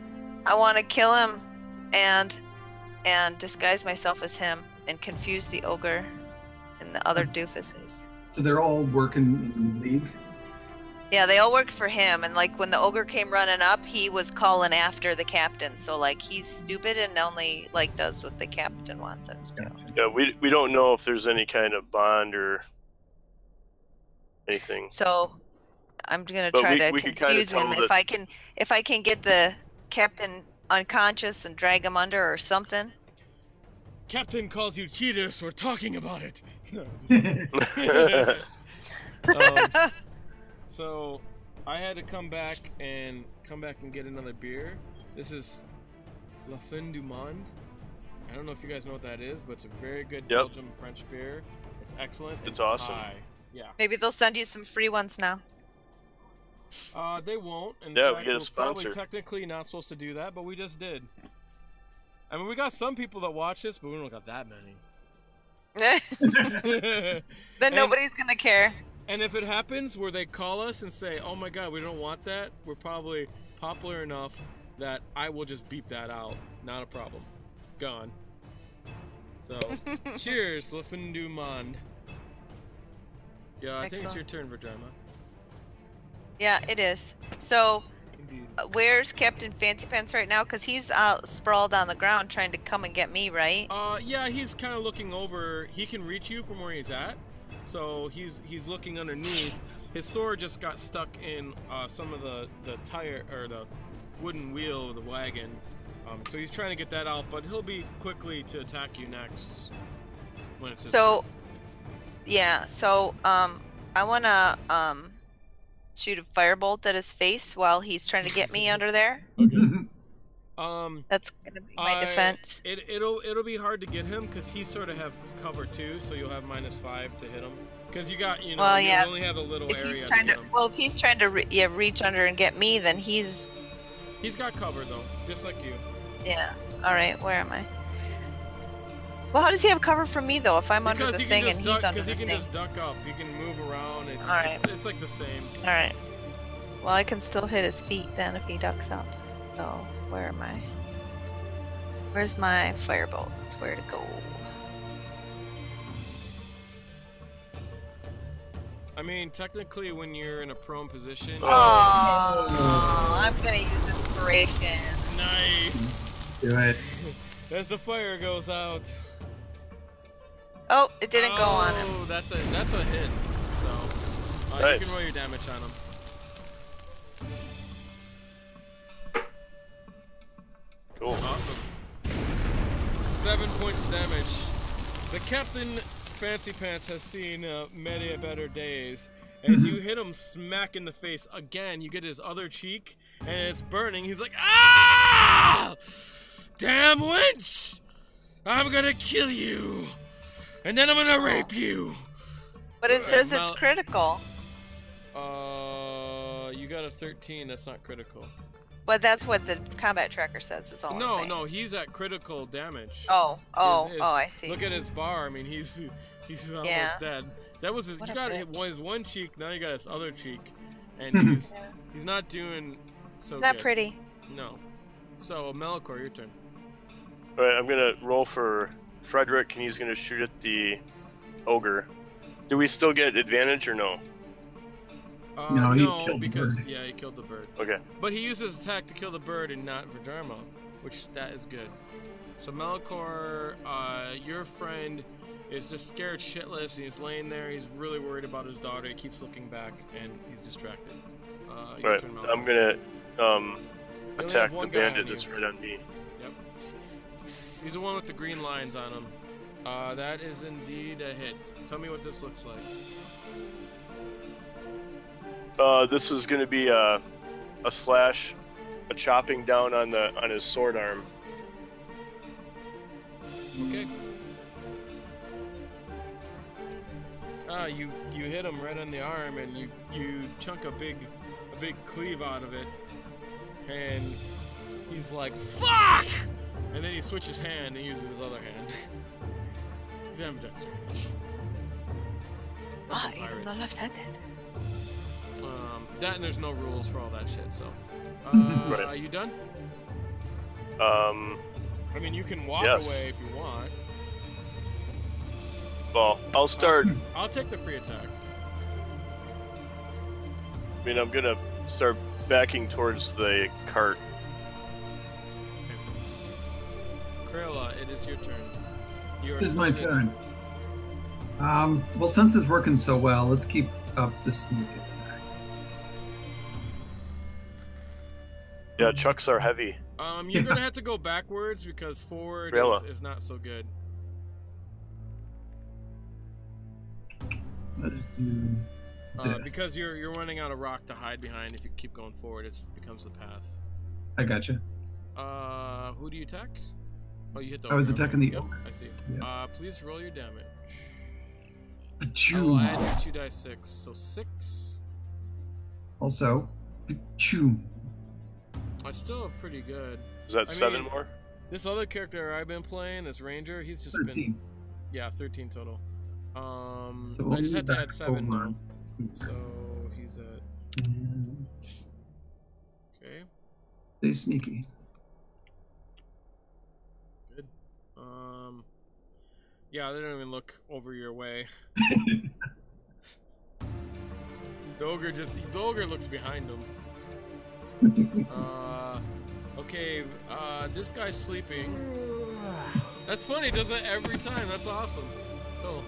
Speaker 2: I want to kill him and disguise myself as him and confuse the ogre and the other doofuses.
Speaker 5: So they're all working in the league?
Speaker 2: Yeah, they all worked for him, and like when the ogre came running up, he was calling after the captain. So like he's stupid and only like does what the captain wants him to do.
Speaker 5: Gotcha.
Speaker 3: Yeah, we don't know if there's any kind of bond or anything.
Speaker 2: So I'm gonna
Speaker 3: But
Speaker 2: try
Speaker 3: we
Speaker 2: to
Speaker 3: could kinda
Speaker 2: confuse him
Speaker 3: tell
Speaker 2: if I can get the captain unconscious and drag him under or something.
Speaker 1: Captain calls you cheaters. We're talking about it. So I had to come back and get another beer. This is La Fin du Monde. I don't know if you guys know what that is, but it's a very good Belgian French beer. It's excellent.
Speaker 3: It's awesome.
Speaker 1: High. Yeah.
Speaker 2: Maybe they'll send you some free ones now.
Speaker 1: They won't. In
Speaker 3: Yeah,
Speaker 1: fact,
Speaker 3: we get a
Speaker 1: we're probably
Speaker 3: sponsor.
Speaker 1: technically not supposed to do that, but we just did. I mean, we got some people that watch this, but we don't got that many.
Speaker 2: Then nobody's gonna care.
Speaker 1: And if it happens where they call us and say, "Oh my God, we don't want that," we're probably popular enough that I will just beep that out. Not a problem. Gone. So, cheers, Le Fin du Monde. Yeah, I think it's your turn, Vhajjharma.
Speaker 2: Yeah, it is. So,
Speaker 1: Indeed.
Speaker 2: where's Captain Fancy Pants right now? Because he's out sprawled on the ground trying to come and get me, right?
Speaker 1: Yeah, he's kind of looking over. He can reach you from where he's at. So he's looking underneath. His sword just got stuck in some of the tire or the wooden wheel of the wagon. So he's trying to get that out, but he'll be quickly to attack you next when it's his turn.
Speaker 2: Yeah. So I wanna shoot a firebolt at his face while he's trying to get me under there.
Speaker 1: Okay.
Speaker 2: That's gonna be my defense.
Speaker 1: It'll be hard to get him because he sort of has cover too, so you'll have -5 to hit him. Because you got, you know,
Speaker 2: Well,
Speaker 1: you
Speaker 2: yeah.
Speaker 1: only have a little
Speaker 2: If
Speaker 1: area
Speaker 2: he's
Speaker 1: to
Speaker 2: trying
Speaker 1: get
Speaker 2: to,
Speaker 1: him.
Speaker 2: well, if he's trying to reach under and get me, then he's.
Speaker 1: He's got cover though, just like you.
Speaker 2: Yeah. All right. Where am I? Well, how does he have cover from me though? If I'm under the thing and he's under the
Speaker 1: Because he
Speaker 2: thing.
Speaker 1: can just duck up. He can move around. It's,
Speaker 2: All right.
Speaker 1: it's like the same.
Speaker 2: All right. Well, I can still hit his feet then if he ducks up. So where am I? Where's my firebolt? Where to go?
Speaker 1: I mean, technically, when you're in a prone position.
Speaker 2: Oh, I'm gonna use inspiration.
Speaker 1: Nice.
Speaker 5: Do it.
Speaker 1: As the fire goes out.
Speaker 2: Oh, it didn't go on him.
Speaker 1: Oh, that's a hit. So
Speaker 3: Nice.
Speaker 1: you can roll your damage on him.
Speaker 3: Cool.
Speaker 1: Awesome. 7 points of damage. The Captain Fancy Pants has seen many better days. As you hit him smack in the face again, you get his other cheek, and it's burning. He's like, ah! Damn wench! I'm gonna kill you! And then I'm gonna rape you!
Speaker 2: But it says
Speaker 1: Mal-
Speaker 2: it's critical.
Speaker 1: You got a 13, that's not critical.
Speaker 2: But that's what the combat tracker says. Is all I'm saying.
Speaker 1: No, he's at critical damage.
Speaker 2: Oh,
Speaker 1: His-
Speaker 2: I see.
Speaker 1: Look at his bar. I mean, he's almost
Speaker 2: Yeah.
Speaker 1: dead. That was his.
Speaker 2: What
Speaker 1: You
Speaker 2: a
Speaker 1: got
Speaker 2: bitch.
Speaker 1: his one cheek. Now you got his other cheek, and he's not doing so
Speaker 2: It's not
Speaker 1: good.
Speaker 2: pretty.
Speaker 1: No. So Malichor, your turn.
Speaker 3: All right, I'm gonna roll for Frederick, and he's gonna shoot at the ogre. Do we still get advantage or no?
Speaker 5: No, he killed the
Speaker 1: because
Speaker 5: bird.
Speaker 1: yeah, he killed the bird.
Speaker 3: Okay.
Speaker 1: But he used his attack to kill the bird and not Vhajjharma, which that is good. So Malichor, your friend is just scared shitless, and he's laying there. He's really worried about his daughter. He keeps looking back, and he's distracted. Your
Speaker 3: Right.
Speaker 1: turn, Malichor.
Speaker 3: I'm gonna
Speaker 1: You only
Speaker 3: attack
Speaker 1: have one
Speaker 3: the
Speaker 1: guy on
Speaker 3: bandit
Speaker 1: you.
Speaker 3: that's right on me.
Speaker 1: Yep. He's the one with the green lines on him. That is indeed a hit. Tell me what this looks like.
Speaker 3: This is gonna be a slash, a chopping down on his sword arm.
Speaker 1: Okay. You hit him right on the arm, and you chunk a big cleave out of it, and he's like, "Fuck!" And then he switches hand and uses his other hand. He's ambidextrous.
Speaker 2: Ah,
Speaker 1: Fucking
Speaker 2: even the
Speaker 1: pirates.
Speaker 2: left-handed.
Speaker 1: That and there's no rules for all that shit. So,
Speaker 3: Right.
Speaker 1: are you done?
Speaker 3: I
Speaker 1: mean, you can walk
Speaker 3: Yes.
Speaker 1: away if you want.
Speaker 3: Well, I'll start.
Speaker 1: I'll take the free attack.
Speaker 3: I mean, I'm gonna start backing towards the cart.
Speaker 1: Criella, it is your turn. You are
Speaker 5: This is my
Speaker 1: still
Speaker 5: turn. Well, since it's working so well, let's keep up the sneak attack.
Speaker 3: Yeah, chucks are heavy.
Speaker 1: You're gonna have to go backwards because forward
Speaker 3: Criella.
Speaker 1: is not so good.
Speaker 5: Let's do this.
Speaker 1: Because you're running out of rock to hide behind. If you keep going forward, it becomes the path.
Speaker 5: I gotcha.
Speaker 1: Who do you attack? Oh, you hit the.
Speaker 5: I was
Speaker 1: ogre.
Speaker 5: attacking the
Speaker 1: Yep,
Speaker 5: ogre.
Speaker 1: I see.
Speaker 5: Yeah.
Speaker 1: Please roll your damage. I
Speaker 5: Achoo.
Speaker 1: will add your 2d6, so 6.
Speaker 5: Also, achoo.
Speaker 1: That's still pretty good.
Speaker 3: Is that
Speaker 1: I
Speaker 3: 7
Speaker 1: mean-
Speaker 3: more?
Speaker 1: This other character I've been playing, this ranger, he's just
Speaker 5: 13.
Speaker 1: been 13 total.
Speaker 5: So
Speaker 1: I just had to
Speaker 5: back
Speaker 1: add 7
Speaker 5: over.
Speaker 1: now. So he's at
Speaker 5: And
Speaker 1: okay.
Speaker 5: stay sneaky.
Speaker 1: Good. Yeah, they don't even look over your way. The ogre looks behind him. Okay, this guy's sleeping. That's funny, does that every time. That's awesome. Cool.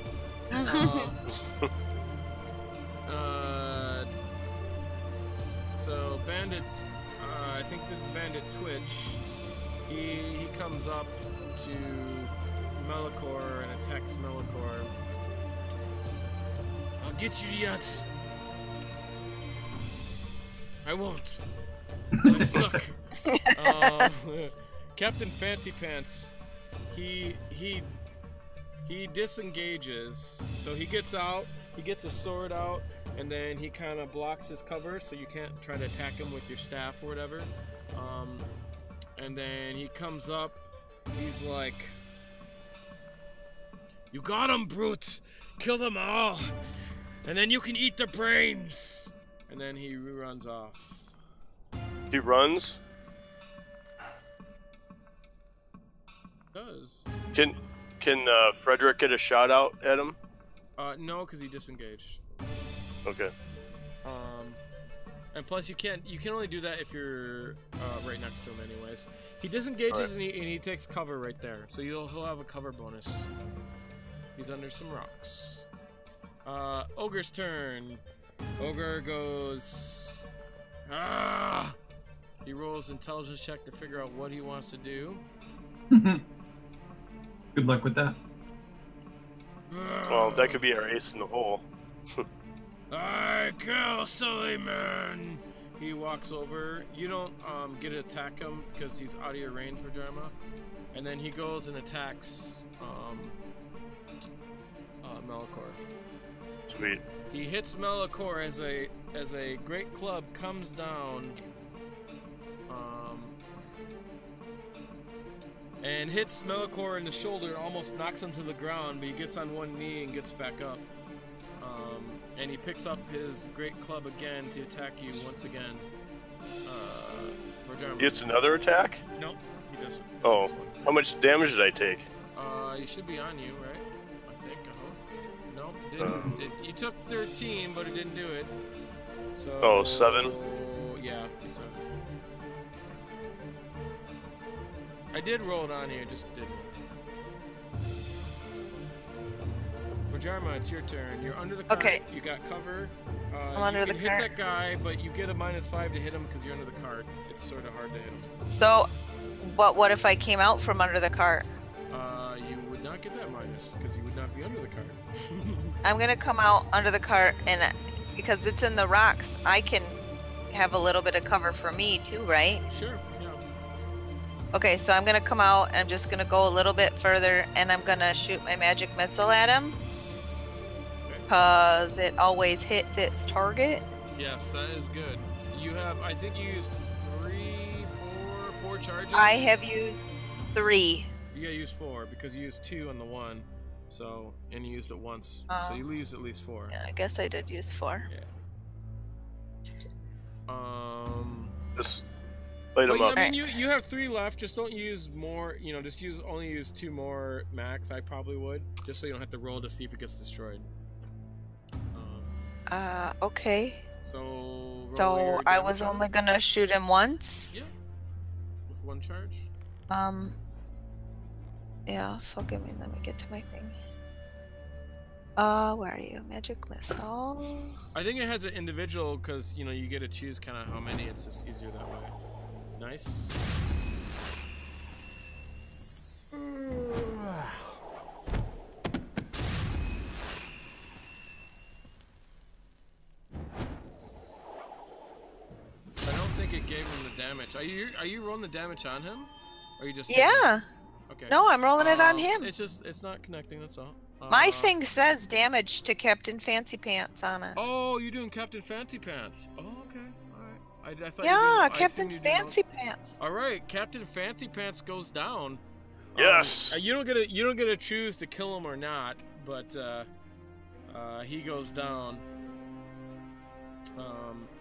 Speaker 1: So Bandit, I think this is Bandit Twitch. He comes up to Malichor and attacks Malichor. I'll get you, Yutz. I won't. I suck. Captain Fancy Pants, he disengages. So he gets out, he gets a sword out, and then he kind of blocks his cover so you can't try to attack him with your staff or whatever. And then he comes up, he's like, "You got him, brute! Kill them all! And then you can eat their brains!" And then he runs off.
Speaker 3: He runs?
Speaker 1: Does.
Speaker 3: Can Frederick get a shot out at him?
Speaker 1: No, because he disengaged.
Speaker 3: Okay.
Speaker 1: And plus you can only do that if you're right next to him anyways. He disengages and he takes cover right there. So he'll have a cover bonus. He's under some rocks. Ogre's turn. Ogre goes... Ah! He rolls intelligence check to figure out what he wants to do.
Speaker 5: Good luck with that.
Speaker 3: Well, that could be our ace in the hole.
Speaker 1: I kill Suleiman! He walks over. You don't get to attack him because he's out of your range, Vhajjharma. And then he goes and attacks Malichor.
Speaker 3: Sweet.
Speaker 1: He hits Malichor as a great club comes down and hits Malichor in the shoulder and almost knocks him to the ground, but he gets on one knee and gets back up. And he picks up his great club again to attack you once again.
Speaker 3: It's another attack?
Speaker 1: Nope, he doesn't.
Speaker 3: Oh, how much damage did I take?
Speaker 1: He should be on you, right? I think, I hope. Nope, didn't. You took 13, but it didn't do it. So.
Speaker 3: Oh, 7?
Speaker 1: Yeah, 7. I did roll it on you, just didn't. Vhajjharma, it's your turn. You're under the cart.
Speaker 2: Okay.
Speaker 1: You got cover.
Speaker 2: I'm under the
Speaker 1: cart. You can hit that guy, but you get a -5 to hit him because you're under the cart. It's sort of hard to hit him.
Speaker 2: So, what if I came out from under the cart?
Speaker 1: You would not get that minus because you would not be under the cart.
Speaker 2: I'm gonna come out under the cart, and because it's in the rocks, I can have a little bit of cover for me too, right?
Speaker 1: Sure. Yeah.
Speaker 2: Okay, so I'm gonna come out, and I'm just gonna go a little bit further, and I'm gonna shoot my magic missile at him. Because it always hits its target.
Speaker 1: Yes, that is good. You have, I think you used 4 charges?
Speaker 2: I have used 3.
Speaker 1: You gotta use 4 because you used 2 on the one. So, and you used it once. So you used at least 4.
Speaker 2: Yeah, I guess I did use 4.
Speaker 1: Yeah.
Speaker 3: Just light them up.
Speaker 1: I mean, you have 3 left. Just don't use more. You know, just only use 2 more max. I probably would, just so you don't have to roll to see if it gets destroyed.
Speaker 2: Okay.
Speaker 1: So
Speaker 2: I was only gonna shoot him once?
Speaker 1: Yeah. With 1 charge?
Speaker 2: Yeah, so let me get to my thing. Where are you? Magic missile?
Speaker 1: I think it has an individual because, you know, you get to choose kind of how many. It's just easier that way. Nice. I don't think it gave him the damage. Are you rolling the damage on him? Or are you just
Speaker 2: Yeah.
Speaker 1: Okay.
Speaker 2: No, I'm rolling it on him.
Speaker 1: It's not connecting, that's all.
Speaker 2: My thing says damage to Captain Fancy Pants on it.
Speaker 1: Oh, you're doing Captain Fancy Pants. Oh, okay. Alright. I thought
Speaker 2: yeah,
Speaker 1: you did,
Speaker 2: Captain Fancy Pants.
Speaker 1: Alright, Captain Fancy Pants goes down.
Speaker 3: Yes.
Speaker 1: You don't get to choose to kill him or not, but he goes down.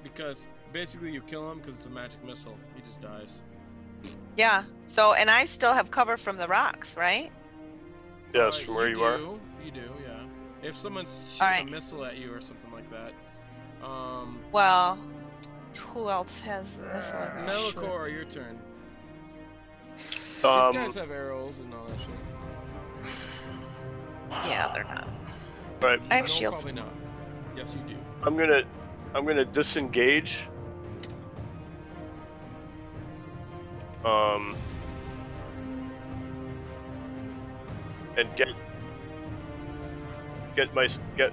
Speaker 1: Because basically you kill him because it's a magic missile. He just dies.
Speaker 2: Yeah. So, and I still have cover from the rocks, right?
Speaker 3: Yes, from where you are.
Speaker 1: You do, yeah. If someone's shooting a missile at you or something like that.
Speaker 2: Well, who else has a missile?
Speaker 1: Malichor, your turn. These guys have arrows and all that shit.
Speaker 2: Yeah, they're not.
Speaker 3: Right.
Speaker 2: I have
Speaker 1: No,
Speaker 2: shields.
Speaker 1: probably not. Yes, you do.
Speaker 3: I'm gonna disengage. And get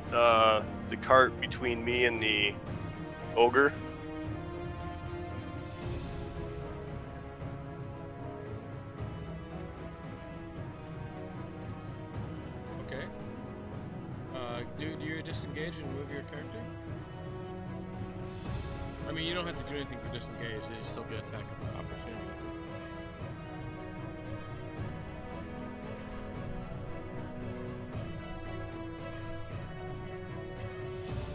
Speaker 3: the cart between me and the ogre.
Speaker 1: do your disengage and move your character? I mean, you don't have to do anything for disengage. You still get attack of opportunity.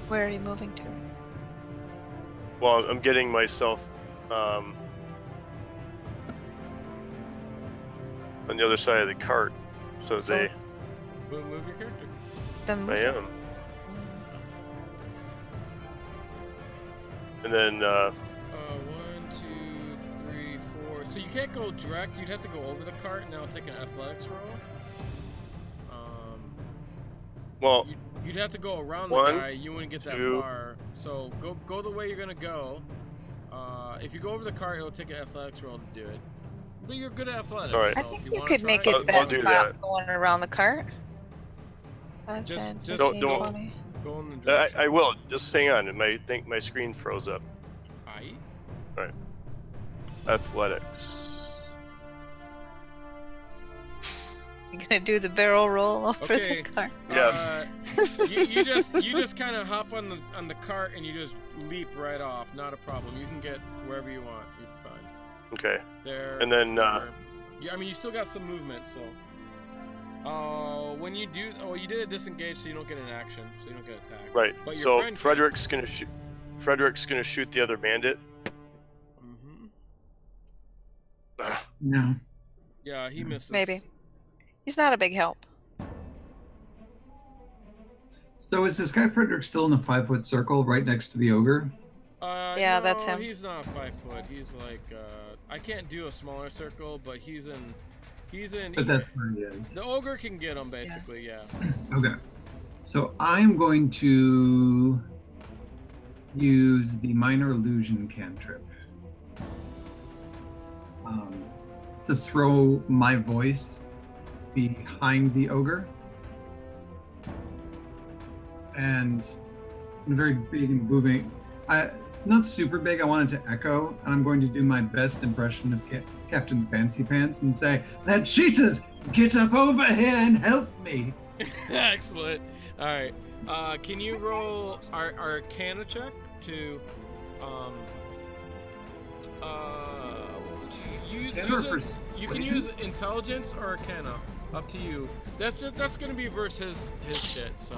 Speaker 2: Where are you moving to?
Speaker 3: Well, I'm getting myself on the other side of the cart, so they.
Speaker 1: Move your character.
Speaker 2: Then
Speaker 3: I am. And then.
Speaker 1: 1, 2, 3, 4. So you can't go direct. You'd have to go over the cart, and now take an athletics roll.
Speaker 3: Well.
Speaker 1: You'd have to go around
Speaker 3: One,
Speaker 1: the guy. You wouldn't get that far. So go the way you're gonna go. If you go over the cart, it'll take an athletics roll to do it. But you're good at athletics.
Speaker 3: All right.
Speaker 1: So
Speaker 2: I think
Speaker 1: if
Speaker 2: you could make
Speaker 1: try,
Speaker 2: it best
Speaker 3: do
Speaker 2: spot
Speaker 3: that.
Speaker 2: going around the cart.
Speaker 1: Just
Speaker 2: 10,
Speaker 3: don't-
Speaker 2: 15,
Speaker 3: don't-
Speaker 2: 20.
Speaker 1: go in the direction.
Speaker 3: I will. Just hang on. I think my screen froze up.
Speaker 1: Aye.
Speaker 3: Alright. Athletics.
Speaker 2: You gonna do the barrel roll over
Speaker 1: Okay.
Speaker 2: the cart?
Speaker 3: Yes.
Speaker 1: You just kind of hop on the cart and you just leap right off. Not a problem. You can get wherever you want. You're fine.
Speaker 3: Okay.
Speaker 1: There.
Speaker 3: And then,
Speaker 1: there. Yeah, I mean, you still got some movement, so. When you do, you did a disengage, so you don't get an action, so you don't get attacked.
Speaker 3: Right.
Speaker 1: But your
Speaker 3: So
Speaker 1: friend
Speaker 3: Frederick's gonna shoot. Frederick's gonna shoot the other bandit.
Speaker 5: No.
Speaker 1: Yeah, he misses.
Speaker 2: Maybe. He's not a big help.
Speaker 5: So is this guy Frederick still in the 5-foot circle right next to the ogre?
Speaker 2: Yeah,
Speaker 1: no,
Speaker 2: that's him.
Speaker 1: He's not 5 foot. He's like, I can't do a smaller circle, but he's in.
Speaker 5: But that's where he is.
Speaker 1: The ogre can get him basically. Yeah.
Speaker 5: Okay. So I'm going to use the minor illusion cantrip to throw my voice behind the ogre. And very big and moving. Not super big, I want it to echo, and I'm going to do my best impression of Captain Fancy Pants and say, "That cheetahs, get up over here and help me."
Speaker 1: Excellent. All right. Can you roll our Arcana check to use it? You can use intelligence or Arcana. Up to you. That's gonna be versus his shit. So.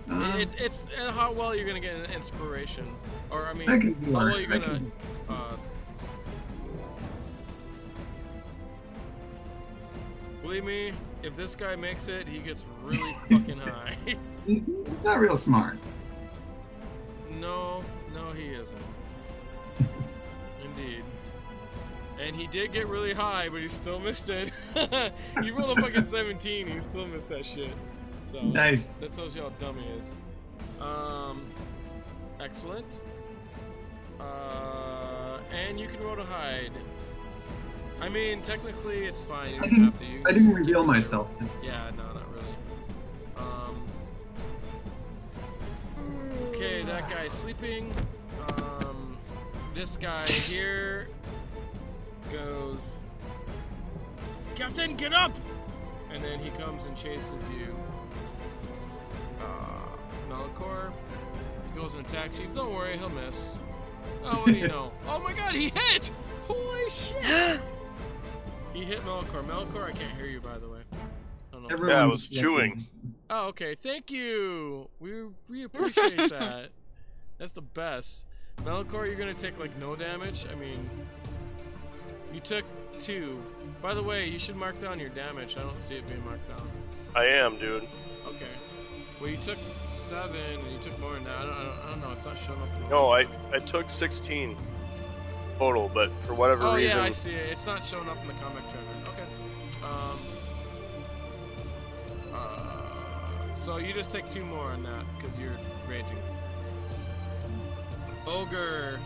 Speaker 1: It's how well you're gonna get an inspiration, or I mean, how well you're gonna. Believe me, if this guy makes it, he gets really fucking high.
Speaker 5: He's not real smart.
Speaker 1: No, he isn't. Indeed. And he did get really high, but he still missed it. He rolled a fucking 17, he still missed that shit. So
Speaker 5: Nice.
Speaker 1: That tells you how dumb he is. Excellent. And you can roll to hide. I mean, technically, it's fine. You don't have to.
Speaker 5: I didn't reveal myself to.
Speaker 1: Yeah, no, not really. Okay, that guy's sleeping. This guy here goes, "Captain, get up!" And then he comes and chases you. Malichor, he goes and attacks you. Don't worry, he'll miss. Oh, what do you know? Oh my god, he hit! Holy shit! He hit Malichor. Malichor, I can't hear you, by the way. I don't know.
Speaker 3: Yeah, I was chewing.
Speaker 1: Oh, okay. Thank you. We appreciate that. That's the best. Malichor, you're gonna take like no damage. I mean, you took 2. By the way, you should mark down your damage. I don't see it being marked down.
Speaker 3: I am, dude.
Speaker 1: Okay. Well, you took 7, and you took more than that. I don't know. It's not showing up. In the
Speaker 3: No,
Speaker 1: list.
Speaker 3: I took 16 total, but for whatever reason.
Speaker 1: Oh yeah, I see it. It's not showing up in the comic tracker. Okay. So you just take 2 more on that because you're raging. Ogre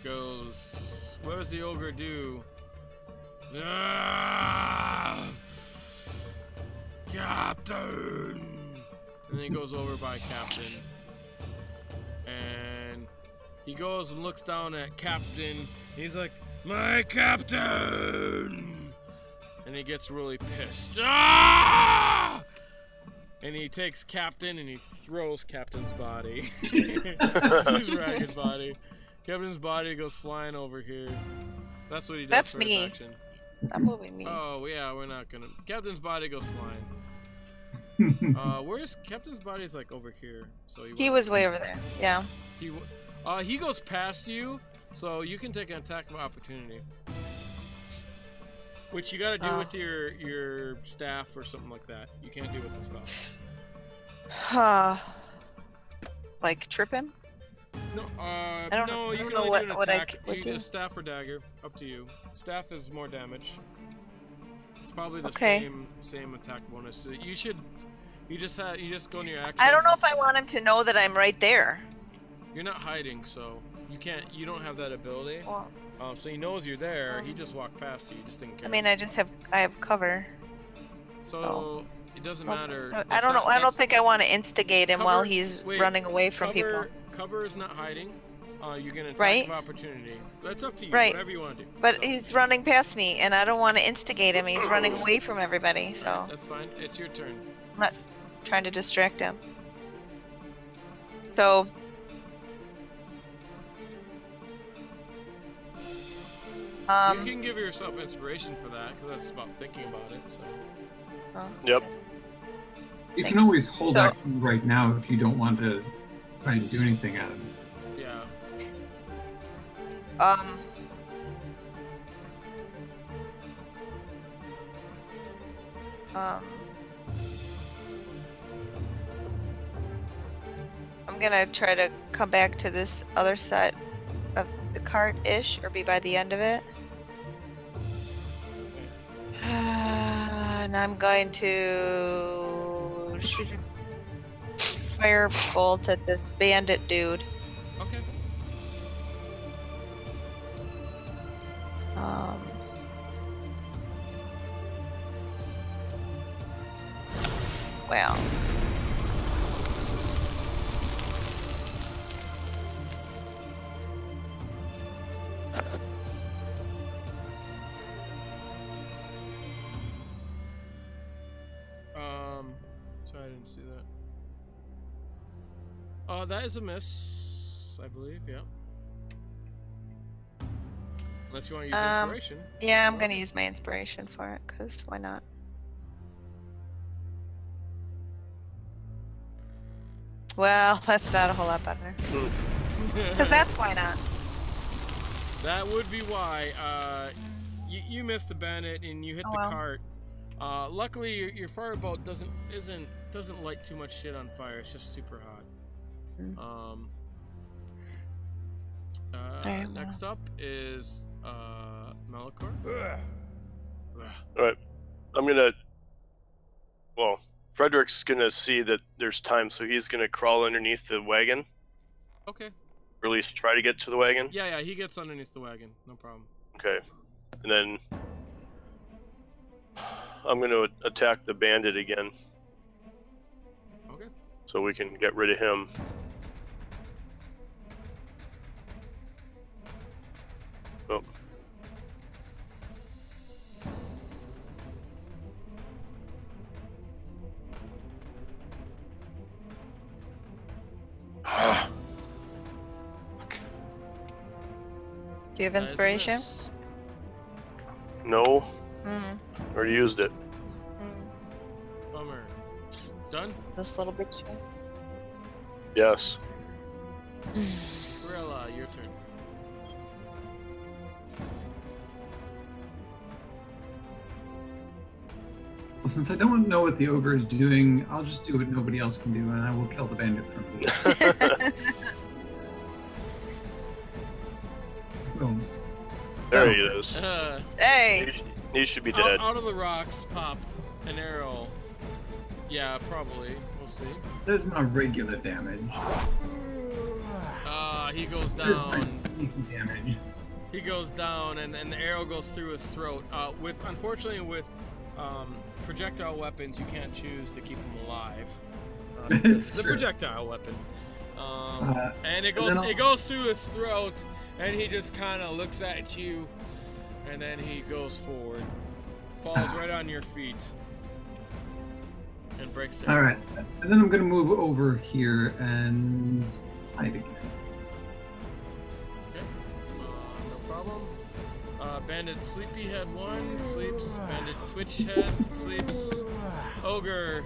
Speaker 1: goes. What does the ogre do? Ah! Captain! And then he goes over by Captain. And he goes and looks down at Captain. He's like, "My Captain!" And he gets really pissed. Ah! And he takes Captain and he throws Captain's body. His ragged body. Captain's body goes flying over here. That's what he does.
Speaker 2: That's
Speaker 1: for
Speaker 2: me.
Speaker 1: his action.
Speaker 2: Stop moving me.
Speaker 1: Oh yeah, we're not gonna. Captain's body goes flying. Where's Captain's body? Is like over here. So
Speaker 2: He was way over there. Yeah.
Speaker 1: He goes past you, so you can take an attack of opportunity. Which you gotta do with your staff or something like that. You can't do with the spell.
Speaker 2: Like trip him?
Speaker 1: No,
Speaker 2: I don't
Speaker 1: no, you
Speaker 2: know
Speaker 1: can only do an
Speaker 2: what I
Speaker 1: attack.
Speaker 2: would
Speaker 1: You
Speaker 2: do.
Speaker 1: get a staff or dagger, up to you. Staff is more damage. It's probably the
Speaker 2: Okay.
Speaker 1: same attack bonus. You just go in your action.
Speaker 2: I don't know if I want him to know that I'm right there.
Speaker 1: You're not hiding, so you don't have that ability.
Speaker 2: Well,
Speaker 1: So he knows you're there. He just walked past you. You just didn't care.
Speaker 2: I mean, I have cover.
Speaker 1: So it doesn't matter.
Speaker 2: I don't know. I don't think I want to instigate him while he's
Speaker 1: wait,
Speaker 2: running away from people.
Speaker 1: Cover is not hiding. You're gonna attack
Speaker 2: Right.
Speaker 1: of opportunity. That's up to you.
Speaker 2: Right.
Speaker 1: Whatever you want to do.
Speaker 2: But
Speaker 1: So,
Speaker 2: he's running past me, and I don't want to instigate him. He's running away from everybody, so
Speaker 1: right, that's fine. It's your turn.
Speaker 2: I'm not trying to distract him. So.
Speaker 1: You can give yourself inspiration for that, because that's about thinking about it. So.
Speaker 3: Yep.
Speaker 5: You can
Speaker 2: Thanks.
Speaker 5: always hold
Speaker 2: So-
Speaker 5: action right now if you don't want to try and do anything at him.
Speaker 1: Yeah.
Speaker 2: I'm gonna try to come back to this other side of the cart-ish, or be by the end of it. And I'm going to shoot a firebolt at this bandit dude.
Speaker 1: Okay.
Speaker 2: Wow.
Speaker 1: Sorry, I didn't see that. That is a miss, I believe. Yeah. Unless you want to use inspiration.
Speaker 2: Yeah, I'm gonna use my inspiration for it, cause why not? Well, that's not a whole lot better. Cause that's why not.
Speaker 1: That would be why. You missed the bandit and you hit the
Speaker 2: well.
Speaker 1: cart. Luckily, your firebolt doesn't light too much shit on fire. It's just super hot.
Speaker 2: Alright,
Speaker 1: Next up is Malichor.
Speaker 3: Alright. I'm gonna... Well, Frederick's gonna see that there's time, so he's gonna crawl underneath the wagon.
Speaker 1: Okay.
Speaker 3: Or at least try to get to the wagon.
Speaker 1: Yeah, he gets underneath the wagon. No problem.
Speaker 3: Okay. And then... I'm gonna attack the bandit again.
Speaker 1: Okay.
Speaker 3: So we can get rid of him. Oh.
Speaker 2: Do you have
Speaker 1: That is a
Speaker 2: inspiration?
Speaker 1: miss.
Speaker 3: No.
Speaker 2: Mm.
Speaker 3: Already used it.
Speaker 1: Bummer. Done?
Speaker 2: This little bitch.
Speaker 3: Yes.
Speaker 1: Criella, your turn.
Speaker 5: Well, since I don't know what the ogre is doing, I'll just do what nobody else can do, and I will kill the bandit from here. Boom.
Speaker 3: There he is.
Speaker 2: Hey!
Speaker 3: He should be dead.
Speaker 1: Out of the rocks, pop an arrow. Yeah, probably. We'll see.
Speaker 5: There's my regular damage.
Speaker 1: He goes
Speaker 5: There's my
Speaker 1: down.
Speaker 5: sneaky damage.
Speaker 1: He goes down, and the arrow goes through his throat. Unfortunately, with projectile weapons, you can't choose to keep him alive.
Speaker 5: It's
Speaker 1: a
Speaker 5: true.
Speaker 1: projectile weapon. And it
Speaker 5: then
Speaker 1: goes through his throat, and he just kind of looks at you, and then he goes forward, falls right on your feet, and and breaks their.
Speaker 5: All right, and then I'm gonna move over here and hide again.
Speaker 1: Okay, no problem. Bandit Sleepyhead 1 sleeps. Bandit Twitchhead sleeps. Ogre.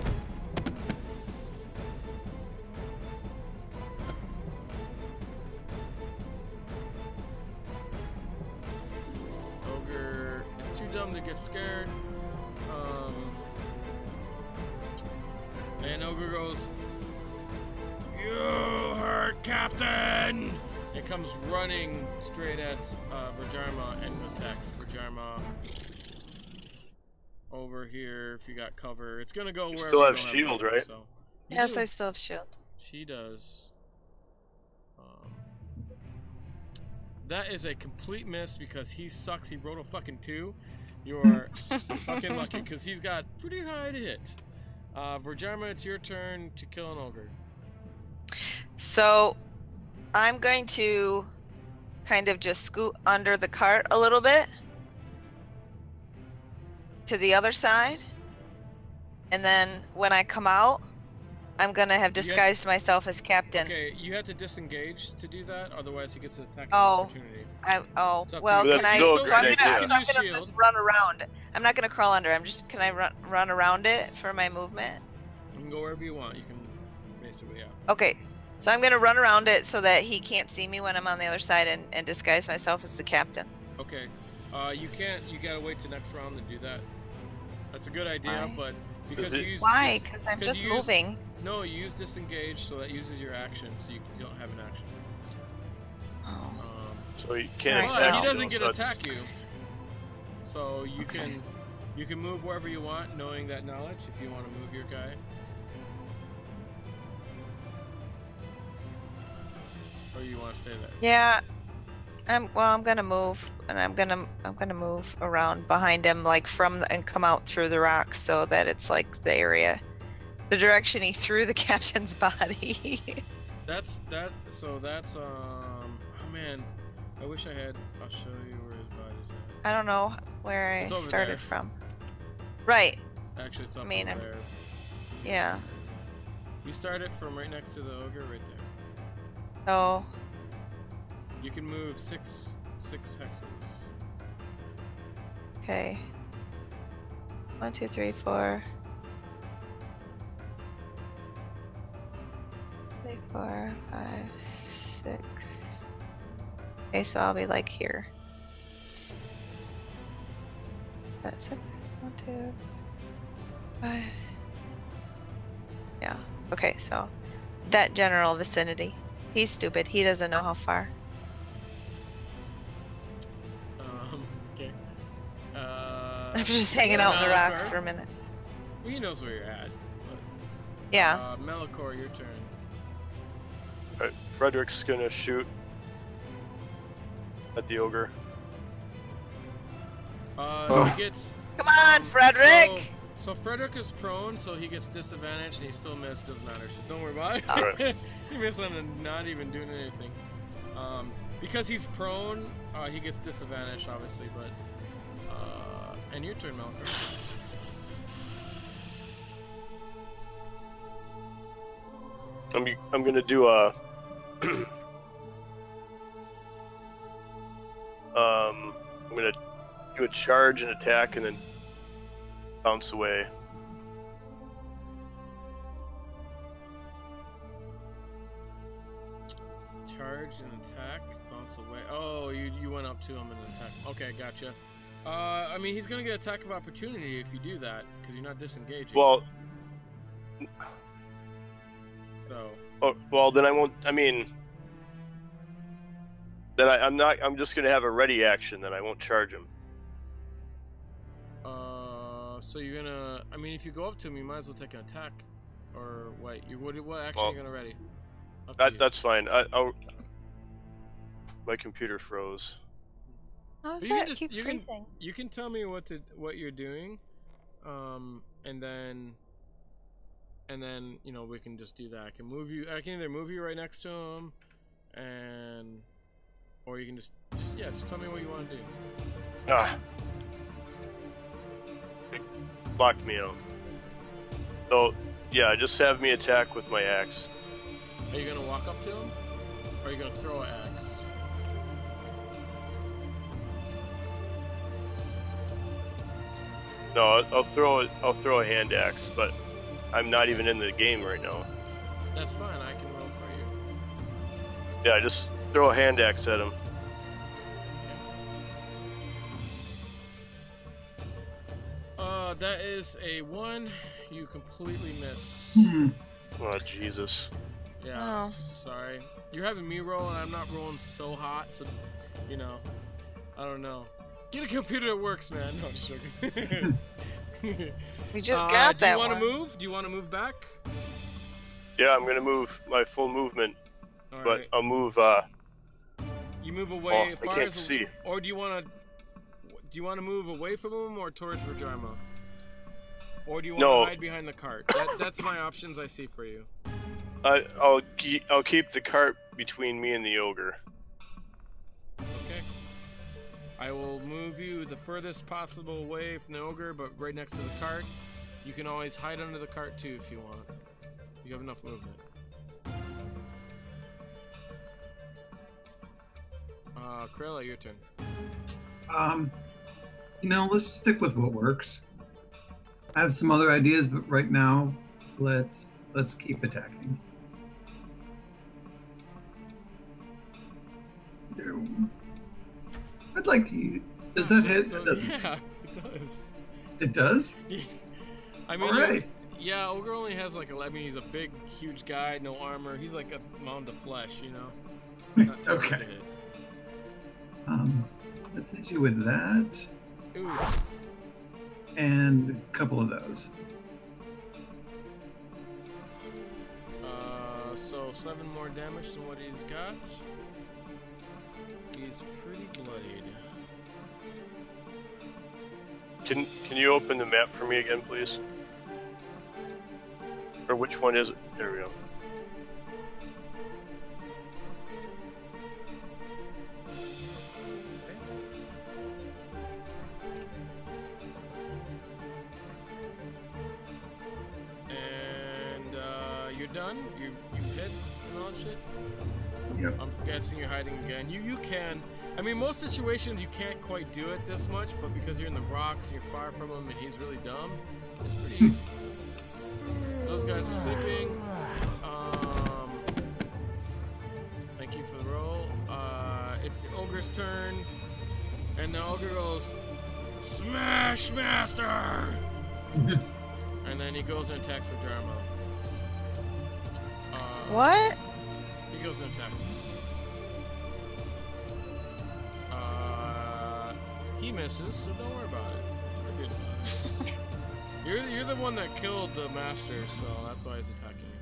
Speaker 1: Ogre is too dumb to get scared. And Ogre goes, "You hurt, Captain!" It comes running straight at Vhajjharma and attacks Vhajjharma over here. If you got cover, it's gonna go
Speaker 3: You
Speaker 1: wherever
Speaker 3: still
Speaker 1: you
Speaker 3: have
Speaker 1: don't
Speaker 3: shield,
Speaker 1: cover,
Speaker 3: right?
Speaker 1: So. You
Speaker 2: Yes,
Speaker 1: do.
Speaker 2: I still have shield.
Speaker 1: She does. That is a complete miss because he sucks. He rolled a fucking 2. You are fucking lucky because he's got pretty high to hit. Vhajjharma, it's your turn to kill an ogre.
Speaker 2: So, I'm going to kind of just scoot under the cart a little bit to the other side. And then when I come out, I'm going to have disguised myself as captain.
Speaker 1: Okay, you have to disengage to do that, otherwise he gets an attack
Speaker 2: Oh.
Speaker 1: opportunity.
Speaker 2: Well,
Speaker 1: It's up to
Speaker 2: well,
Speaker 1: you.
Speaker 2: can
Speaker 3: That's
Speaker 2: I?
Speaker 3: still a
Speaker 2: So
Speaker 3: great
Speaker 2: I'm
Speaker 3: idea.
Speaker 2: gonna
Speaker 1: Shield.
Speaker 2: just run around. I'm not gonna crawl under. Can I run around it for my movement?
Speaker 1: You can go wherever you want. You can basically, yeah.
Speaker 2: Okay, so I'm gonna run around it so that he can't see me when I'm on the other side and disguise myself as the captain.
Speaker 1: Okay. You can't. You gotta wait till next round to do that. That's a good idea,
Speaker 2: Why?
Speaker 1: but because you use
Speaker 2: Why? Because I'm
Speaker 1: 'cause
Speaker 2: just
Speaker 1: you use-
Speaker 2: moving.
Speaker 1: No, you use disengage, so that uses your action, so you don't have an action.
Speaker 2: Oh.
Speaker 3: So you can't
Speaker 2: Alright,
Speaker 1: But
Speaker 3: attack
Speaker 1: he
Speaker 3: you,
Speaker 1: doesn't
Speaker 3: though,
Speaker 1: get
Speaker 3: so
Speaker 1: to
Speaker 3: it's-
Speaker 1: attack you. So you
Speaker 2: Okay.
Speaker 1: can move wherever you want, knowing that knowledge. If you want to move your guy. Or you want to stay there.
Speaker 2: Yeah. I'm gonna move, and I'm gonna move around behind him, like and come out through the rocks, so that it's like the area, the direction he threw the captain's body.
Speaker 1: So that's oh man, I wish I had. I'll show you where his body's at.
Speaker 2: I don't know where I
Speaker 1: It's over
Speaker 2: started
Speaker 1: there.
Speaker 2: from. Right.
Speaker 1: Actually, it's up
Speaker 2: I mean,
Speaker 1: over there.
Speaker 2: Yeah.
Speaker 1: You started from right next to the ogre, right there.
Speaker 2: Oh.
Speaker 1: You can move six hexes.
Speaker 2: Okay. 1, 2, 3, 4. 3, 4, 5, 6. Okay, so I'll be like here. That's 6. 1, 2, 5. Yeah. Okay, so that general vicinity. He's stupid. He doesn't know how far.
Speaker 1: Okay.
Speaker 2: I'm just hanging out in the
Speaker 1: Malichor.
Speaker 2: rocks for a minute.
Speaker 1: Well, he knows where you're at. But,
Speaker 2: Yeah.
Speaker 1: Malichor, your turn.
Speaker 3: Alright, Frederick's gonna shoot at the ogre.
Speaker 1: He gets.
Speaker 2: Come on, Frederick!
Speaker 1: So Frederick is prone, so he gets disadvantage, and he still missed. Doesn't matter. So don't worry about it.
Speaker 3: Alright.
Speaker 1: He missed on not even doing anything. Because he's prone, he gets disadvantage, obviously. But and your turn, Malichor.
Speaker 3: I'm gonna do a I'm gonna do a charge and attack and then bounce away.
Speaker 1: Charge and attack, bounce away. Oh, you went up to him and attack. Okay, gotcha. I mean, he's gonna get attack of opportunity if you do that because you're not disengaging.
Speaker 3: Well,
Speaker 1: so.
Speaker 3: well then I won't. I mean, then I'm not. I'm just gonna have a ready action. Then I won't charge him.
Speaker 1: So you're gonna. I mean, if you go up to him, you might as well take an attack. Or wait, what action are you gonna ready? Up to you.
Speaker 3: That's fine. My computer froze.
Speaker 2: How's
Speaker 1: But you
Speaker 2: that
Speaker 1: can
Speaker 2: keep
Speaker 1: just-
Speaker 2: freezing?
Speaker 1: You can tell me what you're doing, and then we can just do that. I can move you. I can either move you right next to him, or you can just tell me what you want to do.
Speaker 3: Ah, blocked me out. So Yeah, just have me attack with my axe.
Speaker 1: Are you gonna walk up to him? Or are you gonna throw an axe?
Speaker 3: No, I'll throw a hand axe, but I'm not even in the game right now.
Speaker 1: That's fine, I can roll for you.
Speaker 3: Yeah, just throw a hand axe at him.
Speaker 1: That is a 1. You completely miss.
Speaker 3: Oh, Jesus.
Speaker 1: Yeah,
Speaker 2: Oh.
Speaker 1: sorry. You're having me roll, and I'm not rolling so hot, so, you know, I don't know. Get a computer that works, man. No, I'm just joking.
Speaker 2: We just got that
Speaker 1: Do you want to
Speaker 2: one.
Speaker 1: move? Do you want to move back?
Speaker 3: Yeah, I'm gonna move my full movement,
Speaker 1: All
Speaker 3: but
Speaker 1: right.
Speaker 3: I'll move.
Speaker 1: You move away.
Speaker 3: I
Speaker 1: far
Speaker 3: can't
Speaker 1: as
Speaker 3: see.
Speaker 1: Or do you want to move away from him or towards Vhajjharma? Or do you want
Speaker 3: No.
Speaker 1: to hide behind the cart? That's my options I see for you.
Speaker 3: I'll keep the cart between me and the ogre.
Speaker 1: Okay. I will move you the furthest possible away from the ogre, but right next to the cart. You can always hide under the cart too if you want. You have enough movement. Criella, your turn.
Speaker 5: You know, let's stick with what works. I have some other ideas, but right now, let's keep attacking. I'd like to use. Does that hit?
Speaker 1: So,
Speaker 5: It doesn't.
Speaker 1: yeah, it does.
Speaker 5: It does?
Speaker 1: I mean,
Speaker 5: All right.
Speaker 1: yeah, ogre only has like he's a big, huge guy, no armor. He's like a mound of flesh, you know. Not too hard
Speaker 5: Okay.
Speaker 1: to hit.
Speaker 5: Let's hit you with that.
Speaker 1: Ooh.
Speaker 5: And a couple of those.
Speaker 1: So 7 more damage than what he's got. He's pretty bloodied.
Speaker 3: Can you open the map for me again, please? Or which one is it? There we go.
Speaker 1: And you're done? You hit and all that shit?
Speaker 5: Yep.
Speaker 1: I'm guessing you're hiding again. You can. I mean, most situations you can't quite do it this much, but because you're in the rocks and you're far from him and he's really dumb, it's pretty easy. Those guys are sleeping. Thank you for the roll. It's the ogre's turn, and the ogre goes, "Smash Master!" And then he goes and attacks Vhajjharma.
Speaker 2: What?
Speaker 1: He goes and attacks him. He misses, so don't worry about it. Forget about it. You're the one that killed the master, so that's why he's attacking you.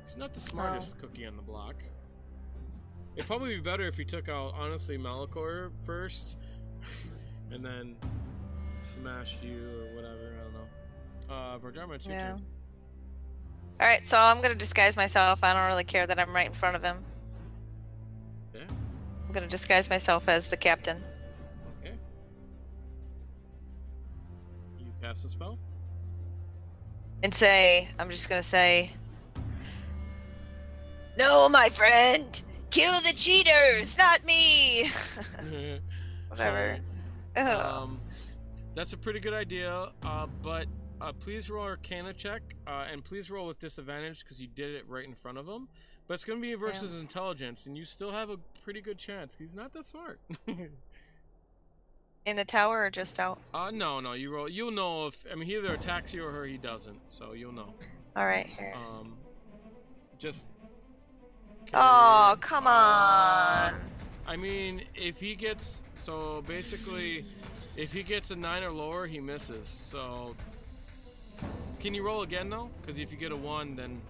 Speaker 1: He's not the smartest cookie on the block. It'd probably be better if he took out, honestly, Malichor first, and then smashed you or whatever. I don't know. Vhajjharma, it's your turn.
Speaker 2: All right, so I'm gonna disguise myself. I don't really care that I'm right in front of him.
Speaker 1: Yeah.
Speaker 2: I'm gonna disguise myself as the captain.
Speaker 1: Okay. You cast a spell?
Speaker 2: And say, I'm just gonna say, "No, my friend, kill the cheaters, not me." Whatever.
Speaker 1: That's a pretty good idea, but please roll Arcana check, and please roll with disadvantage because you did it right in front of him. But it's going to be versus intelligence, and you still have a pretty good chance. He's not that smart.
Speaker 2: In the tower or just out?
Speaker 1: No, you roll. You'll know if he either attacks you or he doesn't, so you'll know.
Speaker 2: All right, here.
Speaker 1: Just.
Speaker 2: Oh, come on.
Speaker 1: I mean, if he gets if he gets a 9 or lower, he misses. So, can you roll again though? Because if you get a 1, then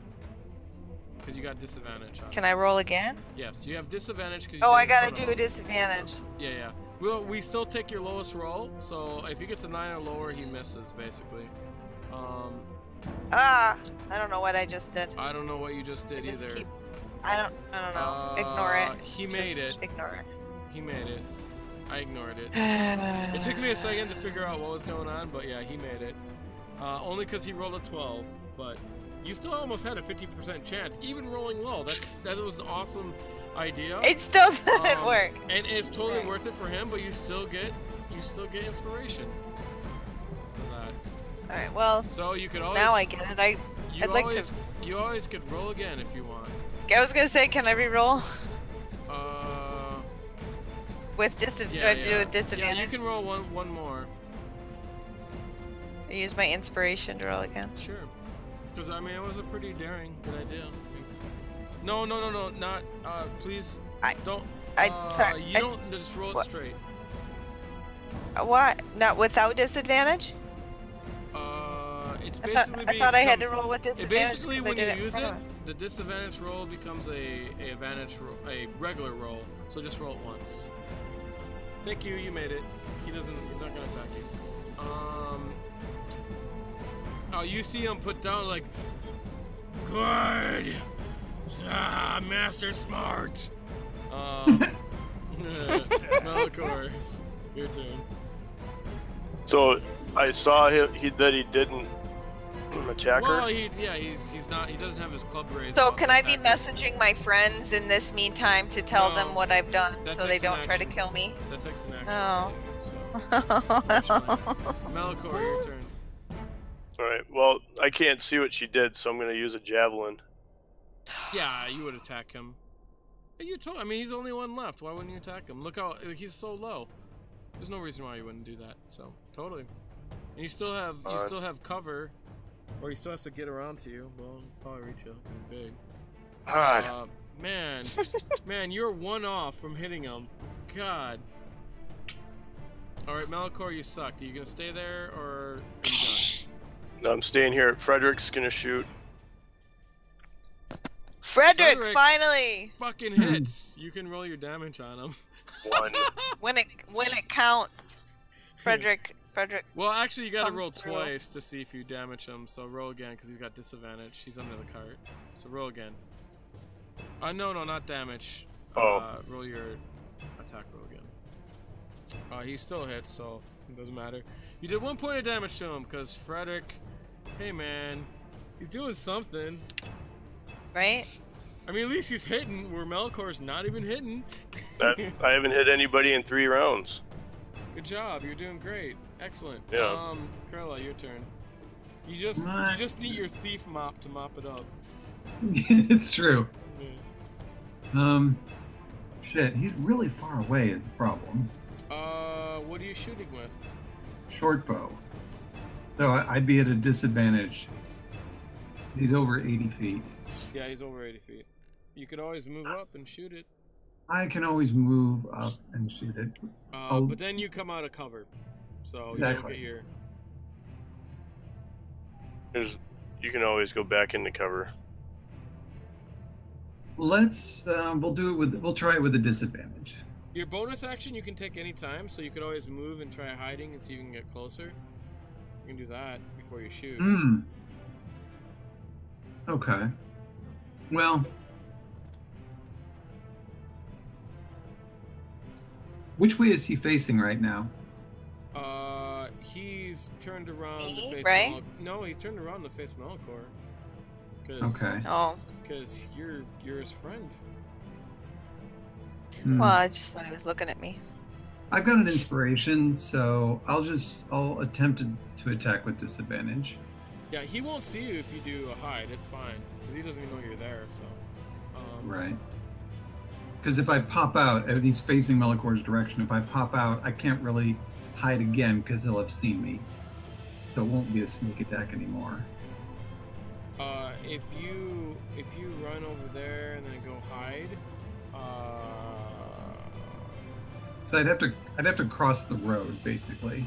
Speaker 1: because you got disadvantage.
Speaker 2: Can I roll again?
Speaker 1: Yes, you have disadvantage because.
Speaker 2: Oh, I gotta do a disadvantage.
Speaker 1: Yeah. We still take your lowest roll. So if he gets a 9 or lower, he misses basically.
Speaker 2: I don't know what I just did.
Speaker 1: I don't know what you just did either.
Speaker 2: I don't know. Ignore it.
Speaker 1: He made it.
Speaker 2: Ignore it.
Speaker 1: He made it. I ignored it. It took me a second to figure out what was going on, but yeah, he made it. Only because he rolled a 12, but you still almost had a 50% chance, even rolling low. That was an awesome idea.
Speaker 2: It still doesn't work.
Speaker 1: And it's totally worth it for him, but you still get inspiration for that.
Speaker 2: All right. Well.
Speaker 1: So you could always.
Speaker 2: Now I get it. I'd like to.
Speaker 1: You always could roll again if you want.
Speaker 2: I was gonna say, can I re-roll? With do I do it with disadvantage?
Speaker 1: Yeah, you can roll one more.
Speaker 2: I use my inspiration to roll again.
Speaker 1: Sure. Because I mean, it was a pretty daring good idea. No, not. Please don't.
Speaker 2: Sorry.
Speaker 1: You don't just roll it straight.
Speaker 2: What? Not without disadvantage?
Speaker 1: It's basically.
Speaker 2: I thought I had to roll with disadvantage.
Speaker 1: It basically, when you use it, the disadvantage roll becomes a regular roll. So just roll it once. Thank you. You made it. He's not gonna attack you. Oh, you see him put down like, good. Master smart. Malichor, your turn.
Speaker 3: So I saw that he didn't attack her.
Speaker 1: Well, he doesn't have his club raised.
Speaker 2: So can I be messaging my friends in this meantime to tell them what I've done so they don't try to kill me?
Speaker 1: That takes an action.
Speaker 2: Oh.
Speaker 1: Malichor, your turn.
Speaker 3: All right. Well, I can't see what she did, so I'm going to use a javelin.
Speaker 1: Yeah, you would attack him. I mean, he's the only one left. Why wouldn't you attack him? Look how he's so low. There's no reason why you wouldn't do that. So totally. And you still have cover, or he still has to get around to you. Well, he'll probably reach you. He's big.
Speaker 3: God.
Speaker 1: Man, you're one off from hitting him. God. All right, Malichor, you sucked. Are you gonna stay there, or are you done?
Speaker 3: No, I'm staying here. Frederick's gonna shoot.
Speaker 2: Frederick, finally!
Speaker 1: Fucking hits. You can roll your damage on him.
Speaker 3: 1.
Speaker 2: when it counts. Frederick.
Speaker 1: Well, actually, you gotta roll twice to see if you damage him. So roll again, because he's got disadvantage. He's under the cart. So roll again. No, not damage. Roll your attack roll again. He still hits, so it doesn't matter. You did 1 point of damage to him, because Frederick, hey man, he's doing something.
Speaker 2: Right?
Speaker 1: I mean, at least he's hitting, where Malichor's not even hitting.
Speaker 3: I haven't hit anybody in 3 rounds.
Speaker 1: Good job, you're doing great. Excellent.
Speaker 3: Yeah.
Speaker 1: Criella, your turn. You just need your thief mop to mop it up.
Speaker 5: It's true.
Speaker 1: Yeah.
Speaker 5: Shit, he's really far away is the problem.
Speaker 1: What are you shooting with?
Speaker 5: Short bow. So I'd be at a disadvantage. He's over 80 feet.
Speaker 1: Yeah, he's over 80 feet. You could always move up and shoot it.
Speaker 5: I can always move up and shoot it.
Speaker 1: But then you come out of cover. So
Speaker 5: exactly.
Speaker 1: You don't get your...
Speaker 3: You can always go back into cover.
Speaker 5: Let's we'll try it with a disadvantage.
Speaker 1: Your bonus action you can take any time, so you could always move and try hiding and see if you can get closer. You can do that before you shoot.
Speaker 5: Okay. Well, which way is he facing right now?
Speaker 1: He's turned around to face
Speaker 2: right?
Speaker 1: No, he turned around to face Malichor.
Speaker 5: Okay.
Speaker 2: Oh.
Speaker 1: Because you're his friend.
Speaker 2: Well, I just thought he was looking at me.
Speaker 5: I've got an inspiration, so I'll attempt to attack with disadvantage.
Speaker 1: Yeah, he won't see you if you do a hide. It's fine, because he doesn't even know you're there. So.
Speaker 5: Right. Because if I pop out, and he's facing Malichor's direction. If I pop out, I can't really hide again because he'll have seen me. So it won't be a sneak attack anymore.
Speaker 1: If you run over there and then go hide,
Speaker 5: so I'd have to cross the road basically.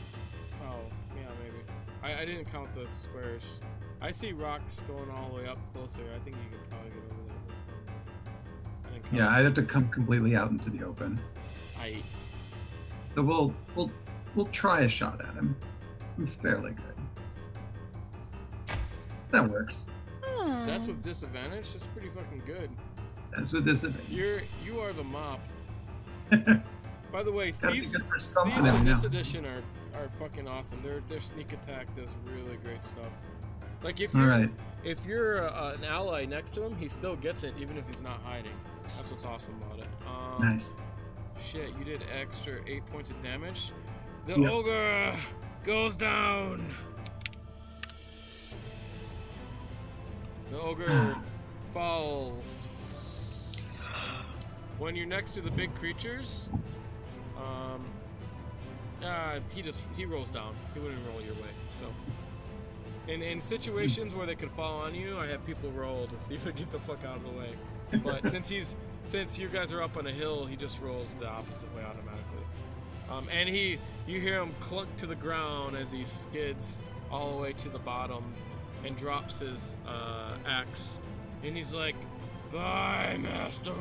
Speaker 1: Oh, yeah, maybe. I didn't count the squares. I see rocks going all the way up closer. I think you could probably get over there.
Speaker 5: Yeah, I'd have to come completely out into the open. So we'll try a shot at him. I'm fairly good. That works.
Speaker 1: That's with disadvantage. That's pretty fucking good.
Speaker 5: That's with disadvantage.
Speaker 1: You are the mop. By the way, thieves
Speaker 5: in
Speaker 1: in this edition are fucking awesome. Their sneak attack does really great stuff. Like if you're an ally next to him, he still gets it even if he's not hiding. That's what's awesome about it.
Speaker 5: Nice.
Speaker 1: Shit, you did extra 8 points of damage. The ogre goes down. The ogre falls. When you're next to the big creatures, he rolls down. He wouldn't roll your way. So, in situations where they can fall on you, I have people roll to see if they get the fuck out of the way. But since you guys are up on a hill, he just rolls the opposite way automatically. And you hear him clunk to the ground as he skids all the way to the bottom and drops his axe. And he's like, "Bye, master."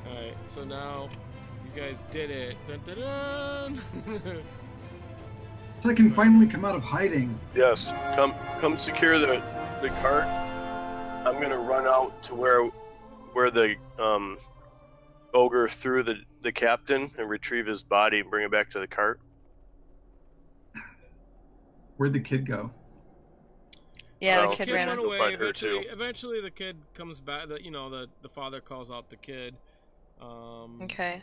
Speaker 1: Alright, so now you guys did it. Dun, dun, dun.
Speaker 5: So I can finally come out of hiding.
Speaker 3: Yes, come secure the cart. I'm gonna run out to where the ogre threw the captain and retrieve his body and bring it back to the cart.
Speaker 5: Where'd the kid go?
Speaker 2: Yeah,
Speaker 3: Well,
Speaker 2: the kid
Speaker 1: Kid
Speaker 2: ran
Speaker 1: run
Speaker 2: away.
Speaker 1: away.
Speaker 3: Find her too.
Speaker 1: Eventually, the kid comes back. The father calls out the kid.
Speaker 2: Okay.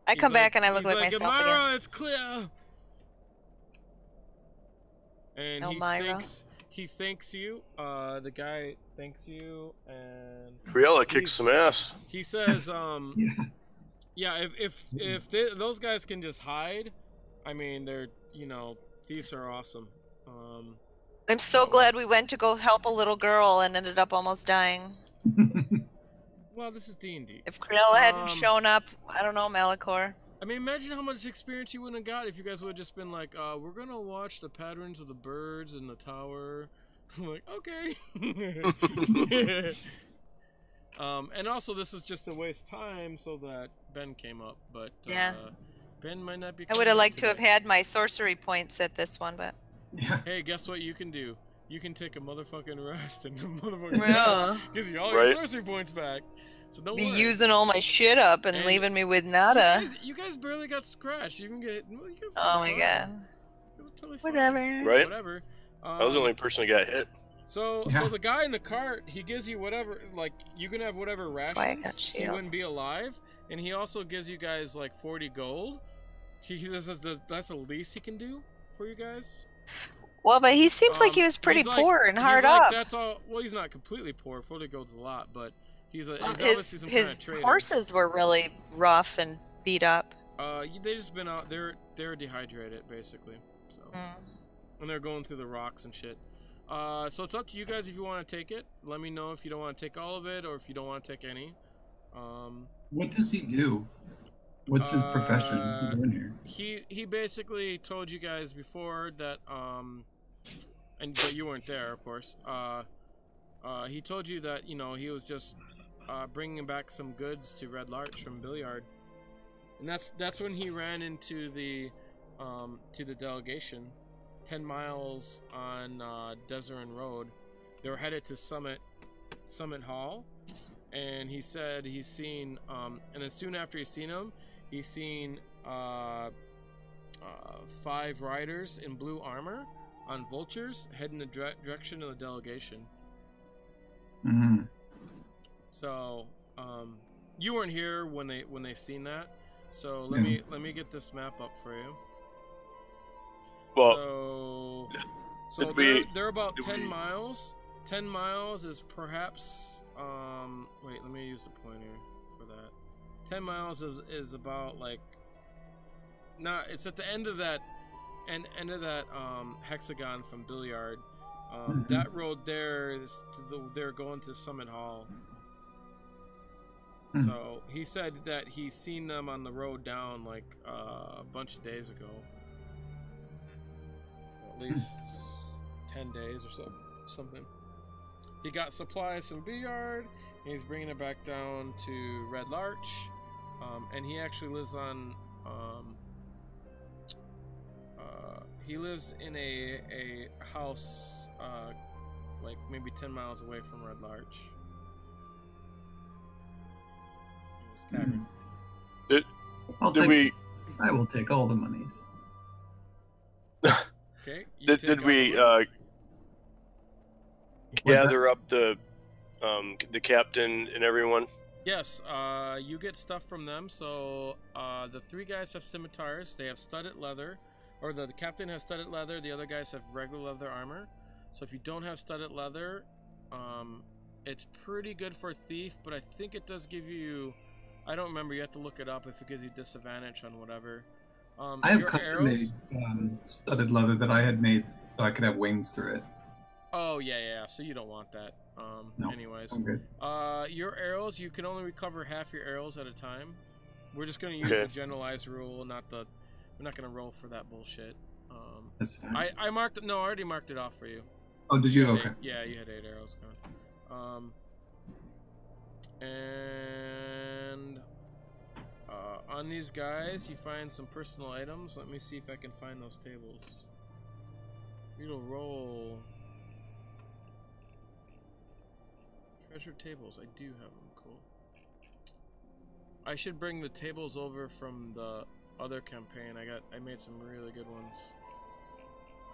Speaker 2: I
Speaker 1: He's
Speaker 2: come back
Speaker 1: like-
Speaker 2: and I look
Speaker 1: he's
Speaker 2: like myself
Speaker 1: Elmira,
Speaker 2: again.
Speaker 1: it's clear. And
Speaker 2: Elmira.
Speaker 1: he thanks you. The guy thanks you, and
Speaker 3: Criella kicks some ass.
Speaker 1: he says,
Speaker 5: Yeah.
Speaker 1: if those guys can just hide, I mean, they're thieves are awesome.
Speaker 2: I'm so glad we went to go help a little girl and ended up almost dying.
Speaker 1: Well, this is D&D.
Speaker 2: If Criella hadn't
Speaker 1: Um,
Speaker 2: shown up, I don't know, Malichor.
Speaker 1: I mean, imagine how much experience you wouldn't have got if you guys would have just been like, we're gonna watch the patterns of the birds in the tower. I'm like, okay. And also, this is just a waste of time so that Ben came up, but
Speaker 2: Yeah.
Speaker 1: Ben might not be.
Speaker 2: I would
Speaker 1: coming
Speaker 2: have
Speaker 1: up
Speaker 2: liked to have
Speaker 1: today.
Speaker 2: had my sorcery points at this one, but...
Speaker 5: Yeah.
Speaker 1: Hey, guess what you can do? You can take a motherfucking rest, and the motherfucking
Speaker 2: Yeah.
Speaker 1: rest gives you all
Speaker 3: Right.
Speaker 1: your sorcery points back. So don't
Speaker 2: Be
Speaker 1: worry.
Speaker 2: using all my shit up and
Speaker 1: And
Speaker 2: leaving me with nada.
Speaker 1: You guys barely got scratched. You can get. You guys are
Speaker 2: Oh my
Speaker 1: fine.
Speaker 2: god.
Speaker 1: You guys are totally fine.
Speaker 2: Whatever.
Speaker 3: Right?
Speaker 1: Whatever.
Speaker 3: I was the only person that got hit.
Speaker 1: So
Speaker 5: Yeah.
Speaker 1: the guy in the cart, he gives you whatever, like, you can have whatever
Speaker 2: why I got
Speaker 1: rations. He
Speaker 2: shield.
Speaker 1: wouldn't be alive, and he also gives you guys like 40 gold. He says that's the least he can do for you guys.
Speaker 2: Well, but he seems like he was pretty
Speaker 1: He's like-
Speaker 2: poor and
Speaker 1: he's
Speaker 2: hard
Speaker 1: like,
Speaker 2: up.
Speaker 1: That's all. Well, he's not completely poor. 40 gold's a lot, but he's
Speaker 2: Well,
Speaker 1: obviously some kind
Speaker 2: his
Speaker 1: of trader.
Speaker 2: horses were really rough and beat up.
Speaker 1: They just been out. They're dehydrated basically. So. And they're going through the rocks and shit. So it's up to you guys if you want to take it. Let me know if you don't want to take all of it or if you don't want to take any.
Speaker 5: What does he do? What's his profession? What are you doing here?
Speaker 1: He basically told you guys before that but you weren't there, of course. He told you that he was just bringing back some goods to Red Larch from Billiard, and that's when he ran into the delegation. 10 miles on Desert Road. They were headed to Summit Hall, and he said he's seen, and as soon after he's seen them, he's seen 5 riders in blue armor on vultures heading the direction of the delegation.
Speaker 5: Mm-hmm.
Speaker 1: So, you weren't here when they seen that. So let me get this map up for you.
Speaker 3: Well,
Speaker 1: so they're about 10 miles. 10 miles is perhaps wait, let me use the pointer for that. 10 miles is about like it's at the end of that hexagon from Billiard. That road there is they're going to Summit Hall. So he said that he's seen them on the road down like a bunch of days ago. At least 10 days or something. He got supplies from Billiard, and he's bringing it back down to Red Larch. And he actually lives on he lives in a house like maybe 10 miles away from Red Larch.
Speaker 5: I will take all the monies.
Speaker 1: Okay.
Speaker 3: Did we gather up the captain and everyone?
Speaker 1: Yes, you get stuff from them. So the 3 guys have scimitars. They have studded leather, or the captain has studded leather. The other guys have regular leather armor. So if you don't have studded leather, it's pretty good for Thief, but I think it does give you, I don't remember, you have to look it up if it gives you disadvantage on whatever.
Speaker 5: I have custom-made studded leather that I had made so I could have wings through it.
Speaker 1: Oh, yeah, so you don't want that.
Speaker 5: No,
Speaker 1: anyways.
Speaker 5: I'm good.
Speaker 1: Your arrows, you can only recover half your arrows at a time. We're just going to use the generalized rule, not the, we're not going to roll for that bullshit.
Speaker 5: That's fine.
Speaker 1: I marked, no, I already marked it off for you.
Speaker 5: Oh, did you?
Speaker 1: You
Speaker 5: Okay.
Speaker 1: yeah, you had 8 arrows gone. And on these guys, you find some personal items. Let me see if I can find those tables. You'll roll. Treasure tables, I do have them. Cool. I should bring the tables over from the other campaign. I made some really good ones.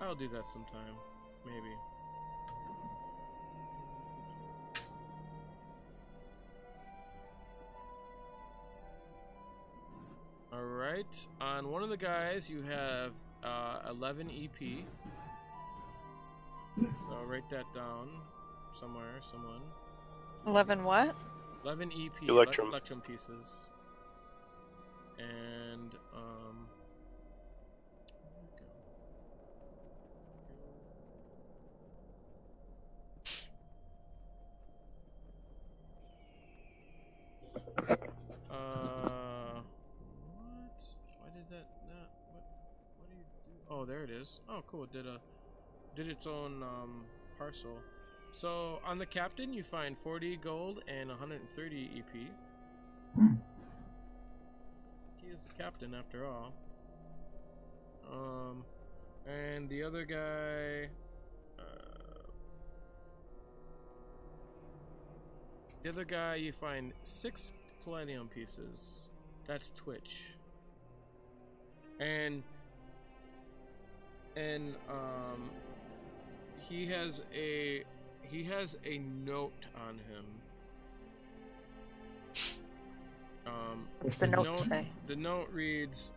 Speaker 1: I'll do that sometime, maybe. Alright, on one of the guys you have 11 EP. So write that down somewhere, someone.
Speaker 2: 11 what?
Speaker 1: 11 EP,
Speaker 3: Electrum
Speaker 1: pieces. And, what? Why did that not? What do you do? Oh, there it is. Oh, cool. Did its own parcel. So on the captain, you find 40 gold and 130 EP. He is the captain after all. And the other guy. The other guy, you find 6 palladium pieces. That's Twitch. And he has a note on him.
Speaker 2: What's the note say?
Speaker 1: The note reads,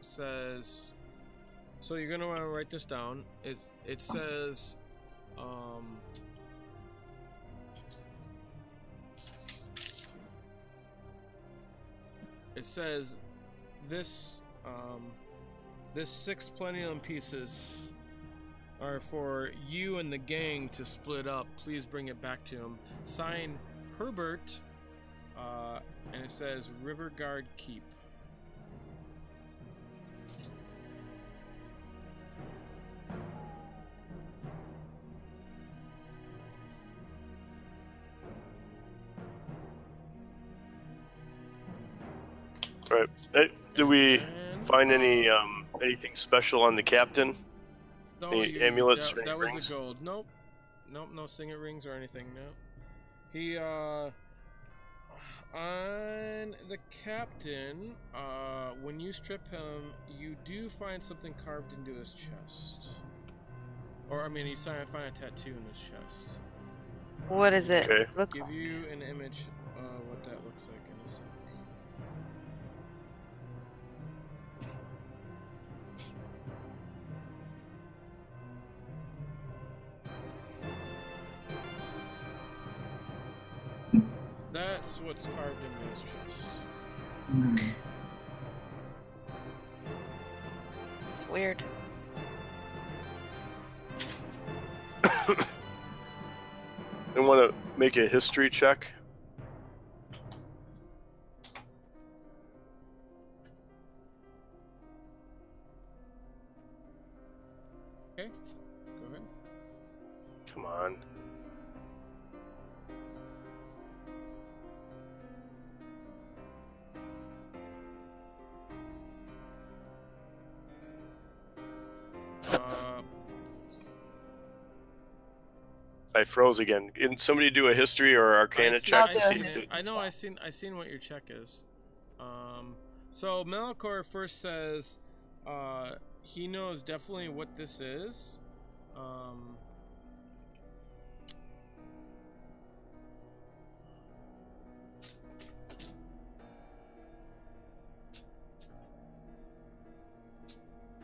Speaker 1: says, so you're gonna want to write this down. It says, this this 6 palladium pieces are for you and the gang to split up. Please bring it back to him. Sign Herbert, and it says Riverguard Keep.
Speaker 3: Right. Hey, do we find any anything special on the captain?
Speaker 1: No,
Speaker 3: Any amulets or
Speaker 1: that
Speaker 3: any
Speaker 1: was
Speaker 3: rings?
Speaker 1: a gold. Nope, no signet rings or anything. No. He on the captain. When you strip him, you do find something carved into his chest. Or I mean, you find a tattoo in his chest.
Speaker 2: What is it?
Speaker 3: Okay.
Speaker 2: Look.
Speaker 1: Give you an image of what that looks like in a second. That's what's carved into his chest.
Speaker 2: It's weird.
Speaker 3: I want to make a history check.
Speaker 1: Okay, go ahead.
Speaker 3: Come on. I froze again. Can somebody do a history or arcana check?
Speaker 1: I know. I seen what your check is. So Malichor first says, he knows definitely what this is.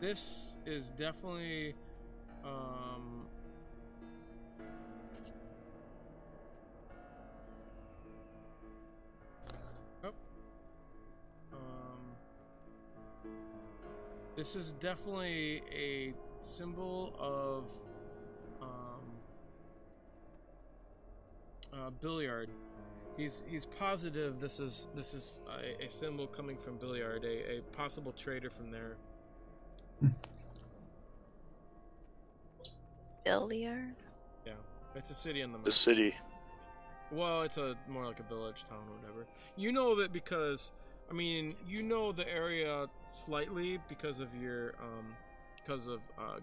Speaker 1: This is definitely, this is definitely a symbol of billiard. He's positive this is a symbol coming from billiard, a possible trader from there.
Speaker 2: Billiard?
Speaker 1: Yeah, it's a city on the map.
Speaker 3: The city.
Speaker 1: Well, it's more like a village, town, or whatever. You know of it because, I mean, you know the area slightly because of your,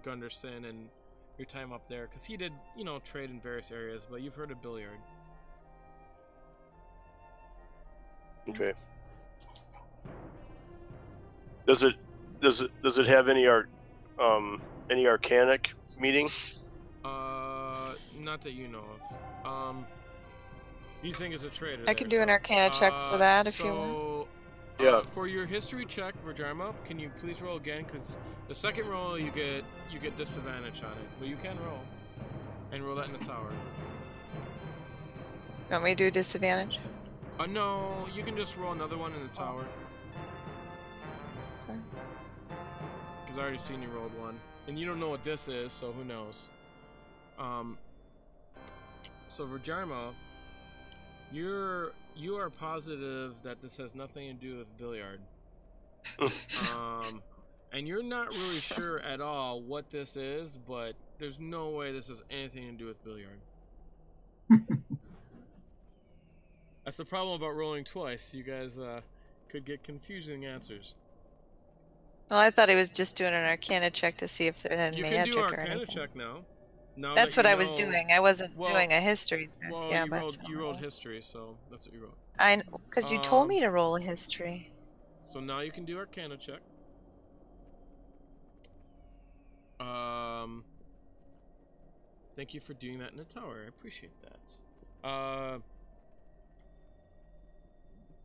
Speaker 1: Gunderson and your time up there. Because he did, you know, trade in various areas, but you've heard of billiard.
Speaker 3: Okay. Does it have any arcanic meaning?
Speaker 1: Not that you know of. You think it's a trader?
Speaker 2: I can do an arcana check for that if you want.
Speaker 3: Yeah.
Speaker 1: For your history check, Vhajjharma, can you please roll again? Because the second roll you get disadvantage on it, but you can roll, and roll that in the tower.
Speaker 2: You want me to do disadvantage?
Speaker 1: No, you can just roll another one in the tower.
Speaker 2: Okay.
Speaker 1: Because I already seen you rolled one, and you don't know what this is, so who knows? So Vhajjharma, you are positive that this has nothing to do with billiard. And you're not really sure at all what this is, but there's no way this has anything to do with billiard. That's the problem about rolling twice. You guys could get confusing answers.
Speaker 2: Well, I thought he was just doing an arcana check to see if there had any magic or anything.
Speaker 1: You can do arcana check now.
Speaker 2: That's what I was doing. I wasn't doing a history.
Speaker 1: Well,
Speaker 2: yeah,
Speaker 1: you rolled history, so that's what you wrote.
Speaker 2: Because you told me to roll a history.
Speaker 1: So now you can do arcana check. Thank you for doing that in the tower. I appreciate that.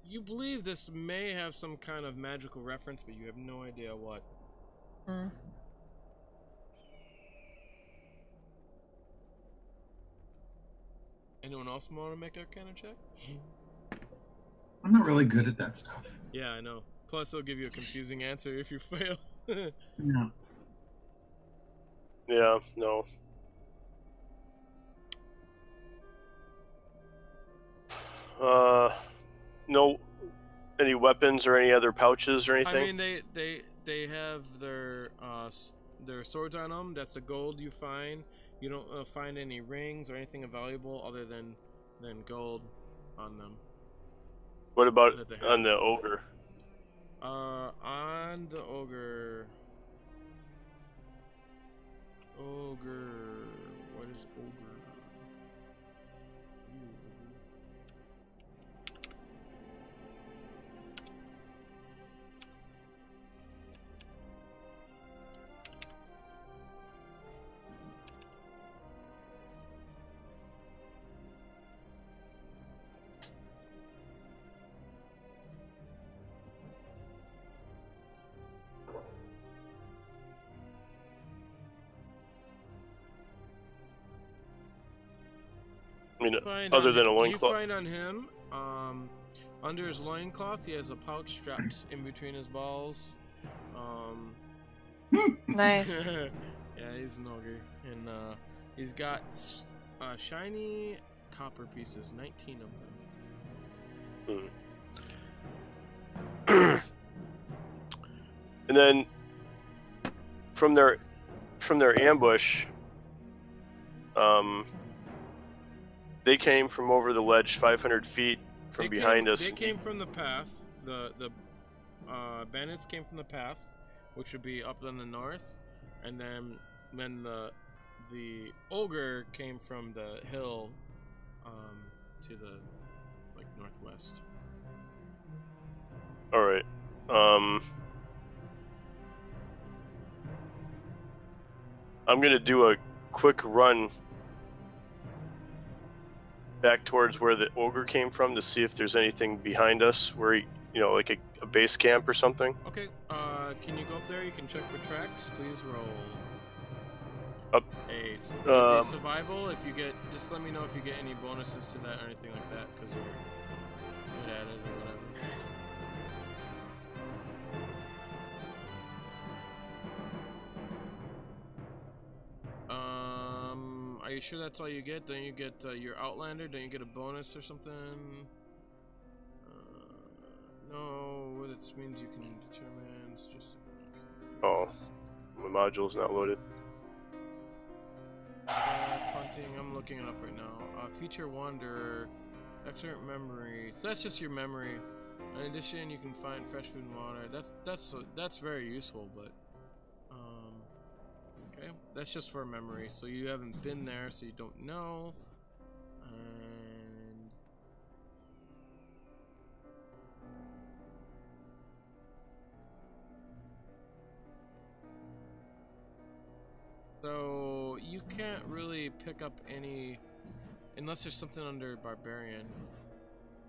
Speaker 1: You believe this may have some kind of magical reference, but you have no idea what. Anyone else want to make a arcana check?
Speaker 5: I'm not really good at that stuff.
Speaker 1: Yeah, I know. Plus, it'll give you a confusing answer if you fail.
Speaker 5: No.
Speaker 3: Yeah, no. No, any weapons or any other pouches or anything?
Speaker 1: I mean, they have their swords on them. That's the gold you find. You don't find any rings or anything valuable other than gold on them.
Speaker 3: What about on the ogre?
Speaker 1: On the ogre. What is ogre?
Speaker 3: I mean, other than a loincloth.
Speaker 1: You find on him, under his loincloth, he has a pouch strapped in between his balls.
Speaker 2: Nice.
Speaker 1: Yeah, he's an ogre, and he's got shiny copper pieces, 19 of them.
Speaker 3: And then from their ambush, they came from over the ledge 500 feet from behind us.
Speaker 1: They came from the path. The bandits came from the path, which would be up in the north, and then when the the ogre came from the hill to the northwest.
Speaker 3: All right. I'm gonna do a quick run back towards where the ogre came from to see if there's anything behind us, where like a base camp or something.
Speaker 1: Okay. Can you go up there? You can check for tracks. Please roll.
Speaker 3: Up.
Speaker 1: A survival. If you get, just let me know if you get any bonuses to that or anything like that, because you're good at it or whatever. Are you sure that's all you get? Don't you get your Outlander? Don't you get a bonus or something? No, what it means you can determine. It's just.
Speaker 3: Oh, my module's not loaded.
Speaker 1: Hunting. I'm looking it up right now. Feature Wanderer, excellent memory. So that's just your memory. In addition, you can find fresh food and water. That's very useful, but. Okay, that's just for memory, so you haven't been there, so you don't know. And so you can't really pick up any unless there's something under Barbarian.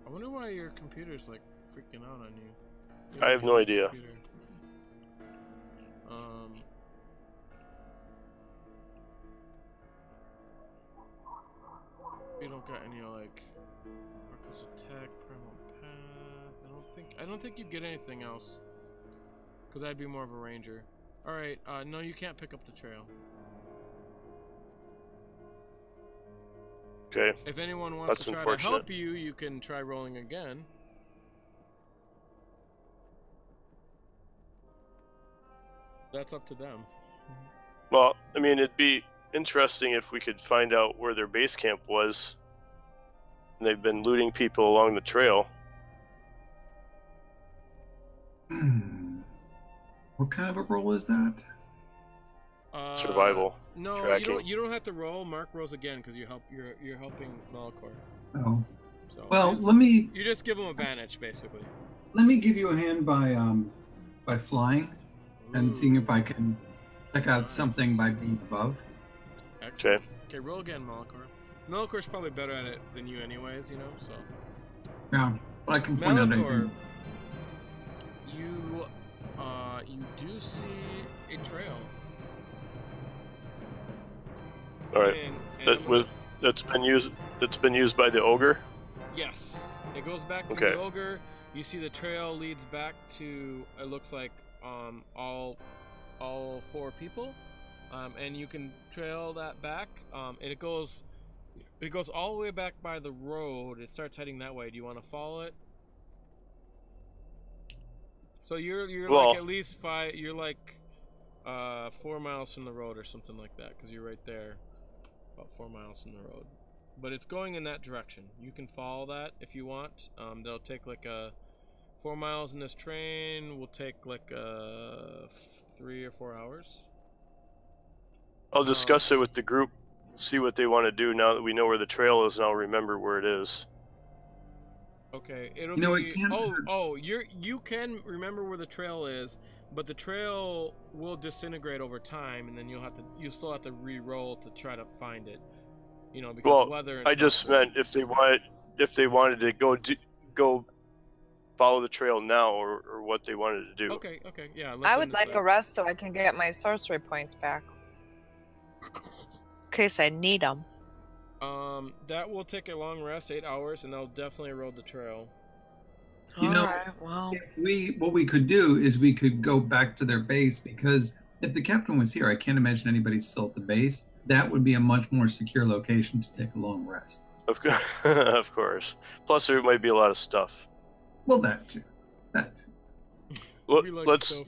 Speaker 1: I wonder why your computer's like freaking out on you.
Speaker 3: I have no idea.
Speaker 1: You don't got any like reckless attack, primal path. I don't think you get anything else, because I'd be more of a ranger. All right, no, you can't pick up the trail.
Speaker 3: Okay.
Speaker 1: If anyone wants
Speaker 3: That's
Speaker 1: to try to help you, you can try rolling again. That's up to them.
Speaker 3: Well, I mean, it'd be interesting if we could find out where their base camp was. And they've been looting people along the trail.
Speaker 5: What kind of a roll is that?
Speaker 3: Survival.
Speaker 1: No,
Speaker 3: tracking.
Speaker 1: you don't have to roll. Marc rolls again because you're helping Malichor.
Speaker 5: Oh.
Speaker 1: So
Speaker 5: Well, you
Speaker 1: just give him advantage basically.
Speaker 5: let me give you a hand by flying and seeing if I can check out something by being above.
Speaker 1: Excellent. Okay, roll again, Malichor. Malichor's probably better at it than you anyways, you know, so.
Speaker 5: Yeah, but I can point out
Speaker 1: Malichor, you do see a trail.
Speaker 3: All right. That's been used by the ogre.
Speaker 1: Yes, it goes back to the ogre. You see the trail leads back to, it looks like all four people, and you can trail that back. And it goes all the way back by the road. It starts heading that way. Do you want to follow it? So you're like at least 5. You're like 4 miles from the road or something like that, because you're right there, about 4 miles from the road. But it's going in that direction. You can follow that if you want. They'll take like 4 miles in this train will take like 3 or 4 hours.
Speaker 3: I'll discuss it with the group, see what they want to do now that we know where the trail is, and I'll remember where it is.
Speaker 1: Okay, you can remember where the trail is, but the trail will disintegrate over time, and then you'll still have to re-roll to try to find it. You know, because weather. And
Speaker 3: I just meant if they wanted to go follow the trail now, or what they wanted to do.
Speaker 1: Okay, yeah.
Speaker 2: I would like a rest so I can get my sorcery points back, in case I need them.
Speaker 1: That will take a long rest, 8 hours, and they'll definitely erode the trail.
Speaker 5: What we could do is we could go back to their base, because if the captain was here, I can't imagine anybody's still at the base. That would be a much more secure location to take a long rest.
Speaker 3: Of course. Plus, there might be a lot of stuff.
Speaker 5: Well, that too.
Speaker 3: Let's.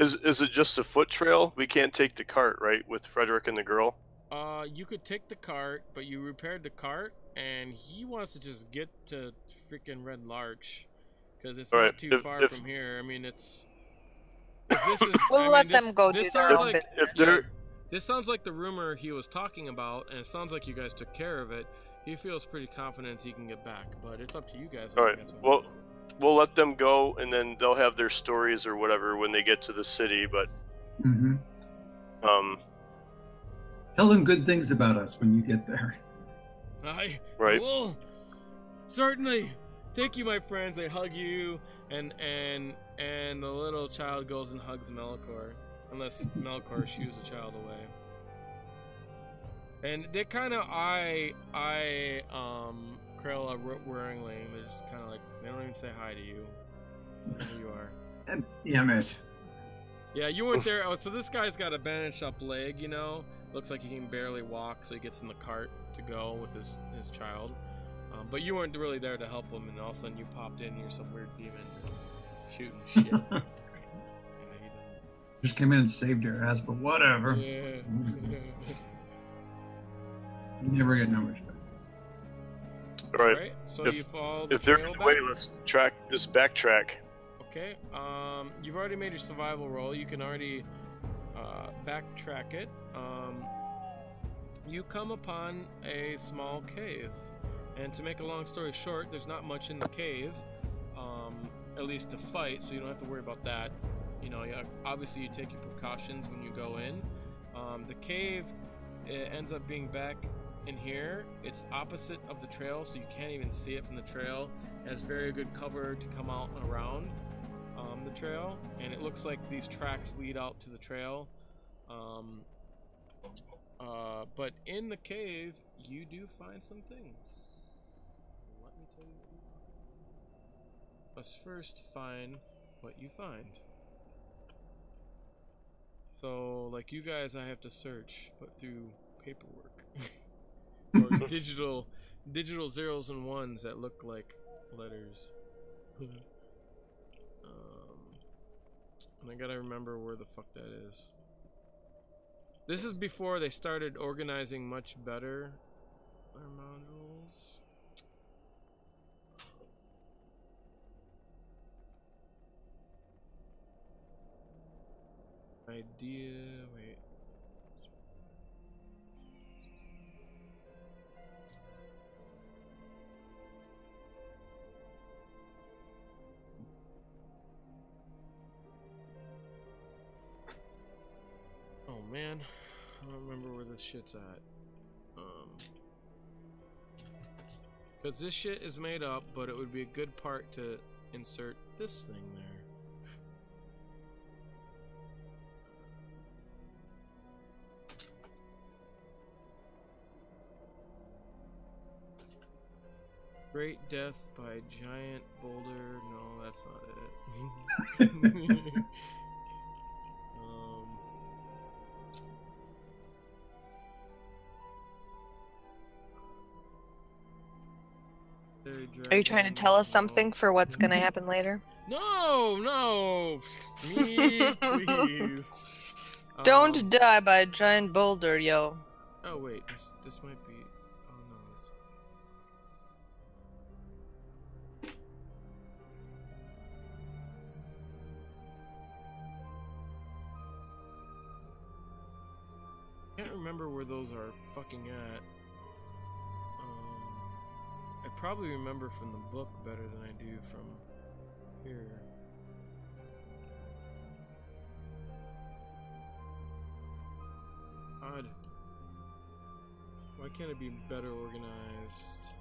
Speaker 3: Is it just a foot trail? We can't take the cart, right? With Frederick and the girl.
Speaker 1: You could take the cart, but you repaired the cart, and he wants to just get to freaking Red Larch, because it's not too far from here. I mean, it's. If this is,
Speaker 2: We'll let them go do their own business.
Speaker 1: This sounds like the rumor he was talking about, and it sounds like you guys took care of it. He feels pretty confident he can get back, but it's up to you guys.
Speaker 3: All right. Well, we'll let them go, and then they'll have their stories or whatever when they get to the city. But
Speaker 5: tell them good things about us when you get there.
Speaker 1: I
Speaker 3: right.
Speaker 1: will certainly. Thank you, my friends. They hug you, and the little child goes and hugs Malichor, unless Malichor shoos the child away. And they kind of Criella worryingly. They're just kind of like, they don't even say hi to you. There you are.
Speaker 5: Damn it.
Speaker 1: Yeah, you weren't there. Oh, so this guy's got a bandaged up leg, you know. Looks like he can barely walk, so he gets in the cart to go with his child. But you weren't really there to help him, and all of a sudden you popped in, and you're some weird demon shooting shit.
Speaker 5: Just came in and saved your ass, but whatever.
Speaker 1: Yeah.
Speaker 5: You never get numbers back.
Speaker 3: All right.
Speaker 1: So
Speaker 3: if,
Speaker 1: you follow the
Speaker 3: if they're
Speaker 1: trail
Speaker 3: in the way,
Speaker 1: back?
Speaker 3: let's backtrack.
Speaker 1: Okay. You've already made your survival roll. You can already backtrack it. You come upon a small cave, and to make a long story short, there's not much in the cave, at least to fight, so you don't have to worry about that. You know, obviously you take your precautions when you go in. The cave, it ends up being back in here. It's opposite of the trail, so you can't even see it from the trail. It has very good cover to come out and around the trail, and it looks like these tracks lead out to the trail. But in the cave, you do find some things. Let me tell you what you find. Let's first find what you find. So, like you guys, I have to search, but through paperwork. Or digital zeros and ones that look like letters. And I gotta remember where the fuck that is. This is before they started organizing much better their modules. Idea, wait. Oh man, I don't remember where this shit's at. Because this shit is made up, but it would be a good part to insert this thing there. Great Death by Giant Boulder. No, that's not it.
Speaker 2: Are you trying to tell us something for what's going to happen later?
Speaker 1: No! Me, please.
Speaker 2: Don't die by a giant boulder, yo.
Speaker 1: Oh wait, this might be. Oh no, it's. I can't remember where those are fucking at. I probably remember from the book better than I do from here. Odd. Why can't it be better organized?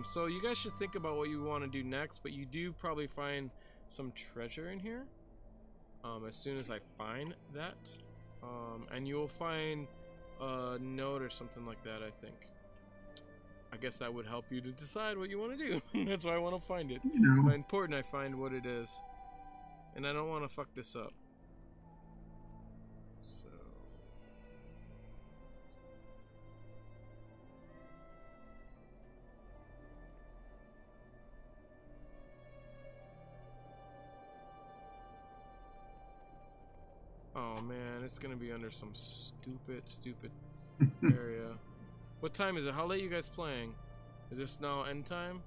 Speaker 1: So you guys should think about what you want to do next, but you do probably find some treasure in here. As soon as I find that. And you'll find a note or something like that, I think. I guess that would help you to decide what you want to do. That's why I want to find it.
Speaker 5: You know.
Speaker 1: It's important I find what it is. And I don't want to fuck this up. So... Oh man, it's gonna be under some stupid area. What time is it? How late are you guys playing? Is this now end time?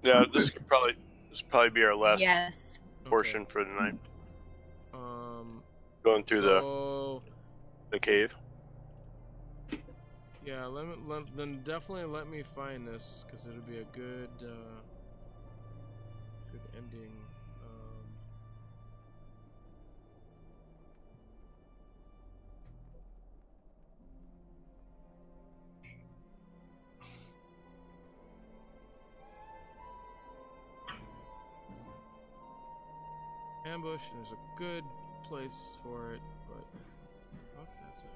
Speaker 3: Yeah, this could probably be our last
Speaker 2: Yes.
Speaker 3: portion for the night. Going through
Speaker 1: so,
Speaker 3: the cave.
Speaker 1: Yeah, then definitely let me find this, because it'll be a good good ending. Ambush, and there's a good place for it, but fuck, that's it.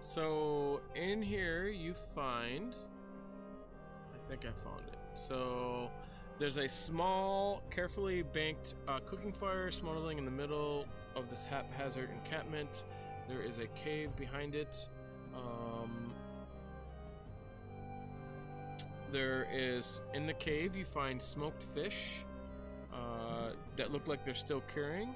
Speaker 1: So in here you find, I think I found it. So there's a small, carefully banked cooking fire smoldering in the middle of this haphazard encampment. There is a cave behind it. There is, in the cave you find smoked fish that look like they're still curing.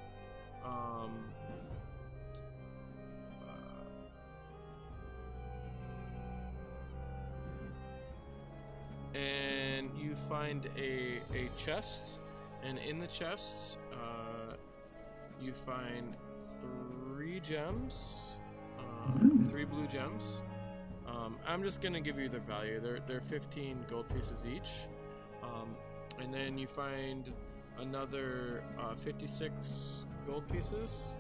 Speaker 1: And you find a chest, and in the chest you find 3 gems, 3 blue gems. I'm just gonna give you their value. They're 15 gold pieces each. And then you find another 56 gold pieces.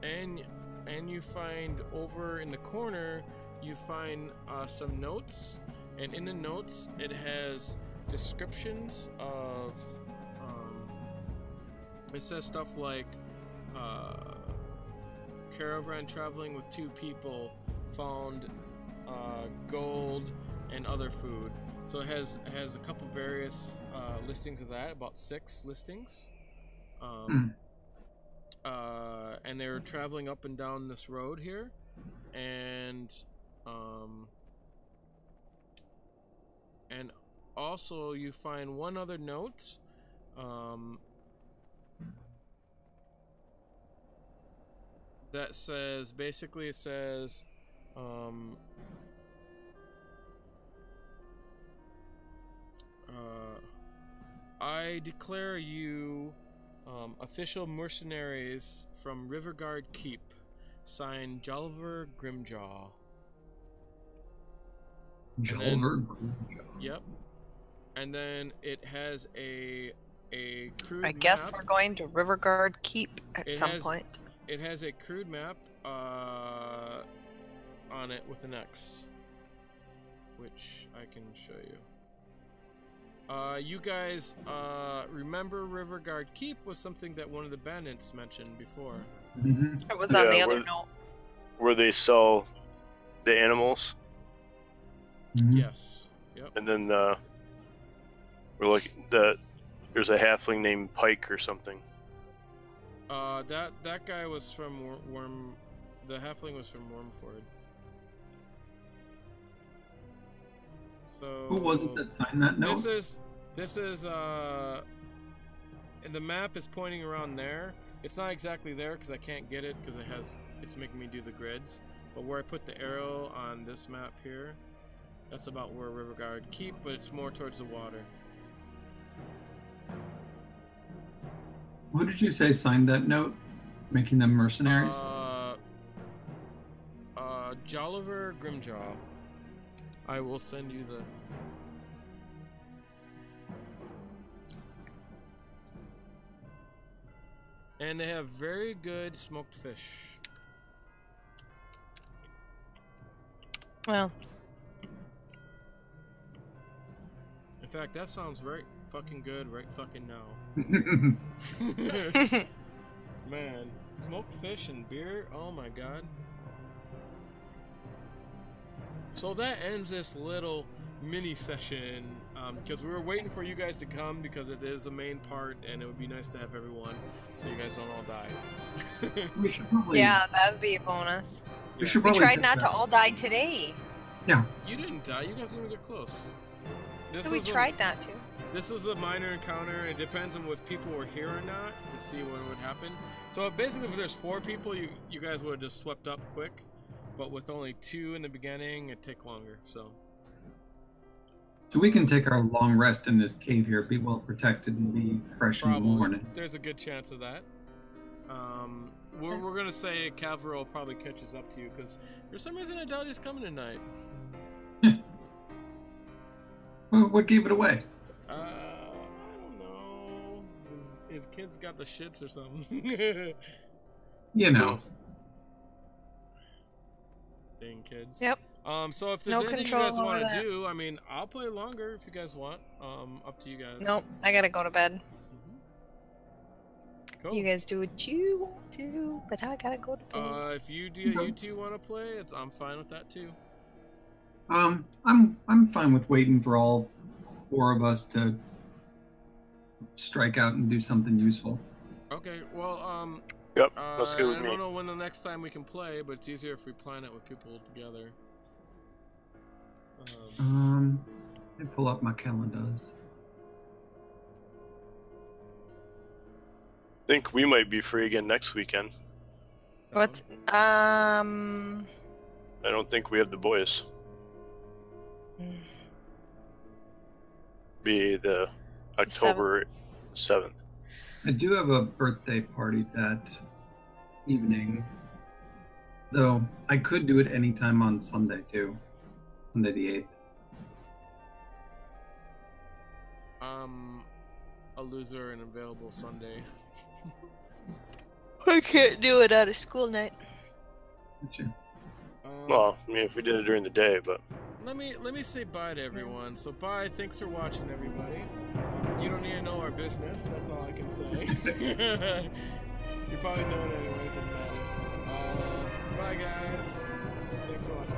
Speaker 1: And you find over in the corner, you find some notes, and in the notes it has descriptions of it says stuff like caravan traveling with 2 people found gold and other food. So it has a couple various listings of that, about 6 listings. And they're traveling up and down this road here, and also you find one other note that says, basically it says I declare you official mercenaries from Riverguard Keep, signed Jolliver Grimjaw.
Speaker 5: Jolliver.
Speaker 1: Yep. And then it has a crude
Speaker 2: I guess
Speaker 1: map.
Speaker 2: we're going to Riverguard Keep at some point.
Speaker 1: It has a crude map on it with an X, which I can show you. You guys remember Riverguard Keep was something that one of the bandits mentioned before.
Speaker 5: Mm-hmm.
Speaker 2: It was on the other note.
Speaker 3: Where they sell the animals.
Speaker 5: Mm-hmm.
Speaker 1: Yes. Yep.
Speaker 3: And then we're looking there's a halfling named Pike or something.
Speaker 1: That guy was from the halfling was from Wormford. So
Speaker 5: who was it that signed that note?
Speaker 1: This is and the map is pointing around there. It's not exactly there because I can't get it because it's making me do the grids. But where I put the arrow on this map here, that's about where Riverguard Keep, but it's more towards the water.
Speaker 5: Who did you say signed that note, making them mercenaries?
Speaker 1: Jolliver Grimjaw. I will send you the... And they have very good smoked fish.
Speaker 2: Well,
Speaker 1: fact, that sounds right fucking good right fucking now. Man, smoked fish and beer, oh my god. So that ends this little mini session, because we were waiting for you guys to come because it is a main part and it would be nice to have everyone so you guys don't all die.
Speaker 5: We should probably.
Speaker 4: Yeah, that would be a bonus.
Speaker 5: We should
Speaker 4: We
Speaker 5: probably.
Speaker 4: tried
Speaker 5: take
Speaker 4: not to
Speaker 5: that.
Speaker 4: all die today.
Speaker 5: Yeah.
Speaker 1: You didn't die, you guys didn't even get close. This
Speaker 4: We
Speaker 1: was
Speaker 4: tried not to.
Speaker 1: This is a minor encounter. It depends on if people were here or not to see what would happen. So basically, if there's 4 people, you guys would have just swept up quick. But with only 2 in the beginning, it'd take longer. So
Speaker 5: we can take our long rest in this cave here, be well protected, and be fresh in the morning.
Speaker 1: There's a good chance of that. We're gonna say Kevril probably catches up to you because for some reason I doubt he's coming tonight.
Speaker 5: Well, what gave it away?
Speaker 1: I don't know. His kids got the shits or something.
Speaker 5: You know.
Speaker 1: Dang kids.
Speaker 4: Yep.
Speaker 1: So if there's
Speaker 4: No
Speaker 1: anything you
Speaker 4: control
Speaker 1: guys want
Speaker 4: over
Speaker 1: to
Speaker 4: that.
Speaker 1: do, I mean, I'll play longer if you guys want. Up to you guys.
Speaker 4: Nope, I gotta go to bed.
Speaker 1: Cool.
Speaker 4: You guys do what you want to, but I gotta go to bed.
Speaker 1: If you two want to play, I'm fine with that too.
Speaker 5: I'm fine with waiting for all 4 of us to strike out and do something useful.
Speaker 1: Okay. Well,
Speaker 3: Yep, that's good with
Speaker 1: I
Speaker 3: me.
Speaker 1: don't know when the next time we can play, but it's easier if we plan it with people together.
Speaker 5: Let me pull up my calendars.
Speaker 3: I think we might be free again next weekend.
Speaker 4: What's
Speaker 3: I don't think we have the boys. Be the October 7th.
Speaker 5: I do have a birthday party that evening, though I could do it anytime on Sunday too. Sunday the 8th.
Speaker 1: A loser and available Sunday.
Speaker 4: I can't do it at a school night.
Speaker 5: Gotcha.
Speaker 3: Well, I mean, if we did it during the day, but
Speaker 1: Let me say bye to everyone. So bye. Thanks for watching, everybody. You don't need to know our business. That's all I can say. You probably know it anyways. Doesn't matter. Bye, guys. Thanks for watching.